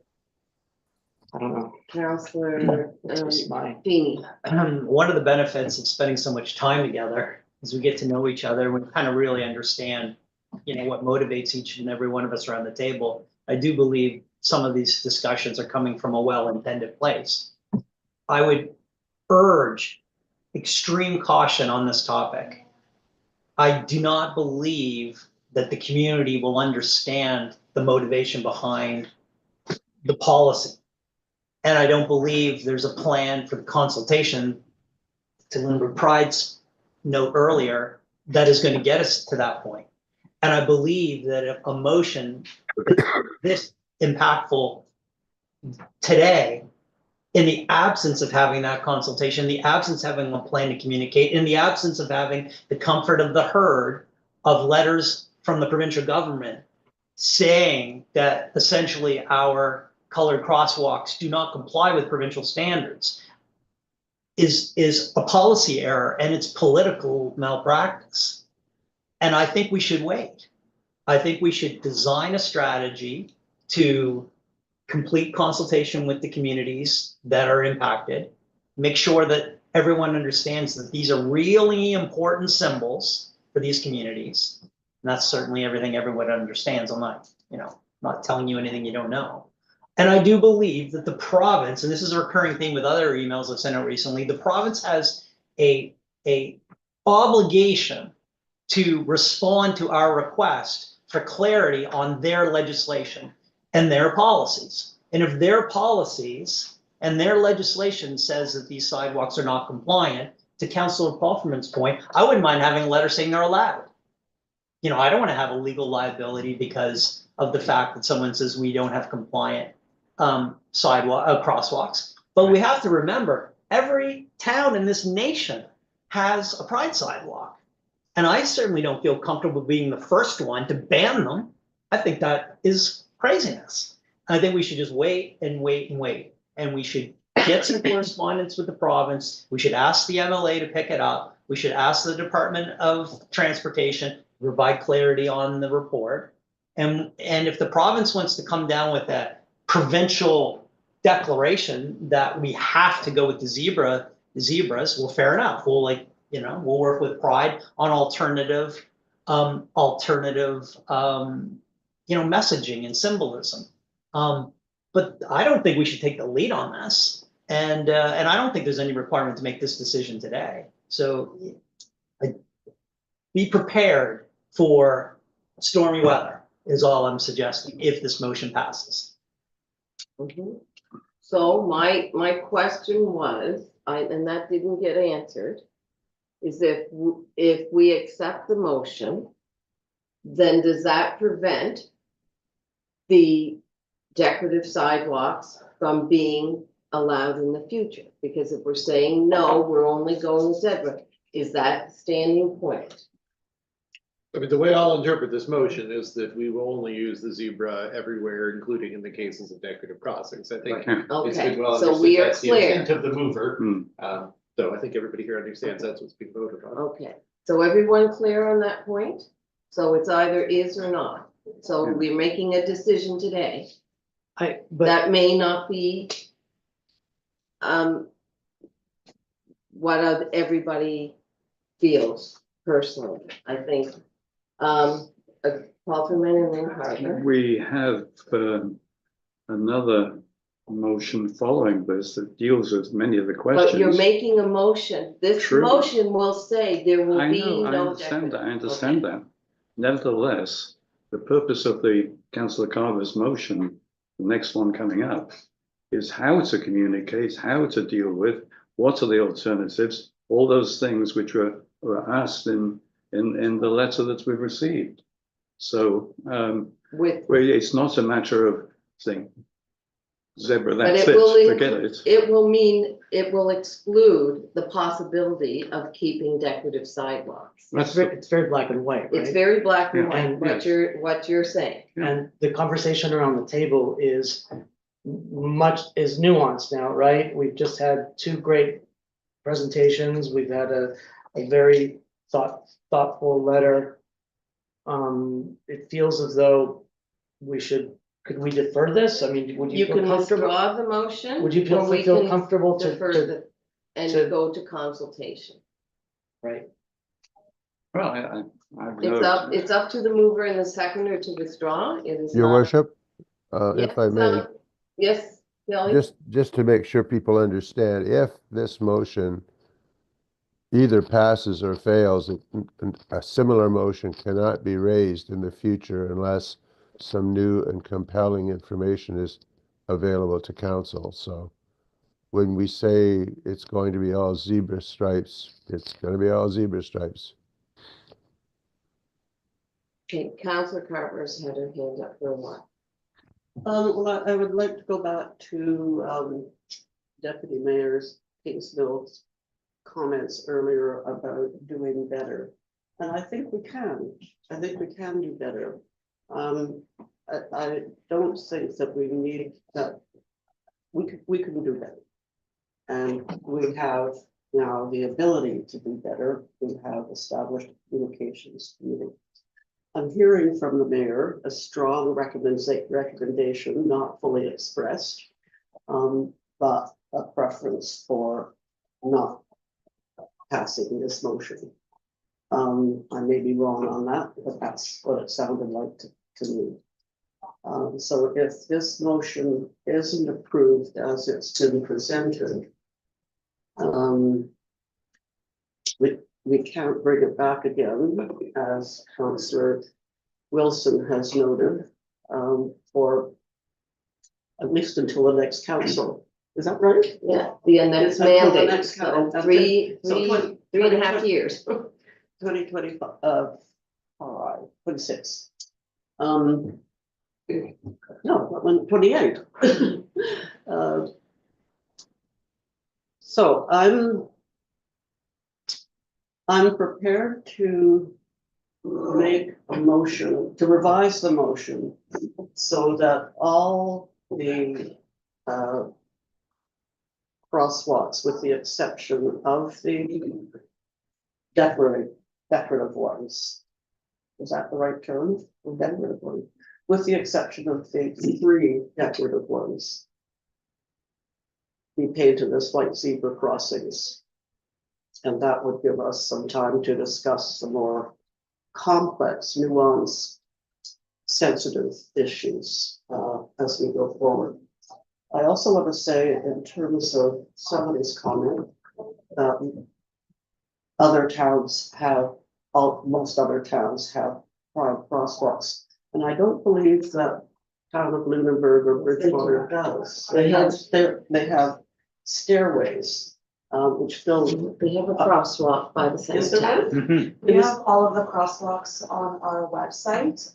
I don't know. Councillor Just my Feeney. One of the benefits of spending so much time together is we get to know each other. We kind of really understand, what motivates each and every one of us around the table. I do believe some of these discussions are coming from a well-intended place. I would urge extreme caution on this topic. I do not believe that the community will understand the motivation behind the policy. And I don't believe there's a plan for the consultation, to Lindbergh Pride's note earlier, that is going to get us to that point. And I believe that a motion this impactful today, in the absence of having that consultation, in the absence of having a plan to communicate, in the absence of having the comfort of the herd of letters from the provincial government, saying that essentially our colored crosswalks do not comply with provincial standards is a policy error and it's political malpractice. And I think we should wait. I think we should design a strategy to complete consultation with the communities that are impacted, make sure that everyone understands that these are really important symbols for these communities. And that's certainly everything everyone understands. I'm not, not telling you anything you don't know. And I do believe that the province, and this is a recurring theme with other emails I've sent out recently, the province has a obligation to respond to our request for clarity on their legislation and their policies. And if their policies and their legislation says that these sidewalks are not compliant, to Councillor Palfreyman's point, I wouldn't mind having a letter saying they're allowed. I don't want to have a legal liability because of the fact that someone says we don't have compliant crosswalks. But we have to remember, every town in this nation has a pride sidewalk. And I certainly don't feel comfortable being the first one to ban them. I think that is craziness. I think we should just wait and wait and wait. And we should get some correspondence with the province. We should ask the MLA to pick it up. We should ask the Department of Transportation to provide clarity on the report. And if the province wants to come down with a provincial declaration that we have to go with the zebras, well, fair enough. We'll we'll work with Pride on alternative messaging and symbolism. But I don't think we should take the lead on this. And I don't think there's any requirement to make this decision today. So be prepared for stormy weather is all I'm suggesting if this motion passes. So my question was, and that didn't get answered, is if we accept the motion, then does that prevent the decorative sidewalks from being allowed in the future? Because if we're saying no, we're only going zebra, is that the standing point? I mean, the way I'll interpret this motion is that we will only use the zebra everywhere, including in the cases of decorative crossings. I think it's Okay, been well so we understood are that's the clear. intent of the mover. So I think everybody here understands that's what's being voted on. Okay, so everyone clear on that point? So it's either is or not. So we're making a decision today. That may not be what everybody feels personally. I think Palfreyman and then Carter. We have another motion following this that deals with many of the questions. But you're making a motion. This True. motion will say there will I be know, I no understand that, I decorative. understand that. Nevertheless, the purpose of the Councillor Carver's motion, the next one coming up, is how to communicate, how to deal with, what are the alternatives, all those things which were asked in the letter that we've received. So it's not a matter of saying zebra, that's it, forget it. It will mean, it will exclude the possibility of keeping decorative sidewalks. It's very black and white, right? It's very black and Yeah. white, what you're saying. And the conversation around the table is nuanced now, right? We've just had two great presentations. We've had a very thoughtful letter. It feels as though could we defer this? I mean, would you You feel can comfortable? withdraw the motion. Would you or we feel can comfortable defer and to- go to consultation? right? Well, It's up to the mover and the seconder to withdraw. It is Your not- worship, Yes, if I may, Yes, Kelly? just to make sure people understand, if this motion either passes or fails, a similar motion cannot be raised in the future unless some new and compelling information is available to council. So when we say it's going to be all zebra stripes, it's going to be all zebra stripes. Okay, Councillor Carver's had her hand up for a while. Well, I would like to go back to Deputy Mayor's Kingsmill's comments earlier about doing better. And I think we can. I think we can do better. I don't think that we need that. We can do better. And we have now the ability to do better. We have established communications committee. I'm hearing from the mayor a strong recommendation, not fully expressed, but a preference for not passing this motion. I may be wrong on that, but that's what it sounded like to me. So if this motion isn't approved as it's been presented, we can't bring it back again, as Councillor Wilson has noted, for at least until the next council. Is that right? Yeah, the next Until the mandate, next so council. three So and a half years. 2025, 26. No, 28. So I'm prepared to make a motion, to revise the motion so that all the crosswalks, with the exception of the decorative ones. Is that the right term? Decorative ones, with the exception of the 3 decorative ones, be painted as white zebra crossings. And that would give us some time to discuss the more complex, nuanced, sensitive issues as we go forward. I also want to say, in terms of somebody's comment, other towns have, most other towns have crosswalks. And I don't believe that town of Lunenburg or Bridgewater does. They have stairways, which fill. We have a crosswalk by the Is there cemetery. We have all of the crosswalks on our website.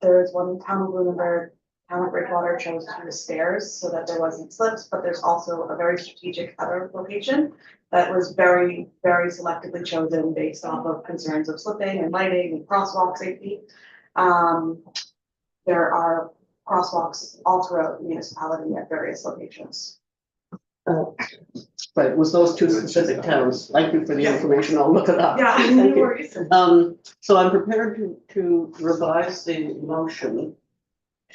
There is one in town of Lunenburg, town of Bridgewater chose to the stairs so that there wasn't slips, but there's also a very strategic other location that was very, very selectively chosen based off of concerns of slipping and lighting and crosswalk safety. There are crosswalks all throughout the municipality at various locations. Right, it was those 2 specific towns. Thank you for the information. I'll look it up. Yeah, Thank no you. worries. So I'm prepared to revise the motion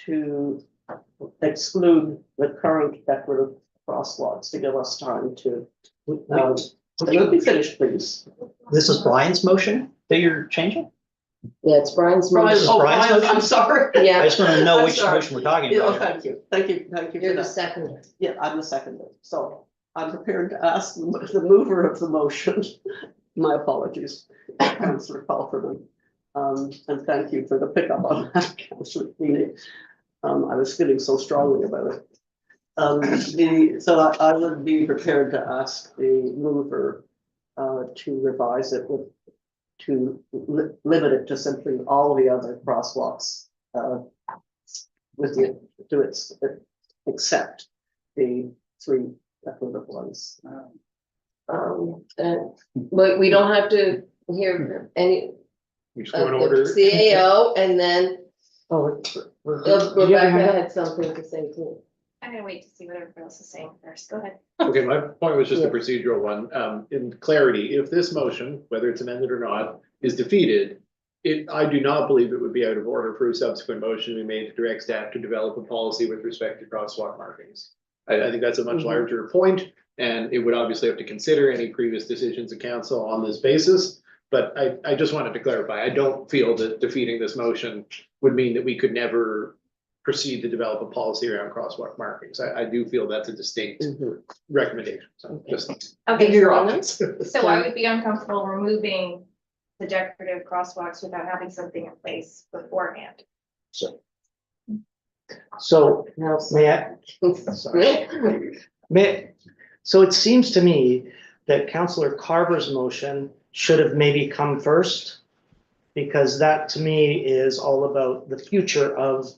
to exclude the current decorative crosswalks to give us time to. Let me finish, please. This is Brian's motion that you're changing? Yeah, it's Brian's Brian, motion. oh, Brian's Brian, motion? I'm sorry. I Yeah, just want to know I'm which sorry. motion we're talking Yeah, about. thank you for you're the that. second. Yeah, I'm the seconder. So I'm prepared to ask the mover of the motion. My apologies, Councillor Palfreyman. And thank you for the pickup on that, Councillor Feeney. I was feeling so strongly about it. So I would be prepared to ask the mover to revise it limit it to simply all the other crosswalks except the 3 decorative ones. But we don't have to hear any We just of go in the order. CAO, and then Yeah, Rebecca hang on. had something to say too. I'm gonna wait to see what everybody else is saying first. Go ahead. Okay, my point was just a Yeah. procedural one. In clarity, if this motion, whether it's amended or not, is defeated, I do not believe it would be out of order for a subsequent motion to be made to direct staff to develop a policy with respect to crosswalk markings. I think that's a much Mhm. larger point, and it would obviously have to consider any previous decisions of council on this basis. But I just wanted to clarify, I don't feel that defeating this motion would mean that we could never proceed to develop a policy around crosswalk markings. I do feel that's a distinct recommendation, so just Okay, give your so- options. So I would be uncomfortable removing the decorative crosswalks without having something in place beforehand. So Now, may I, so it seems to me that Councillor Carver's motion should have maybe come first. Because that to me is all about the future of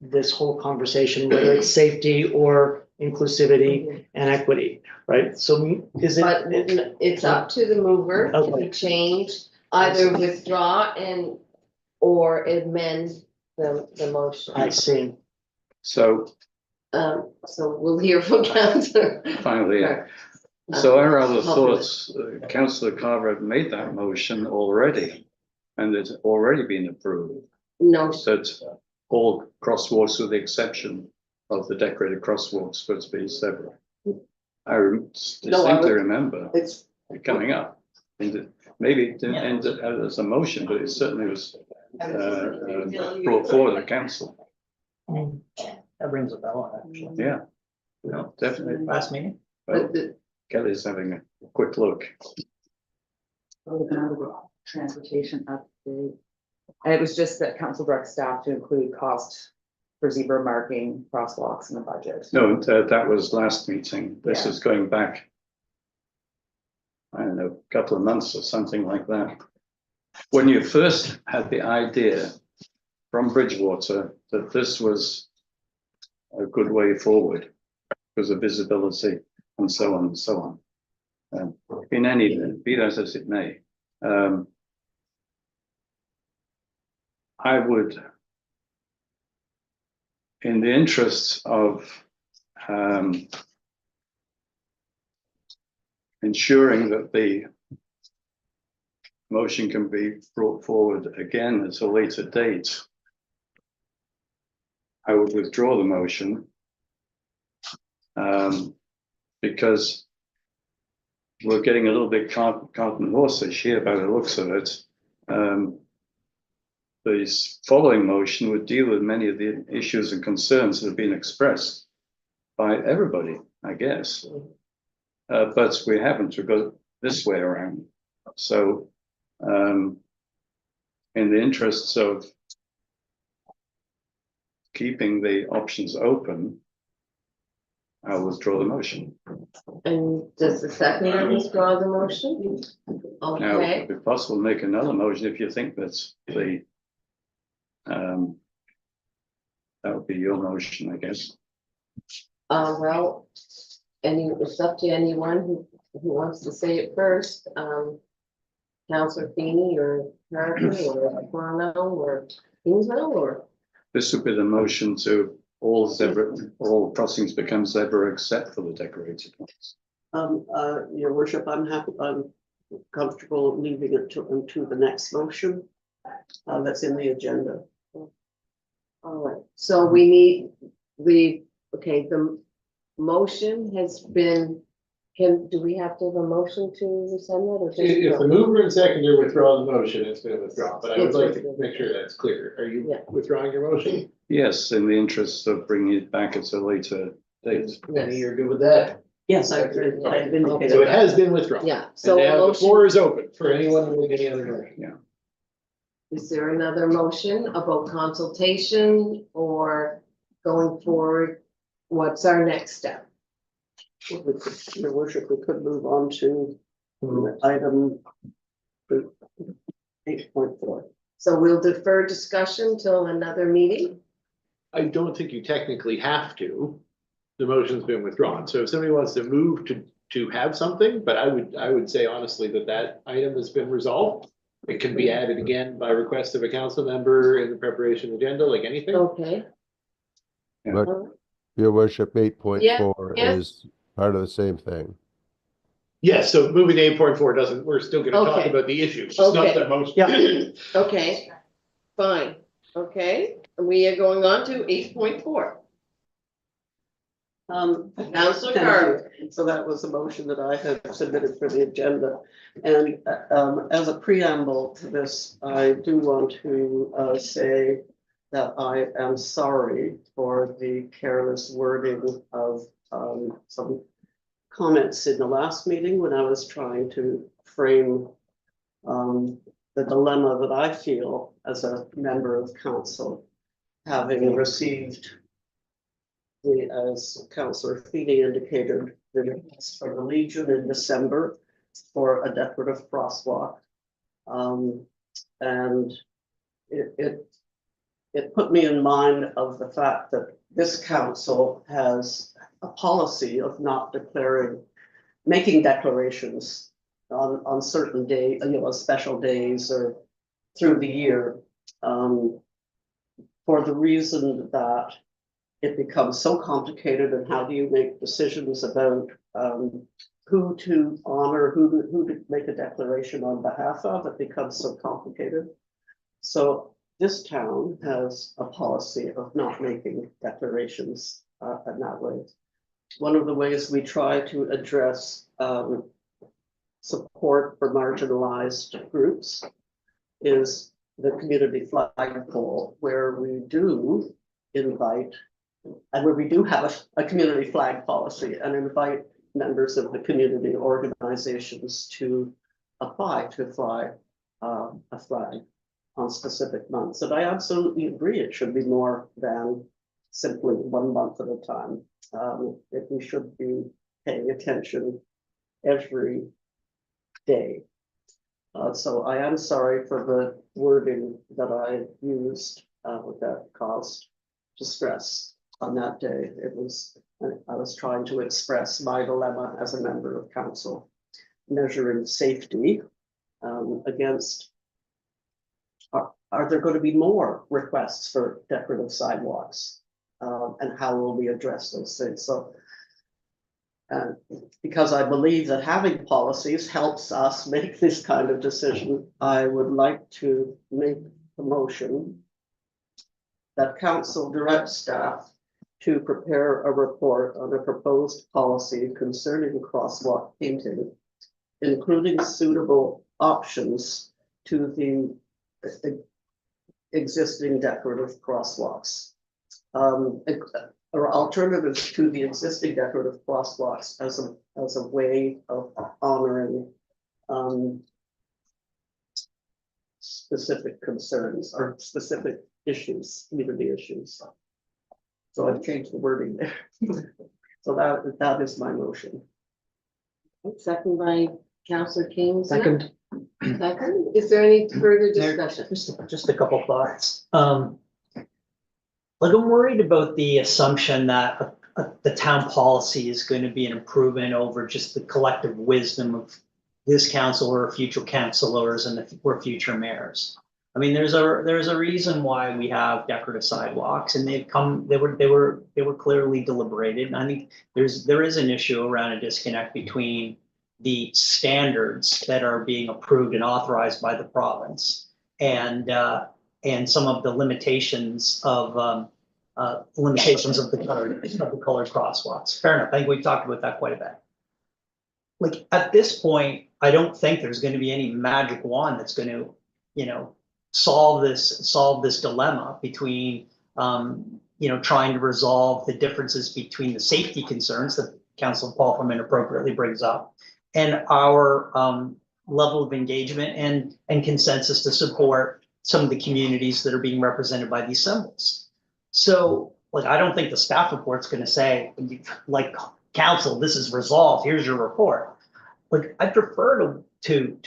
this whole conversation, whether it's safety or inclusivity and equity, right? So is But it? it's up to the mover to Okay. change, either withdraw and or amend the motion. I see. So So we'll hear from councillor. finally, yeah. So I rather thought councillor Carver had made that motion already, and it's already been approved. No, That all crosswalks, with the exception of the decorated crosswalks, were to be separate. I distinctly remember It's, it coming up. And maybe it didn't end as a motion, but it certainly was brought forward at council. That rings a bell, actually. Yeah, no, definitely. Last meeting? Well, but the, Kelly's having a quick look. Transportation update. And it was just that council direct staff to include cost for zebra marking, crosswalks in the budget. No, that was last meeting. This Yeah. is going back, I don't know, a couple of months or something like that. When you first had the idea from Bridgewater that this was a good way forward because of visibility and so on and so on. In any event, be that as it may, I would, in the interests of ensuring that the motion can be brought forward again at a later date, I would withdraw the motion because we're getting a little bit cart and horse-ish here by the looks of it. The following motion would deal with many of the issues and concerns that have been expressed by everybody, I guess. But we haven't, we've got this way around. So in the interests of keeping the options open, I'll withdraw the motion. and does the seconder withdraw the motion? Now, Okay, if it's possible to make another motion if you think that's the that would be your motion, I guess. well, it's up to anyone who wants to say it first. Councillor Feeney or Harrison or Toronto or Kingsville or? This would be the motion to all zebra, all crossings become zebra except for the decorated ones. your worship, I'm comfortable leaving it to the next motion. That's in the agenda. All right, so we need the motion has been, do we have to have a motion to send that or just? If the mover and seconder withdraw the motion, it's been withdrawn, but I would It's like to withdrawn. make sure that's clear. Are you Yeah. withdrawing your motion? Yes, in the interest of bringing it back at a later date. Lenny, you're good with that? Yes, I've indicated So it that. has been withdrawn. Yeah, And so a now the motion, floor is open for anyone to make any other motion. Yeah. is there another motion about consultation or going forward? What's our next step? Your worship, we could move on to item 8.4. So we'll defer discussion till another meeting? I don't think you technically have to. The motion's been withdrawn. So if somebody wants to move to have something, but I would say honestly that item has been resolved. It can be added again by request of a council member in the preparation agenda, like anything. Okay. But your worship, 8.4 Yeah. is part of the same thing. Yes, so moving to 8.4 doesn't, we're still gonna talk Okay. about the issues, just not Okay. the motion. Yeah. Okay, fine, okay, we are going on to 8.4. Councillor Carver. So that was a motion that I had submitted for the agenda. And as a preamble to this, I do want to say that I am sorry for the careless wording of some comments in the last meeting when I was trying to frame the dilemma that I feel as a member of council, having received as Councillor Feeney indicated, the request from the Legion in December for a decorative crosswalk. And it put me in mind of the fact that this council has a policy of not making declarations on certain days, special days or through the year. For the reason that it becomes so complicated, and how do you make decisions about who to honor, who to make a declaration on behalf of, it becomes so complicated. So this town has a policy of not making declarations in that way. One of the ways we try to address support for marginalized groups is the community flagpole, where we do invite, and where we do have a community flag policy, and invite members of the community organizations to apply to fly a flag on specific months. And I absolutely agree, it should be more than simply 1 month at a time. If we should be paying attention every day. So I am sorry for the wording that I used that caused distress on that day. I was trying to express my dilemma as a member of council, measuring safety against, are there going to be more requests for decorative sidewalks? And how will we address those things? So, because I believe that having policies helps us make this kind of decision, I would like to make a motion that council direct staff to prepare a report on a proposed policy concerning crosswalk painting, including suitable options to the existing decorative crosswalks. Or alternatives to the existing decorative crosswalks as a way of honoring specific concerns or specific issues, community issues. So I've changed the wording there. So that is my motion. Second by Councillor King. Second. Second, is there any further discussion? Just a couple thoughts. Like, I'm worried about the assumption that the town policy is going to be an improvement over just the collective wisdom of this council or future councilors or future mayors. I mean, there's a reason why we have decorative sidewalks, and they were clearly deliberated. And I think there is an issue around a disconnect between the standards that are being approved and authorized by the province and some of the limitations of the colored crosswalks. Fair enough. I think we've talked about that quite a bit. Like, at this point, I don't think there's going to be any magic wand that's going to, solve this dilemma between, trying to resolve the differences between the safety concerns that Councillor Paulferman appropriately brings up and our level of engagement and consensus to support some of the communities that are being represented by these symbols. So, like, I don't think the staff report's going to say, like, council, this is resolved, here's your report. Like, I'd prefer to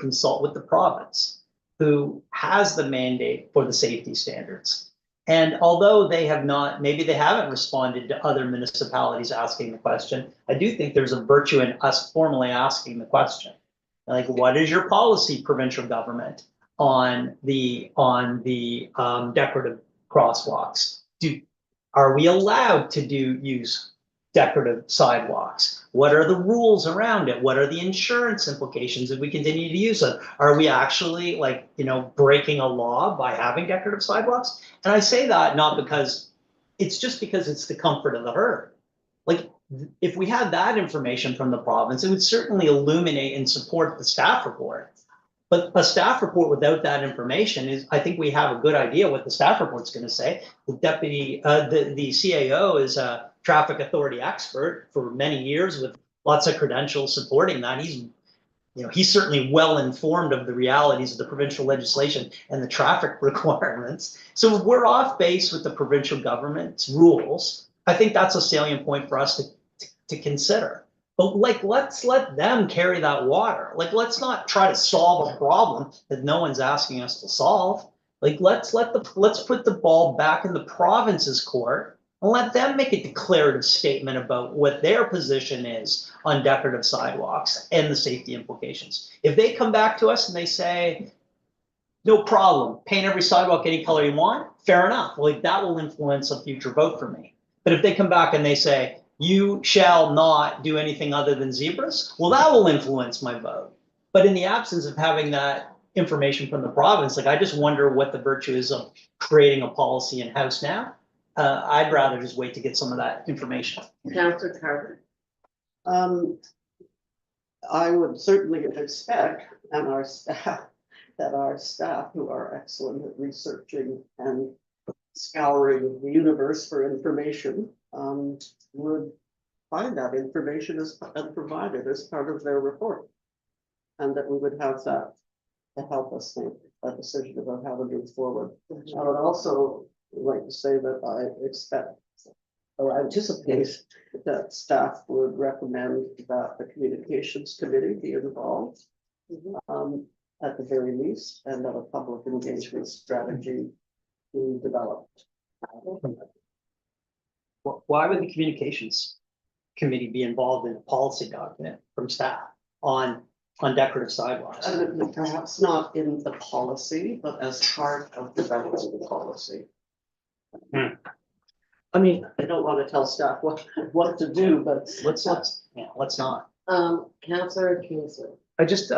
consult with the province, who has the mandate for the safety standards. And although maybe they haven't responded to other municipalities asking the question, I do think there's a virtue in us formally asking the question. Like, what is your policy, provincial government, on the decorative crosswalks? Are we allowed to use decorative sidewalks? What are the rules around it? What are the insurance implications if we continue to use it? Are we actually, breaking a law by having decorative sidewalks? And I say that not because it's the comfort of the herd. Like, if we had that information from the province, it would certainly illuminate and support the staff report. But a staff report without that information I think we have a good idea what the staff report's going to say. The the CAO is a traffic authority expert for many years with lots of credentials supporting that. He's certainly well informed of the realities of the provincial legislation and the traffic requirements. So if we're off base with the provincial government's rules, I think that's a salient point for us to consider. But let's let them carry that water. Let's not try to solve a problem that no one's asking us to solve. Let's put the ball back in the province's court and let them make a declarative statement about what their position is on decorative sidewalks and the safety implications. If they come back to us and they say, no problem, paint every sidewalk any color you want, fair enough, like that will influence a future vote for me. But if they come back and they say, you shall not do anything other than zebras, well, that will influence my vote. But in the absence of having that information from the province, like I just wonder what the virtue is of creating a policy in-house now. I'd rather just wait to get some of that information. Councillor Carter. I would certainly expect, and our staff, that our staff, who are excellent at researching and scouring the universe for information, would find that information and provide it as part of their report. And that we would have that to help us make a decision about how to move forward. I would also like to say that I expect or anticipate that staff would recommend that the communications committee be involved at the very least, and that a public engagement strategy be developed. Why would the communications committee be involved in a policy document from staff on decorative sidewalks? Perhaps not in the policy, but as part of developing the policy. I mean, I don't want to tell staff what to do, but Let's not. Councillor Kingsler. I just,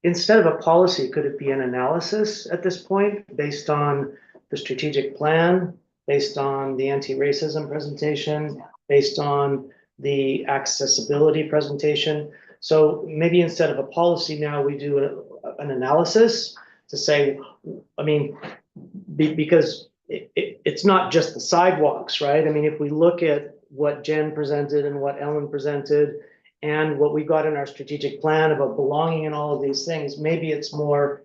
instead of a policy, could it be an analysis at this point based on the strategic plan, based on the anti-racism presentation, based on the accessibility presentation? So maybe instead of a policy now, we do an analysis to say, I mean, because it's not just the sidewalks, right? I mean, if we look at what Jen presented and what Ellen presented and what we got in our strategic plan about belonging and all of these things, maybe it's more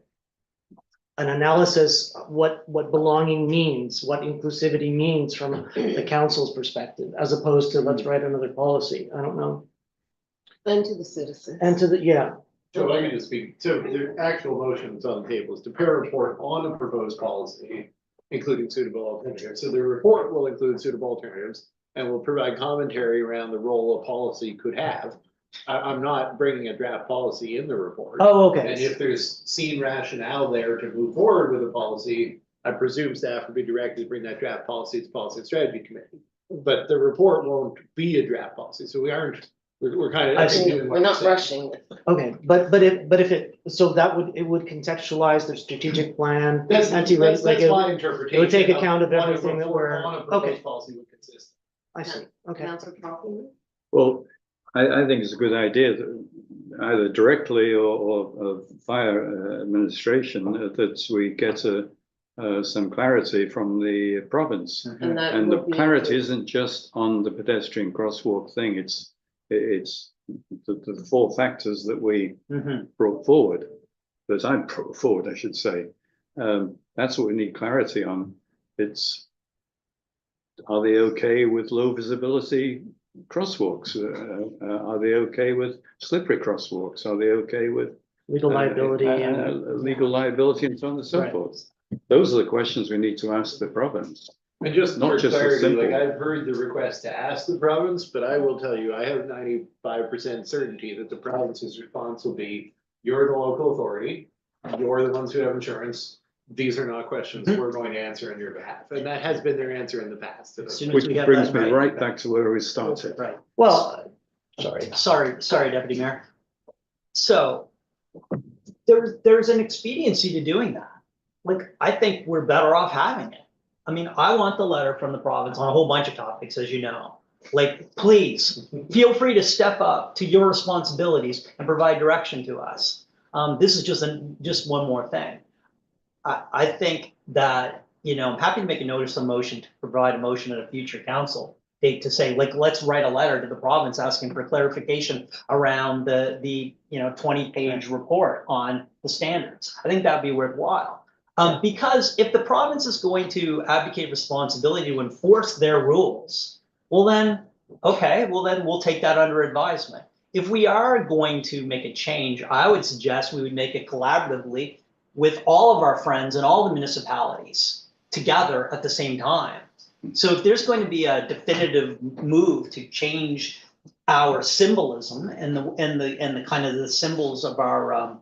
an analysis of what belonging means, what inclusivity means from the council's perspective, as opposed to let's write another policy. I don't know. And to the citizens. And to the, yeah. So I can just speak, so the actual motion that's on the table is to prepare a report on a proposed policy, including suitable alternatives. So the report will include suitable alternatives and will provide commentary around the role a policy could have. I'm not bringing a draft policy in the report. Oh, okay. And if there's seen rationale there to move forward with a policy, I presume staff would be directed to bring that draft policy to Policy and Strategy Committee. But the report won't be a draft policy, so we're kind of. I see. We're not rushing. Okay, but if it, so that it would contextualize the strategic plan. That's my interpretation. It would take account of everything that we're, On a proposed okay, policy would consist. I see, okay. Councillor Kaufman. Well, I think it's a good idea that either directly or via administration that we get some clarity from the province. And that And the would be- clarity isn't just on the pedestrian crosswalk thing, it's the four factors that we brought forward, that I brought forward, I should say. That's what we need clarity on. It's, are they okay with low visibility crosswalks? Are they okay with slippery crosswalks? Are they okay with Legal liability and. legal liability and so on and so Right. forth? Those are the questions we need to ask the province. And just Not for just a clarity, like simple- I've heard the request to ask the province, but I will tell you, I have 95% certainty that the province's response will be, you're the local authority, you're the ones who have insurance. These are not questions we're going to answer on your behalf. And that has been their answer in the past. As soon as Which we have brings that me right back to where we started. Right. Well, sorry, Deputy Mayor. So there's an expediency to doing that. Like, I think we're better off having it. I mean, I want the letter from the province on a whole bunch of topics, as you know. Like, please, feel free to step up to your responsibilities and provide direction to us. This is just one more thing. I think that, you know, I'm happy to make a notice of motion to provide a motion at a future council date to say, like, let's write a letter to the province asking for clarification around the 20-page report on the standards. I think that'd be worthwhile. Because if the province is going to advocate responsibility to enforce their rules, well then we'll take that under advisement. If we are going to make a change, I would suggest we would make it collaboratively with all of our friends and all the municipalities together at the same time. So if there's going to be a definitive move to change our symbolism and the kind of the symbols of our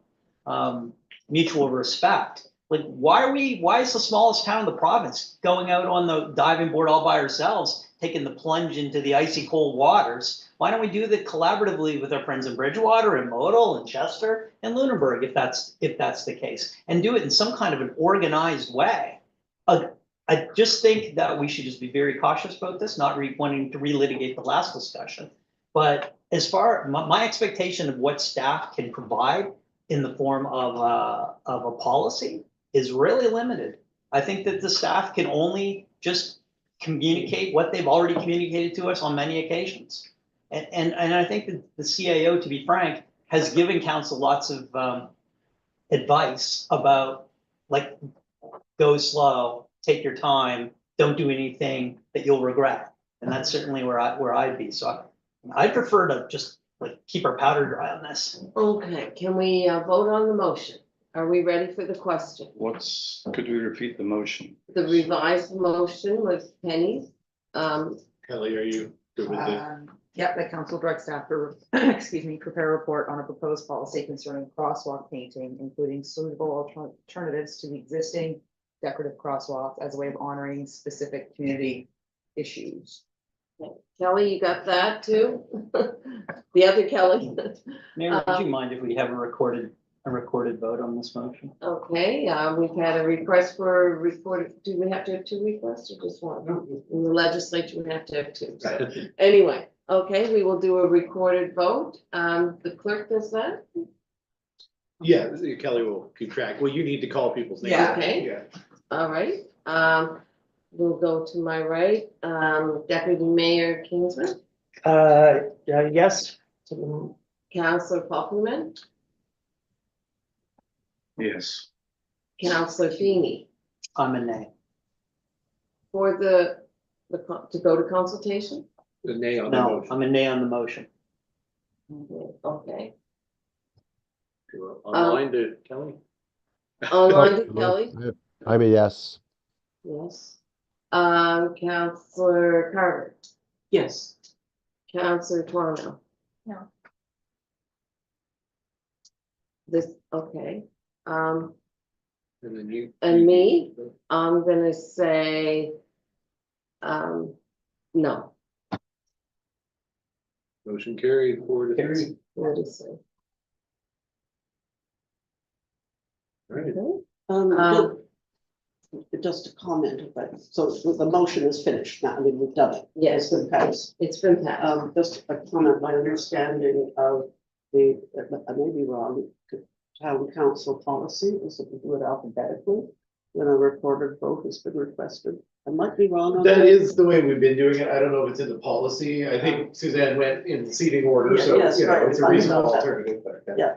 mutual respect. Like, why is the smallest town in the province going out on the diving board all by ourselves, taking the plunge into the icy cold waters? Why don't we do that collaboratively with our friends in Bridgewater and Modal and Chester and Lunenburg, if that's the case, and do it in some kind of an organized way? I just think that we should just be very cautious about this, not wanting to relitigate the last discussion. But as far, my expectation of what staff can provide in the form of a policy is really limited. I think that the staff can only just communicate what they've already communicated to us on many occasions. And I think that the CAO, to be frank, has given council lots of advice about, like, go slow, take your time, don't do anything that you'll regret. And that's certainly where I'd be. So I'd prefer to just like keep our powder dry on this. Okay, can we vote on the motion? Are we ready for the question? Could we repeat the motion? The revised motion was Penny's. Kelly, are you good with it? Yep, the council direct staff to, excuse me, prepare a report on a proposed policy concerning crosswalk painting, including suitable alternatives to the existing decorative crosswalks as a way of honoring specific community issues. Kelly, you got that too? The other Kelly? Mayor, would you mind if we have a recorded vote on this motion? Okay, we've had a request for a recorded, do we have to have two requests or just one? In the legislature, we have to have two. So anyway, okay, we will do a recorded vote. The clerk does that? Yeah, Kelly will keep track. Well, you need to call people's names. Yeah. Okay. Yeah. All right, we'll go to my right, Deputy Mayor Kingsman, Yes. Councillor Popelman, Yes. Councillor Feeney. I'm a nay. For to go to consultation? The nay on the No, motion. I'm a nay on the motion. Okay. Online to Kelly? Online to Kelly? I'm a yes. Yes. Councillor Carver, Yes. Councillor Twano. No. Okay, And then you. and me, I'm gonna say, no. Motion carried, 4-3. What do you say? Right. Okay. Just a comment, but so the motion is finished now. I mean, we've done it. Yes, It's been passed. it's been passed. Just a comment, my understanding of the, I may be wrong, town council policy is that we do it alphabetically when a recorded vote has been requested. I might be wrong on that. That is the way we've been doing it. I don't know if it's in the policy. I think Suzanne went in seating order, Yeah, so, yes, you know, right. it's a I reasonable know that. alternative. But, Yeah.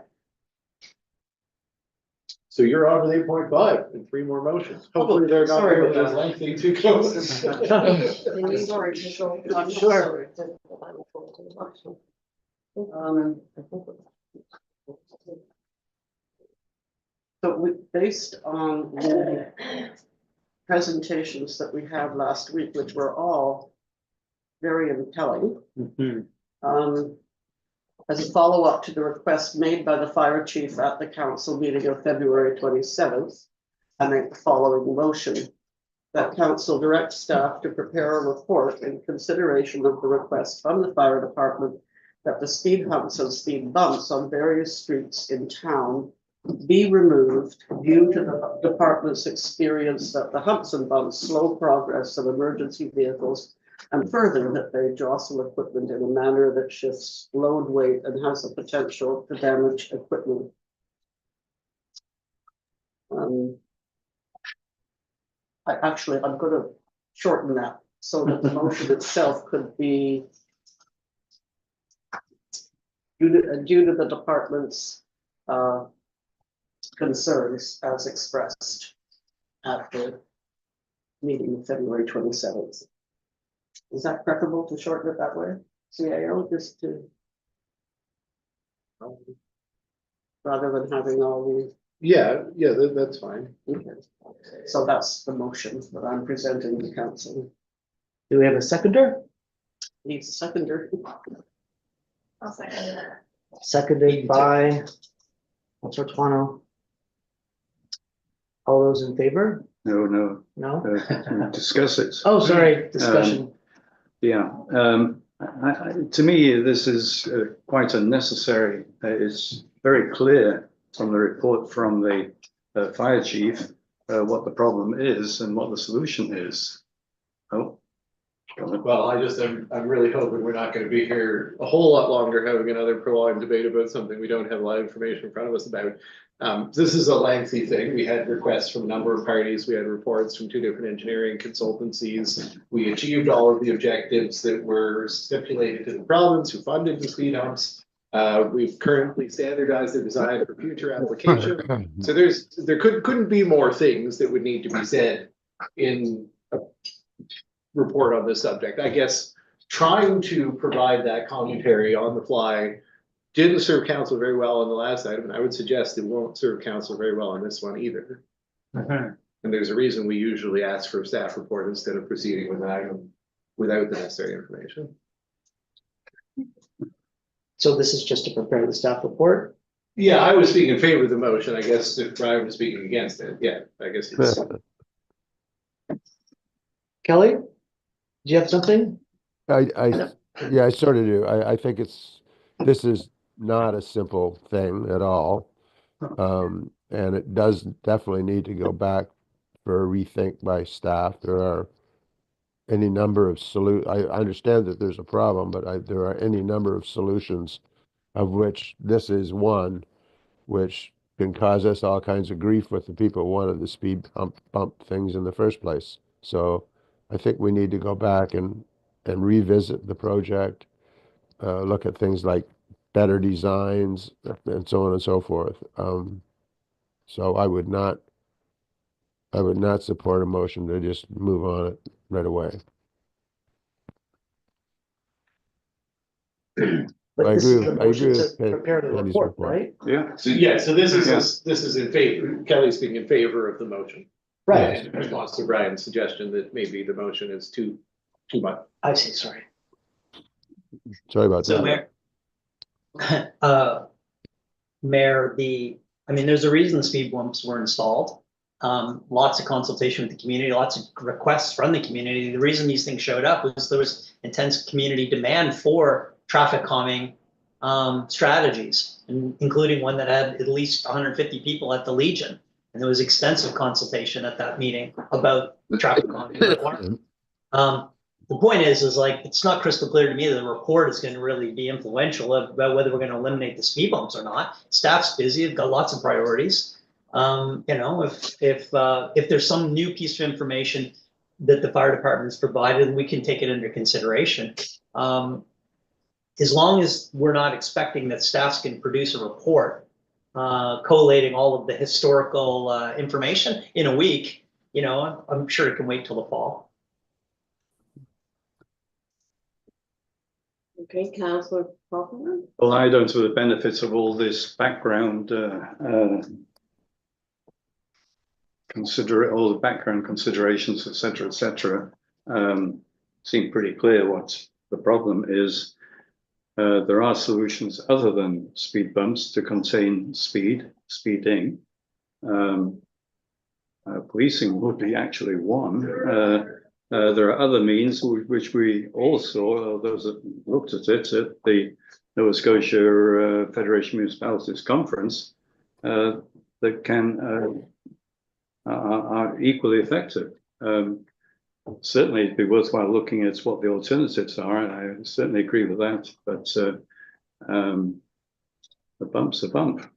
So you're on with 8.5 and 3 more motions. Hopefully they're not Sorry going to about be lengthy to close. Can you Sorry. go- I'm Sure. So we, based on the presentations that we had last week, which were all very impelling, as a follow-up to the request made by the fire chief at the council meeting of February 27th, I make the following motion that council direct staff to prepare a report in consideration of the request from the fire department that the speed humps and speed bumps on various streets in town be removed due to the department's experience that the humps and bumps slow progress of emergency vehicles, and further that they jostle equipment in a manner that shifts load weight and has the potential to damage equipment. I'm gonna shorten that so that the motion itself could be due to the department's concerns as expressed at the meeting of February 27th. Is that preferable to shorten it that way? CAO, just to rather than having all the. Yeah, that's fine. Okay. So that's the motion that I'm presenting to council. Do we have a seconder? Needs a seconder. I'll second that. Seconded by Councilor Twano. All those in favor? No, No? discuss it. Oh, sorry, discussion. Yeah, to me, this is quite unnecessary. It's very clear from the report from the fire chief what the problem is and what the solution is. Oh. Well, I'm really hoping we're not gonna be here a whole lot longer having another prolonged debate about something we don't have a lot of information in front of us about. This is a lengthy thing. We had requests from a number of parties. We had reports from 2 different engineering consultancies. We achieved all of the objectives that were stipulated to the province who funded the speed humps. We've currently standardized the design for future application. So there couldn't be more things that would need to be said in a report on this subject. I guess trying to provide that commentary on the fly didn't serve council very well on the last item, and I would suggest it won't serve council very well on this one either. And there's a reason we usually ask for a staff report instead of proceeding with an item without the necessary information. So this is just to prepare the staff report? Yeah, I was speaking in favor of the motion. I guess if Brian was speaking against it, yeah, I guess it's. Kelly? Do you have something? Yeah, I sort of do. I think this is not a simple thing at all. And it does definitely need to go back for a rethink by staff. There are any number of I understand that there's a problem, but there are any number of solutions, of which this is one, which can cause us all kinds of grief with the people who wanted the speed bump things in the first place. So I think we need to go back and revisit the project, look at things like better designs and so on and so forth. So I would not support a motion to just move on it right away. But I this agree is the with- I motion agree to with Ken- prepare the Kenny's report, report. right? Yeah. So this is in favor, Kelly's speaking in favor of the motion. Right. In response to Brian's suggestion that maybe the motion is too much. I see, sorry. Sorry about So that. Mayor, there's a reason the speed bumps were installed. Lots of consultation with the community, lots of requests from the community. The reason these things showed up was there was intense community demand for traffic calming strategies, including one that had at least 150 people at the Legion. And there was extensive consultation at that meeting about the traffic calming requirement. The point is like, it's not crystal clear to me that the report is going to really be influential about whether we're going to eliminate the speed bumps or not. Staff's busy, they've got lots of priorities. If there's some new piece of information that the fire department has provided, we can take it into consideration. As long as we're not expecting that staffs can produce a report collating all of the historical information in a week, I'm sure it can wait till the fall. Okay, Councillor Faulkner? Well, I don't have the benefits of all this background, consider all the background considerations, et cetera, seem pretty clear what the problem is. There are solutions other than speed bumps to contain speeding. Policing would be actually one. There are other means which we all saw, those that looked at it at the Nova Scotia Federation of Municipalities Conference, that are equally effective. Certainly it'd be worthwhile looking at what the alternatives are, and I certainly agree with that, but the bump's a bump.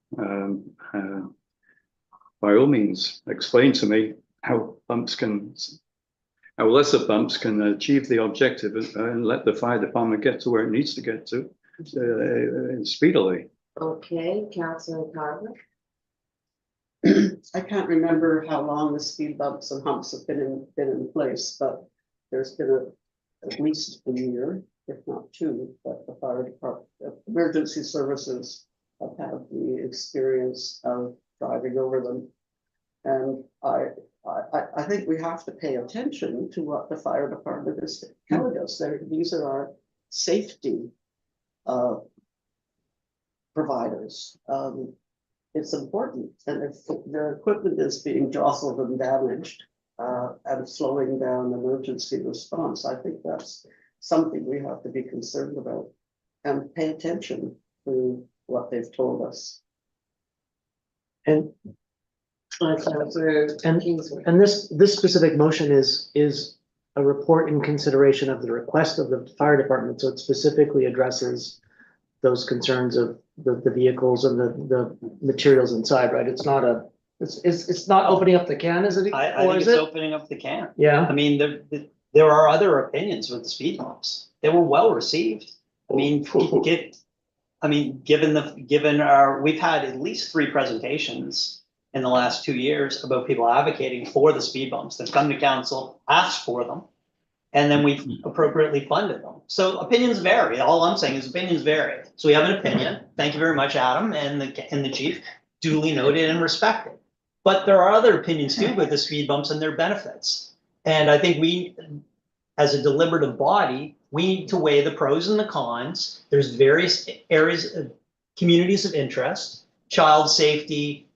By all means, explain to me how lesser bumps can achieve the objective and let the fire department get to where it needs to get to speedily. Okay, Councillor Carver? I can't remember how long the speed bumps and humps have been in place, but there's been at least a year, if not two, that the fire department, emergency services have had the experience of driving over them. And I think we have to pay attention to what the fire department is telling us. These are our safety providers. it's important, and if the equipment is being jostled and damaged, and slowing down emergency response, I think that's something we have to be concerned about and pay attention to what they've told us. And, Councillor And- Kingsbury. and this specific motion is a report in consideration of the request of the fire department, so it specifically addresses those concerns of the vehicles and the materials inside, right? It's not it's not opening up the can, is it? I Or think is it's it? opening up the can. Yeah. I mean, there are other opinions with the speed bumps. They were well received. I mean, we've had at least 3 presentations in the last 2 years about people advocating for the speed bumps. They've come to council, asked for them, and then we've appropriately funded them. So opinions vary. All I'm saying is opinions vary. So we have an opinion. Thank you very much, Adam, and the chief, duly noted and respected. But there are other opinions too with the speed bumps and their benefits. And I think we, as a deliberative body, we need to weigh the pros and the cons. There's various areas of communities of interest, child safety,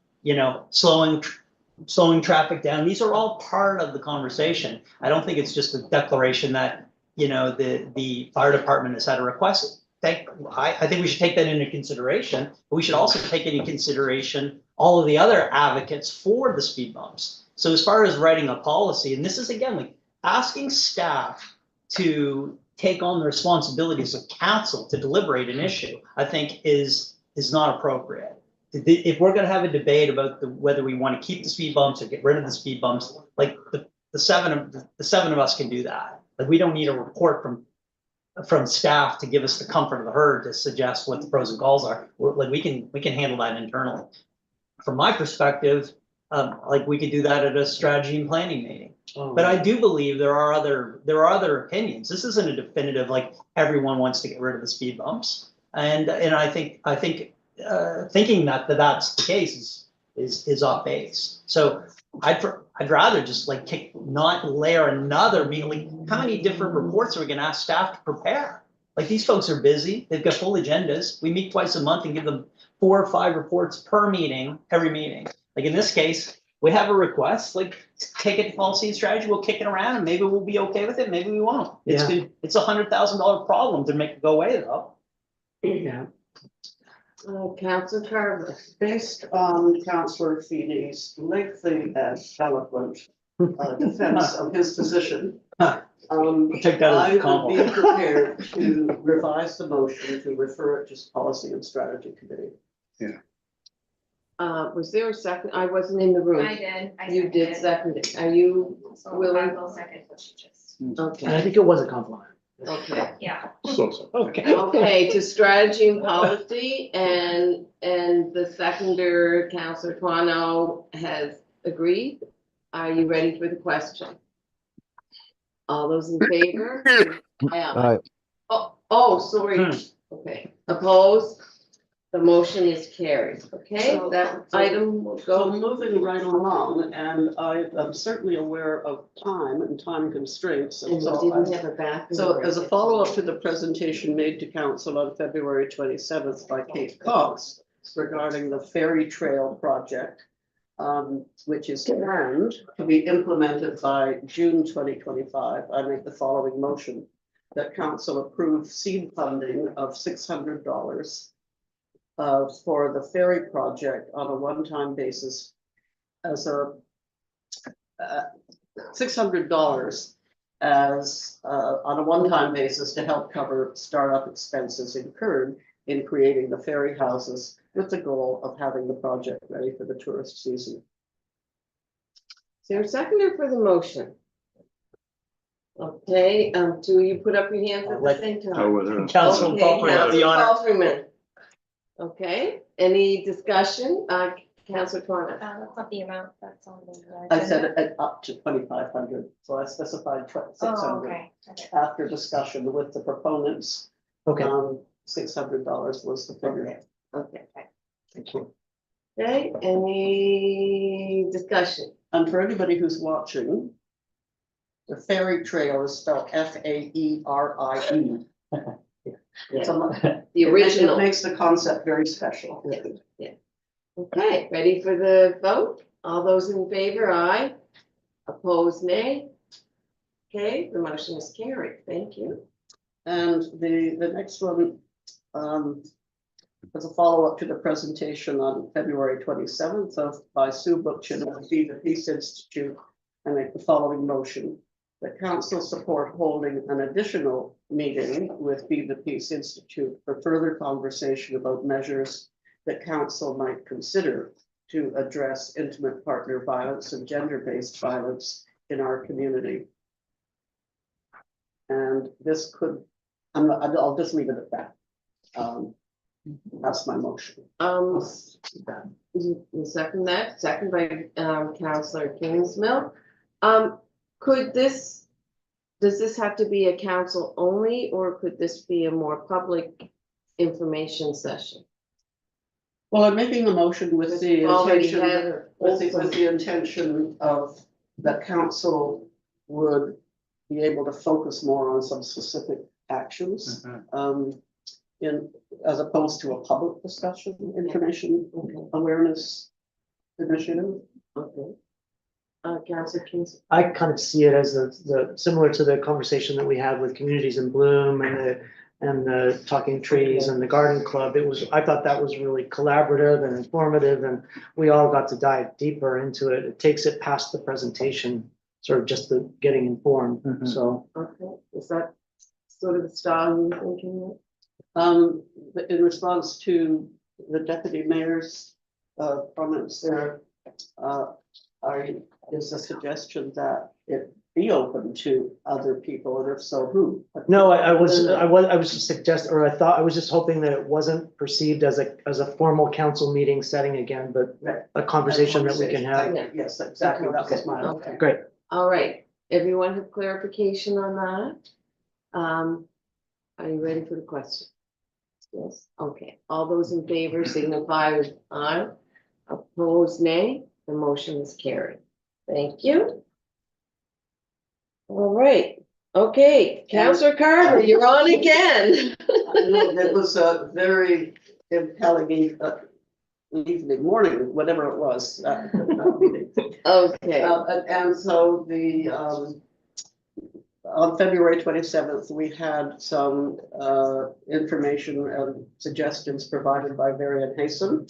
slowing traffic down. These are all part of the conversation. I don't think it's just a declaration that, the fire department has had a request. I think we should take that into consideration, but we should also take into consideration all of the other advocates for the speed bumps. So as far as writing a policy, and this is again, like asking staff to take on the responsibilities of council to deliberate an issue, I think is not appropriate. If we're going to have a debate about whether we want to keep the speed bumps or get rid of the speed bumps, like the seven of us can do that. Like we don't need a report from staff to give us the comfort of the herd to suggest what the pros and cons are. We can handle that internally. From my perspective, we could do that at a strategy and planning meeting. But I do believe there are other opinions. This isn't a definitive like everyone wants to get rid of the speed bumps, and I think thinking that that's the case is off base. So I'd rather just not layer another meeting. How many different reports are we going to ask staff to prepare? Like these folks are busy. They've got full agendas. We meet twice a month and give them 4 or 5 reports per meeting, every meeting. Like in this case, we have a request, take it to policy and strategy, we'll kick it around and maybe we'll be okay with it, maybe we won't. It's $100,000 problem to make it go away though. Yeah. Councillor Carver. Based on Councillor Feeney's lengthy and eloquent defense of his position, Take that as I a would be compliment. prepared to revise the motion to refer it to Policy and Strategy Committee. Was there a second? I wasn't in the room. I did. You did second it. Are you So willing? I will second what she just, And I Okay, think it was a compliment. okay. yeah. Okay. Okay, to strategy and policy, and the seconder, Councillor Twano, has agreed. Are you ready for the question? All those in favor? Aye. Sorry. Okay, opposed? The motion is carried, okay? So- That item will So go. moving right along, and I am certainly aware of time and time constraints. And we so didn't I- have a bathroom. So break. as a follow-up to the presentation made to council on February 27th by Kate Cox regarding the Ferry Trail project, which is planned to be implemented by June 2025, I make the following motion that council approve seed funding of $600 for the ferry project on a one-time basis as a $600 as on a one-time basis to help cover startup expenses incurred in creating the ferry houses with the goal of having the project ready for the tourist season. Is there a seconder for the motion? Okay, do you put up your hands at the same time? Council Okay, Palfrey has the honor. Councilor Palfreyman. Okay, any discussion? Councillor Twano. That's not the amount, that's on the. I said it up to 2,500, so I specified 600 Oh, okay. after discussion with the proponents. Okay. $600 was the figure. Okay, Thank you. okay, any discussion? And for anybody who's watching, the ferry trail is spelled FAERIE. It's a The original. It makes the concept very special. Yeah. Okay, ready for the vote? All those in favor, aye. Opposed, nay. Okay, the motion is carried. Thank you. And the next one, as a follow-up to the presentation on February 27th by Sue Bookchin of the Peace Institute, I make the following motion. The council support holding an additional meeting with Be the Peace Institute for further conversation about measures that council might consider to address intimate partner violence and gender-based violence in our community. And this could, I'll just leave it at that. That's my motion. You second that, second by Councillor Kingsmill. Could this, does this have to be a council only, or could this be a more public information session? Well, I'm making a motion with the Already intention, had a with the wholesome- intention of that council would be able to focus more on some specific actions. As opposed to a public discussion, information awareness initiative. Okay. Councillor Kingsmill. I kind of see it as the similar to the conversation that we had with Communities in Bloom and the Talking Trees and the Garden Club. I thought that was really collaborative and informative, and we all got to dive deeper into it. It takes it past the presentation, sort of just the getting informed, so. Okay, is that sort of the style you're thinking In response to the deputy mayor's comments there, is a suggestion that it be open to other people, and if so, who? No, I was just suggesting, or I was just hoping that it wasn't perceived as a formal council meeting setting again, but a conversation that we can have. Yes, exactly, that was my. Okay. Great. All right, everyone have clarification on that? Are you ready for the question? Yes, okay. All those in favor signify with aye. Opposed, nay. The motion is carried. Thank you. All right, okay, Councillor Carter, you're on again. It was a very impelling evening, morning, whatever it was. That meeting. Okay. And so on February 27th, we had some information and suggestions provided by Varian Haysom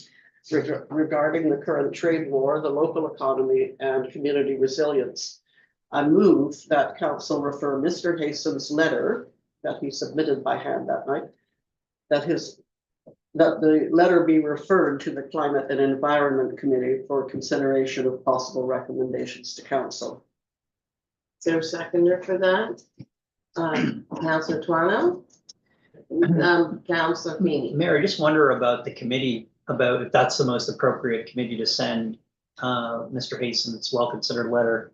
regarding the current trade war, the local economy, and community resilience. I move that council refer Mr. Haysom's letter that he submitted by hand that night, that the letter be referred to the Climate and Environment Committee for consideration of possible recommendations to council. Is there a seconder for that? Councillor Twano? Councillor Feeney? Mayor, I just wonder about the committee, about if that's the most appropriate committee to send Mr. Haysom's well-considered letter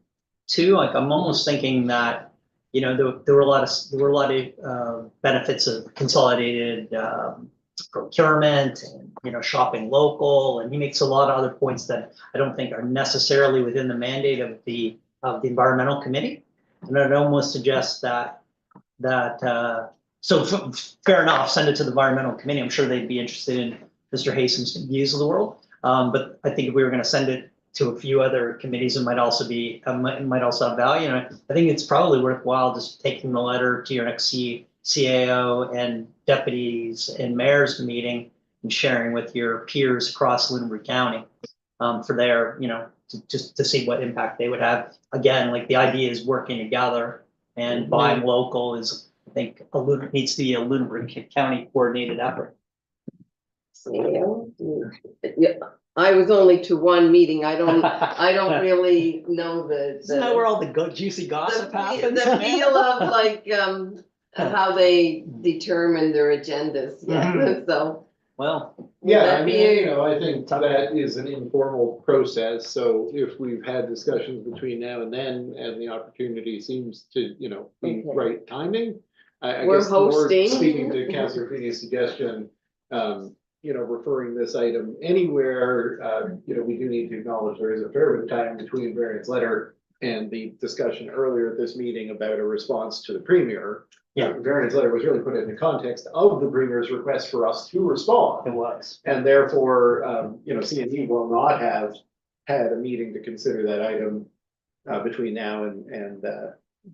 to. Like, I'm almost thinking that, you know, there were a lot of benefits of consolidated procurement and, you know, shopping local, and he makes a lot of other points that I don't think are necessarily within the mandate of the environmental committee. And I'd almost suggest that so fair enough, send it to the environmental committee. I'm sure they'd be interested in Mr. Haysom's views of the world. But I think if we were going to send it to a few other committees, it might also have value. And I think it's probably worthwhile just taking the letter to your next CAO and deputies and mayor's meeting and sharing with your peers across Lunenburg County for their, you know, just to see what impact they would have. Again, like, the idea is working together, and buying local is, I think, needs to be a Lunenburg County coordinated effort. Yeah, I was only to one meeting. I don't really know Isn't that where all the juicy gossip happens? the feel of, like, how they determine their agendas. Yeah, so. Well, Yeah, I mean, you know, I think that is an informal process, so if we've had discussions between now and then, and the opportunity seems to, you know, be Okay. right timing. I We're guess more hosting. speaking to Councillor Feeney's suggestion, you know, referring this item anywhere, you know, we do need to acknowledge there is a fair bit of time between Varian's letter and the discussion earlier at this meeting about a response to the premier. Variance letter was really put in the context of the bringer's request for us to respond. It was. And therefore, C&D will not have had a meeting to consider that item between now and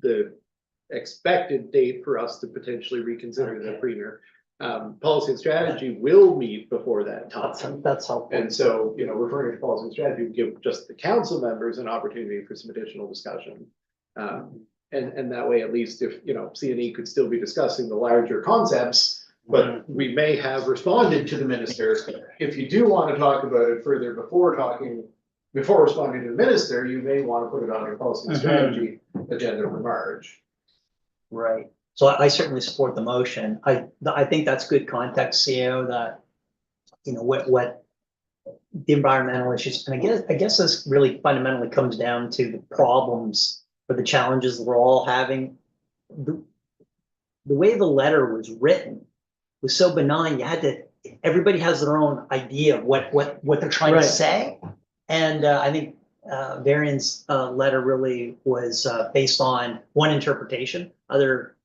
the expected date for us to potentially reconsider the premier. Policy and strategy will meet before that time. That's helpful. And so, referring to policy and strategy would give just the council members an opportunity for some additional discussion. And that way, at least if, C&E could still be discussing the larger concepts, but we may have responded to the minister. If you do want to talk about it further before responding to the minister, you may want to put it on your policy and strategy agenda for March. Right. So I certainly support the motion. I think that's good context, CEO, that, what the environmental issues, and I guess this really fundamentally comes down to the problems or the challenges that we're all having. The way the letter was written was so benign, everybody has their own idea of what they're trying to say. And I think Varian's letter really was based on one interpretation. Other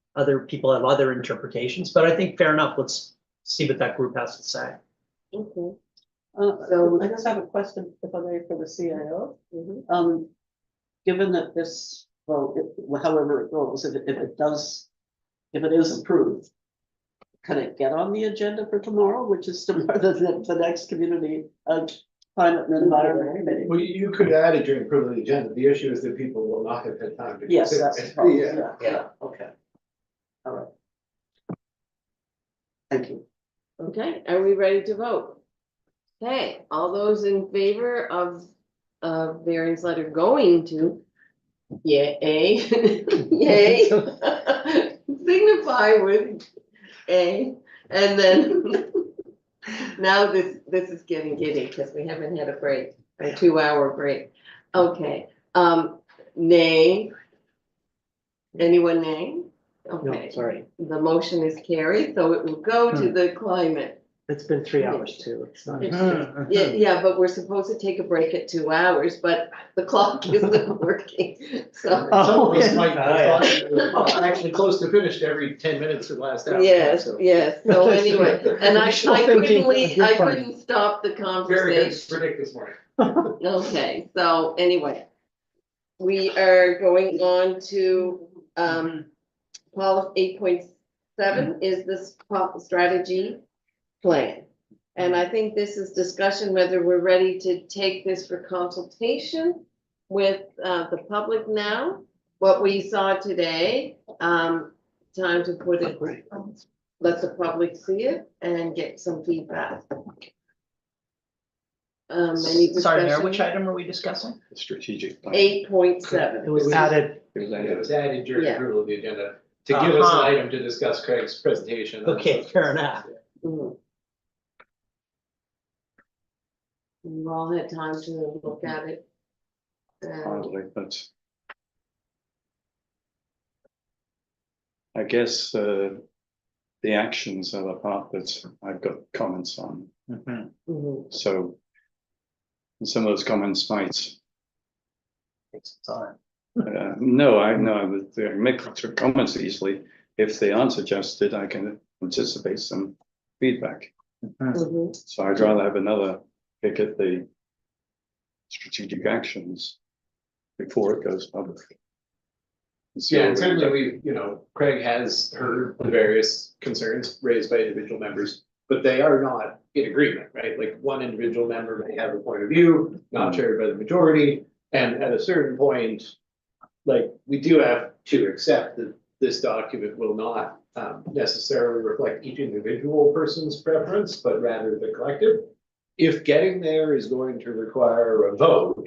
people have other interpretations, but I think fair enough. Let's see what that group has to say. Okay. So I just have a question, if I may, for the CIO. Given that this vote, however it goes, if it is approved, can it get on the agenda for tomorrow, which is the next community climate and environment committee? Well, you could add it during the privilege agenda. The issue is that people will not have had time to. Yes, consider that's it. the problem. Yeah. Yeah, okay. All right. Thank you. Okay, are we ready to vote? Okay, all those in favor of Varian's letter going to, yay, yay, signify with A, and then now this is getting giddy because we haven't had a break, a 2-hour break. Okay, nay, anyone nay? Okay, sorry. the motion is carried, so it will go to the climate. It's been 3 hours too. It's not. Yeah, but we're supposed to take a break at 2 hours, but the clock isn't working, so. Some of us might Oh, have actually close to finished every 10 minutes for the last hour. Yes, So, yes, so anyway, and I Wishful thinking. couldn't stop the very good conversation. to predict this morning. Okay, so anyway, we are going on to, policy 8.7 is this strategy plan. And I think this is discussion whether we're ready to take this for consultation with the public now. What we saw today, time to put it, let the public see it and get some feedback. Any Sorry, Mayor, which discussion? item are we discussing? The strategic plan. 8.7. It was added. It was added during Yeah. approval of the agenda to give us an item to discuss Craig's presentation. Okay, fair enough. Mhm. We've all had time to look at it. Hardly, but I guess the actions are the part that I've got comments on. Mhm. So some of those comments might, Takes some time. no, I make comments easily. If they aren't suggested, I can anticipate some feedback. Mhm. So I'd rather have another pick at the strategic actions before it goes public. Yeah, and certainly Craig has heard the various concerns raised by individual members, but they are not in agreement, right? Like one individual member may have a point of view, not shared by the majority, and at a certain point, like, we do have to accept that this document will not necessarily reflect each individual person's preference, but rather the collective. If getting there is going to require a vote,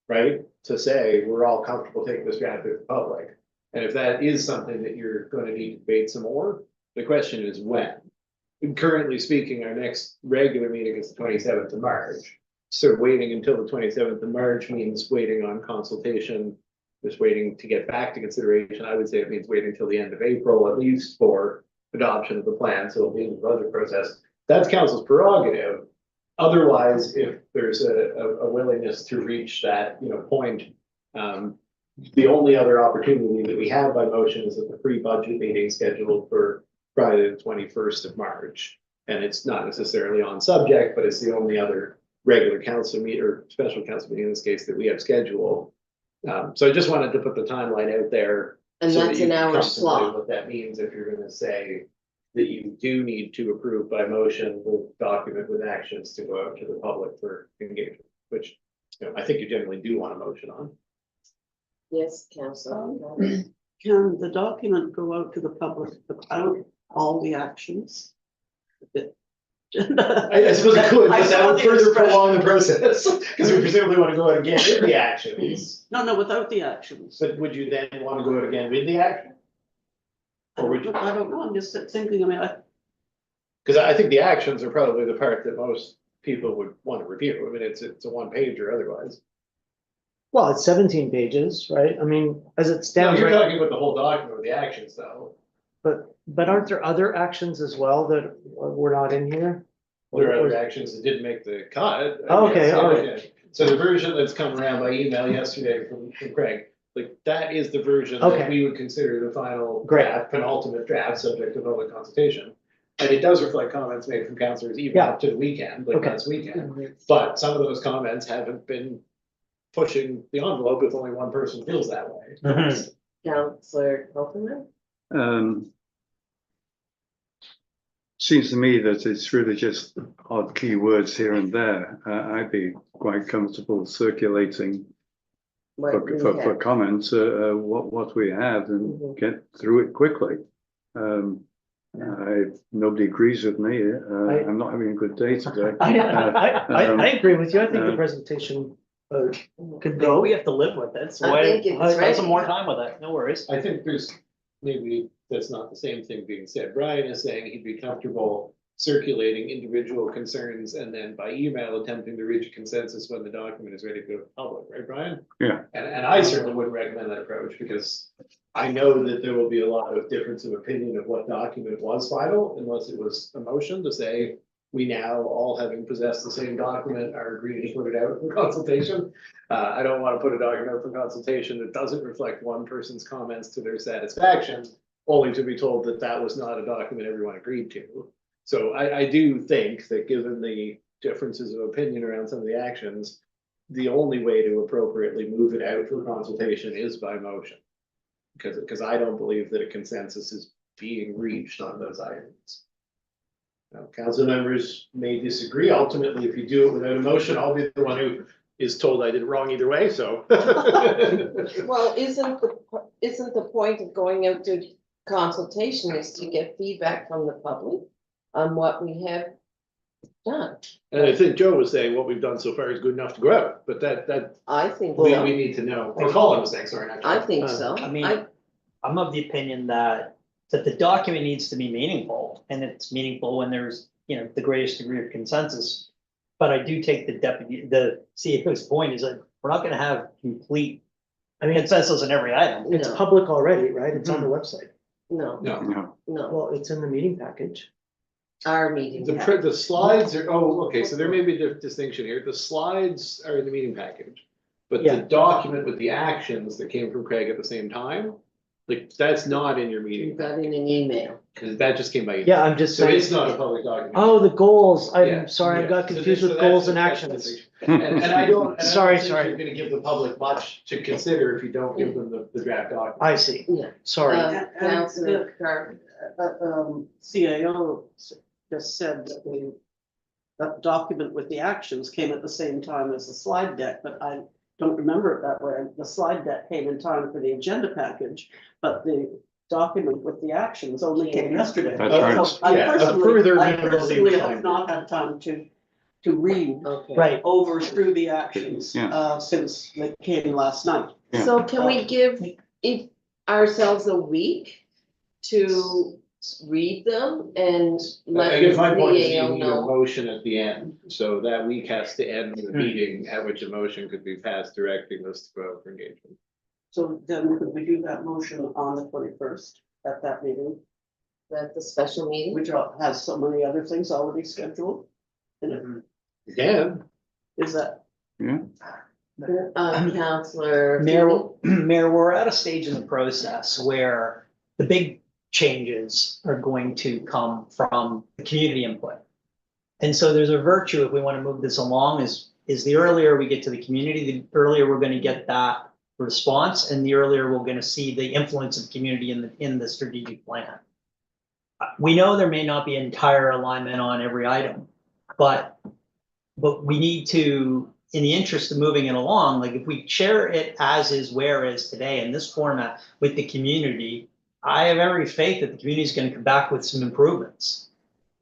right, to say we're all comfortable taking this draft to the public, and if that is something that you're going to need to debate some more, the question is when. And currently speaking, our next regular meeting is the 27th of March. So waiting until the 27th of March means waiting on consultation, just waiting to get back to consideration. I would say it means waiting until the end of April, at least for adoption of the plan, so it'll be in the budget process. That's council's prerogative. Otherwise, if there's a willingness to reach that, point, the only other opportunity that we have by motion is at the pre-budget meeting scheduled for Friday, the 21st of March. And it's not necessarily on subject, but it's the only other regular council meet or special council meeting in this case that we have scheduled. So I just wanted to put the timeline out there. And so that that's you an can hour contemplate slot. What that means if you're gonna say that you do need to approve by motion the document with actions to go out to the public for engagement, which, you know, I think you generally do want a motion on. Yes, Councillor. Can the document go out to the public without all the actions? I suppose it could, I but that saw would the further expression. prolong the process, because we presumably want to go out again with the actions. No, without the actions. But would you then want to go out again with the action? Or would you, I don't know, I'm just thinking, I mean, because I think the actions are probably the part that most people would want to review. I mean, it's a one pager otherwise. Well, it's 17 pages, right? I mean, as it No, stands you're right, talking about the whole document with the actions though. but aren't there other actions as well that were not in here? There are other actions that didn't make the cut. I Okay, guess, yeah, all right. yeah. So the version that's come around by email yesterday from Craig, like that is the version that Okay. we would consider the final Great. draft, penultimate draft, subject to public consultation. And it does reflect comments made from councillors even Yeah. up to the weekend, like Okay. last weekend. But some of those comments haven't been pushing the envelope if only one person feels that way. Councillor Copeland? Seems to me that it's really just odd keywords here and there. I'd be quite comfortable circulating What we for have. comments, what we have and Mhm. get through it quickly. Nobody agrees with me. I'm not having a good day today. I agree with you. I think the um, presentation could No, go. we have to live with it, so I think it's spend right. some more time with it, no worries. I think there's, maybe that's not the same thing being said. Brian is saying he'd be comfortable circulating individual concerns and then by email attempting to reach a consensus when the document is ready to go to the public, right, Brian? Yeah. And I certainly wouldn't recommend that approach because I know that there will be a lot of difference of opinion of what document was final unless it was a motion to say, we now all having possessed the same document are agreeing to put it out for consultation. I don't want to put a document out for consultation that doesn't reflect one person's comments to their satisfaction, only to be told that that was not a document everyone agreed to. So I do think that given the differences of opinion around some of the actions, the only way to appropriately move it out for consultation is by motion. Because I don't believe that a consensus is being reached on those items. Now, council members may disagree. Ultimately, if you do it without a motion, I'll be the one who is told I did it wrong either way, so. Well, isn't the point of going out to consultation is to get feedback from the public on what we have done? And I think Joe was saying what we've done so far is good enough to go out, but that, I think we so. need to know. Or Colin was saying, sorry, not Joe. I think so. I mean, I'm of the opinion that the document needs to be meaningful, and it's meaningful when there's, the greatest degree of consensus. But I do take the CEO's point is that we're not gonna have complete consensus on every item. It's No. public already, right? It's on the website. No, No. No. no, Well, it's in the meeting package. our meeting. The slides are, okay, so there may be a distinction here. The slides are in the meeting package. But the Yeah. document with the actions that came from Craig at the same time, like, that's not in your You meeting, got in an email. because that just came by. email. Yeah, I'm just So saying. it's not a public document. Oh, the goals. Yeah, I'm sorry, I yeah. got So confused so with that's- goals and that's the actions. distinction. And I don't Sorry, think sorry. you're gonna give the public much to consider if you don't give them the draft document. I see. Yeah. Sorry. Councillor Carr. CAO just said that that document with the actions came at the same time as the slide deck, but I don't remember it that way. The slide deck came in time for the agenda package, but the document with the actions only came yesterday. That's right. So I Yeah, a personally- further I memorable personally lead have time. not had time to read Okay. Right. over through the actions, Yeah. since they came last night. Yeah. So can we give ourselves a week to read them and let I the guess my point is you CAO need a know? motion at the end, so that week has to end with a meeting at which a motion could be passed directing us to go out for engagement. So then could we do that motion on the 21st at that meeting, At the special meeting? which has so many other things already scheduled? And You can, is that, Yeah. Counselor. Mayor, we're at a stage in the process where the big changes are going to come from the community input. And so there's a virtue, if we want to move this along, is the earlier we get to the community, the earlier we're going to get that response, and the earlier we're going to see the influence of the community in the strategic plan. We know there may not be entire alignment on every item, but we need to, in the interest of moving it along, like if we share it as is, where is today in this format with the community, I have every faith that the community is going to come back with some improvements.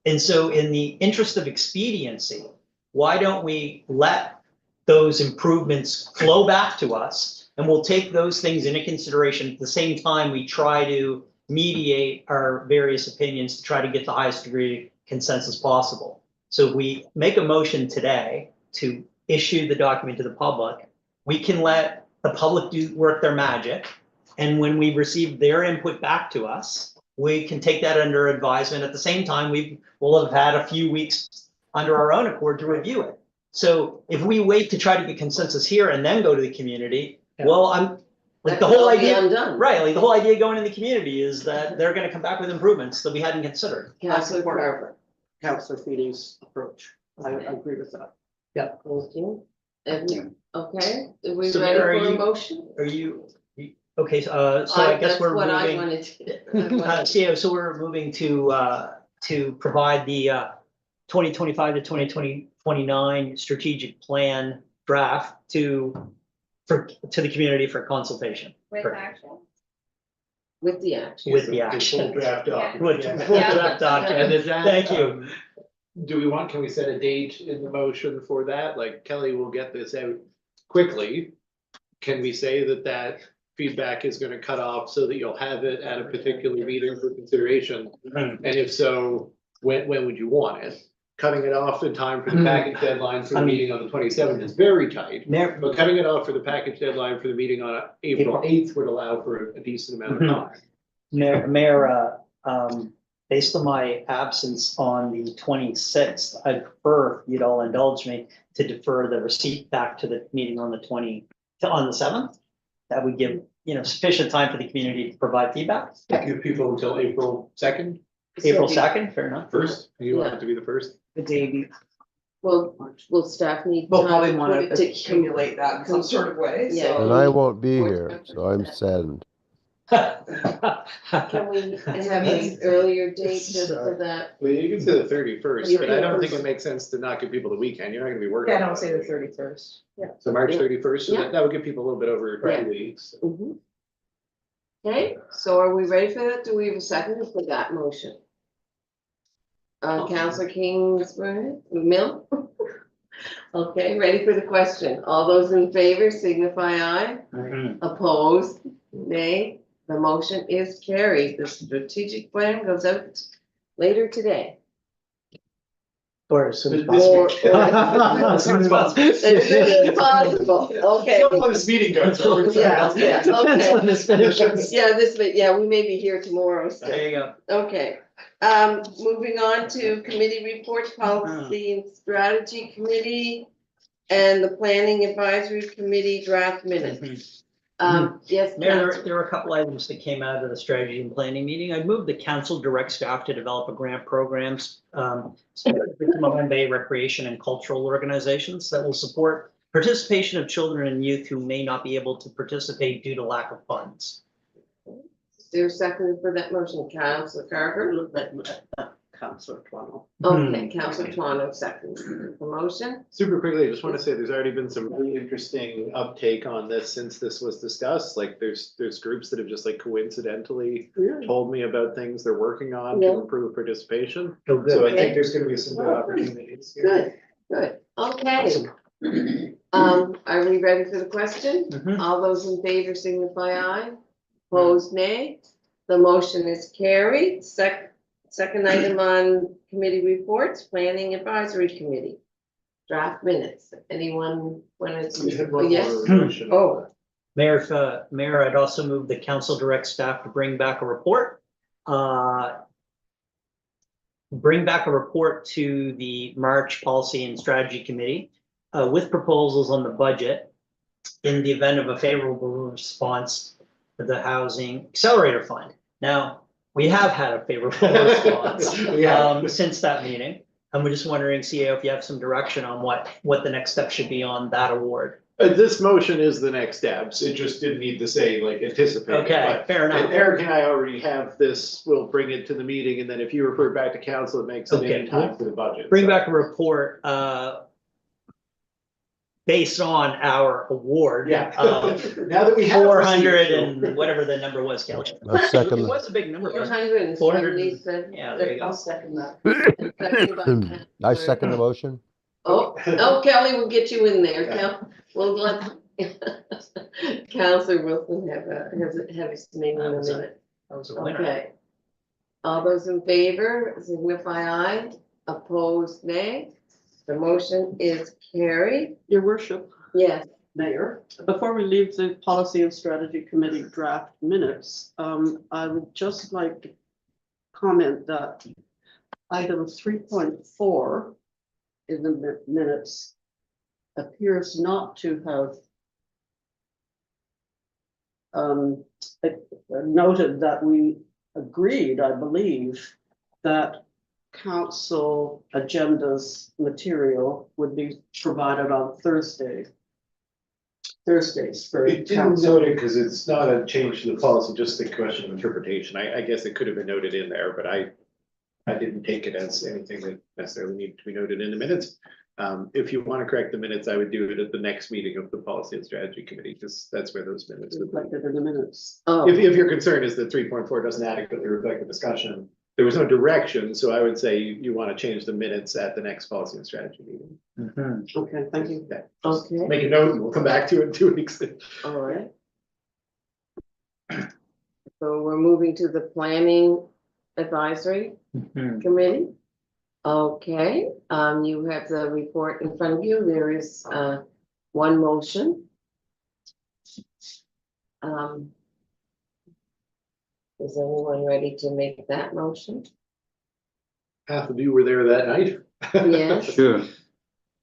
And so in the interest of expediency, why don't we let those improvements flow back to us, and we'll take those things into consideration at the same time we try to mediate our various opinions to try to get the highest degree of consensus possible. So if we make a motion today to issue the document to the public, we can let the public work their magic. And when we receive their input back to us, we can take that under advisement. At the same time, we'll have had a few weeks under our own accord to review it. So if we wait to try to get consensus here and then go to the community, well, I'm like the whole idea, right? Like the whole idea going in the community is that they're going to come back with improvements that we hadn't considered. Councillor Carver, Councillor Feeney's approach. I agree with that. Yeah. Thank you. Okay, are we So ready Mayor, for a motion? Are you okay? So I guess we're That's what I moving. wanted to. Yeah, so we're moving to provide the 2025 to 2029 strategic plan draft to the community for consultation. With Correct. action. With the action. With the action. Full draft document. With Yeah. full draft document. And is that, Thank you. Can we set a date in the motion for that? Like Kelly will get this out quickly. Can we say that feedback is gonna cut off so that you'll have it at a particular meeting for consideration? And if so, when would you want it? Cutting it off in time for the package deadline for the meeting on the 27th is very tight. But cutting it off for the package deadline for the meeting on April 8th would allow for a decent amount of time. Mayor, based on my absence on the 26th, I'd prefer if you'd all indulge me to defer the receipt back to the meeting on the 7th. That would give, sufficient time for the community to provide feedback. Give people until April 2nd, April 2nd, fair enough. first. You want it to be the first? The day Will staff need We'll time probably to want put it to to accumulate that in some sort of way, Yeah. And so. I won't be here, so I'm saddened. Can we have an earlier date just for that? Well, you can say the 31st, You but I don't can- think it makes sense to not give people the weekend. You're not gonna be working. Yeah, on don't say that. the 31st. So March Yeah. 31st, so Yeah. that would give people a little bit over Yeah. 2 weeks. Mhm. Okay, so are we ready for that? Do we have a second for that motion? Councillor Kingsbury, Mill? Okay, ready for the question. All those in favor signify aye. Opposed, nay. The motion is carried. The strategic plan goes out later today. Or as soon as Or- possible. As soon as possible, okay. This meeting goes. Yeah, okay. When this finishes. Yeah, we may be here tomorrow, so. There you go. Okay, moving on to committee reports, policy and strategy committee, and the planning advisory committee draft minutes. Yes, Mayor, Council. there were a couple items that came out of the strategy and planning meeting. I moved the council direct staff to develop a grant programs, specifically to Moran Bay recreation and cultural organizations that will support participation of children and youth who may not be able to participate due to lack of funds. Is there a second for that motion, Councillor Carver? Councillor Toronto. Okay, Councillor Toronto seconds the motion. Super quickly, I just want to say there's already been some really interesting uptake on this since this was discussed. Like there's groups that have just like coincidentally told me about things they're working on to Yeah. improve participation. Oh, good. So I Okay. think there's gonna be some good opportunities. here. Good, okay. Are we ready for the question? Mhm. All those in favor signify aye. Opposed, nay. The motion is carried. Second item on committee reports, planning advisory committee. Draft minutes. Anyone want We to? have one Yes. more motion. Oh, Mayor, I'd also move the council direct staff to bring back a report. Bring back a report to the March Policy and Strategy Committee with proposals on the budget in the event of a favorable response to the Housing Accelerator Fund. Now, we have had a favorable response We have. since that meeting. And we're just wondering, CAO, if you have some direction on what the next step should be on that award. This motion is the next steps. It just didn't need to say like anticipate. Okay, but- fair enough. And Eric and I already have this. We'll bring it to the meeting, and then if you refer back to council, it makes it Okay. any time for the budget. Bring So- back a report, based on our award. Yeah. Now that we have. 400 received- and whatever the number was, Kelly. I'll second It that. was a big number. wasn't 477. Yeah, there you go. I'll second that. Second by I second the motion. Oh, Kelly, we'll get you in there, Yeah. Kel, we'll let Counselor Wilson have his name in a minute. That was a winner. Okay. All those in favor, signify aye, opposed nay. The motion is carried. Your worship, Yes, Mayor, before we leave the Policy and Strategy Committee draft minutes, I would just like to comment that item 3.4 in the minutes appears not to have noted that we agreed, I believe, that council agendas material would be provided on Thursdays for It didn't council. note it because it's not a change to the policy, just a question of interpretation. I guess it could have been noted in there, but I didn't take it as anything that necessarily needed to be noted in the minutes. If you want to correct the minutes, I would do it at the next meeting of the Policy and Strategy Committee, because that's where those minutes would be. Reflected in the minutes. oh, If your concern is that 3.4 doesn't adequately reflect the discussion, there was no direction, so I would say you want to change the minutes at the next Policy and Strategy meeting. Mhm. Okay, thank you. Okay. okay, Make a note, and we'll come back to it in 2 weeks. all right. So we're moving to the Planning Advisory Mhm. Committee. Okay, you have the report in front of you. There is, one motion. Is anyone ready to make that motion? Half of you were there that night. Yes, Sure.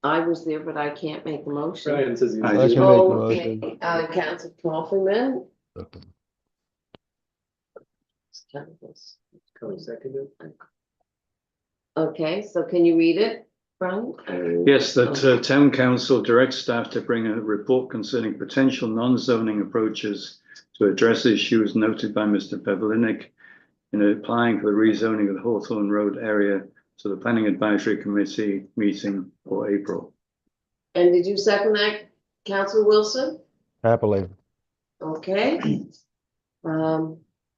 I was there, but I can't make a motion. Brian says he I I was. can make the Okay, motion. Council Complement. Co-seconded. Okay, so can you read it, Brian? Yes, that town council directs staff to bring a report concerning potential non-zoning approaches to address issues noted by Mr. Pavlinick in applying for the rezoning of the Hawthorne Road area to the Planning Advisory Committee meeting for April. And did you second that, Council Wilson? Happily. Okay.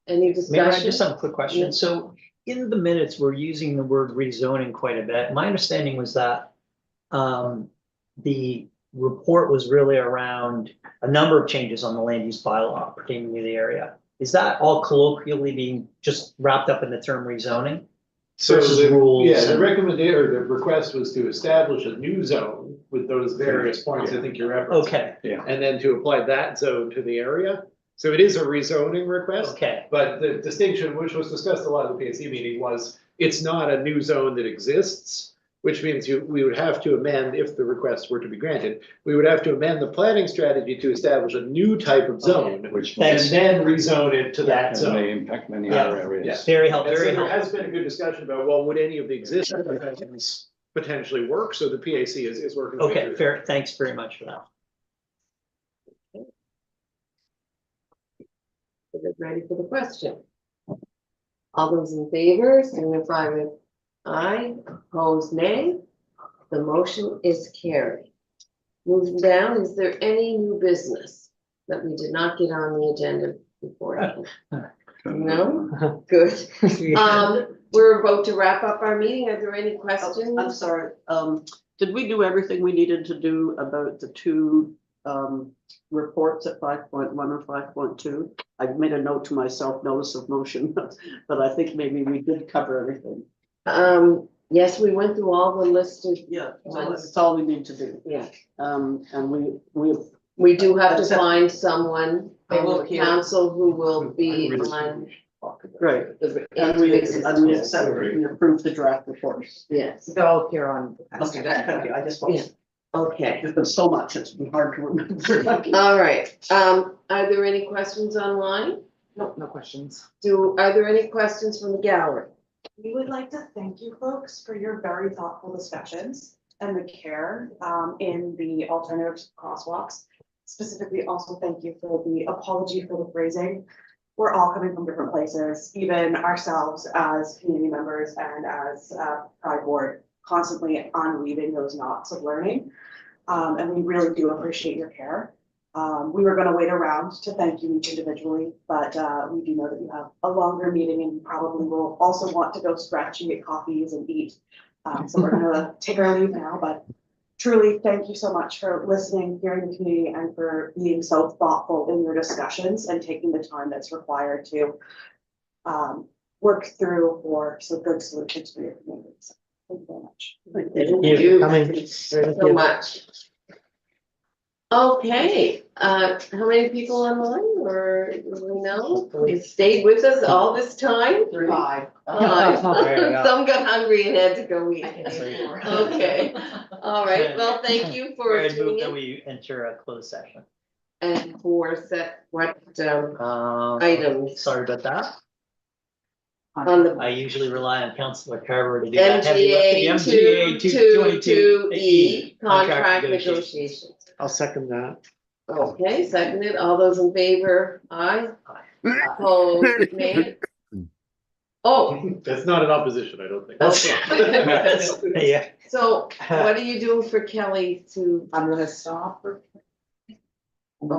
Any Maybe I discussion? just have a quick Yeah. question. So in the minutes, we're using the word rezoning quite a bit. My understanding was that the report was really around a number of changes on the land use bylaw pertaining to the area. Is that all colloquially being just wrapped up in the term rezoning? So Versus the, rules yeah, the and- recommendation or the request was to establish a new zone with those various points I think you're referencing. Okay, And then to apply that zone to the area. So it is a rezoning request, okay, but the distinction, which was discussed a lot at the PAC meeting, was it's not a new zone that exists, which means we would have to amend, if the request were to be granted, we would have to amend the planning strategy to establish a new type of zone, Which and Thanks. then rezone it to that may zone. impact many Yeah. other areas. Yeah. very helpful, And so very there helpful. has been a good discussion about, well, would any of the existing mechanisms potentially work? So the PAC is working. to Okay, figure- fair, thanks very much for that. Is it ready for the question? All those in favor, signify with aye, opposed nay. The motion is carried. Moving down, is there any new business that we did not get on the agenda before? No? Good. We're about to wrap up our meeting. Are there any I'm questions? sorry, did we do everything we needed to do about the two reports at 5.1 or 5.2? I made a note to myself, notice of motion, but I think maybe we did cover everything. Yes, we went through all the listed, Yeah, so that's all we need to do. yeah. And we We do have to Except- find someone They on will the hear. council who will be on, Great, and we accept, we approve the draft reports. yes. They'll appear on. Okay, I just Yeah. Okay, There's been so much, it's been hard to remember. all right. Are there any questions online? Nope, no questions. Are there any questions from the gallery? We would like to thank you folks for your very thoughtful discussions and the care in the alternative crosswalks. Specifically, also thank you for the apology for the phrasing. We're all coming from different places, even ourselves as community members and as Pride Board, constantly unweaving those knots of learning. And we really do appreciate your care. We were gonna wait around to thank you each individually, but we do know that you have a longer meeting and you probably will also want to go stretch and get coffees and eat. So we're gonna take our leave now, but truly, thank you so much for listening, hearing the community, and for being so thoughtful in your discussions and taking the time that's required to work through for some good solutions for your communities. Thank you very much. Thank you for coming. so much. Okay, how many people online, or do we know? You stayed with us all this time? Five. Five. There you go. Some got hungry and had to go eat. Okay. Okay, all right, well, thank you for I'd move tuning that in we enter a closed session. and for what items Sorry about that. on the I usually rely on Councillor Carver to do that heavy MGA lifting. MGA 222E contract negotiations. I'll second that. Okay, seconded. All those in favor? Aye. Opposed, nay? Oh, That's not an opposition, I don't think. okay. Yeah. So what are you doing for Kelly to, I'm gonna stop for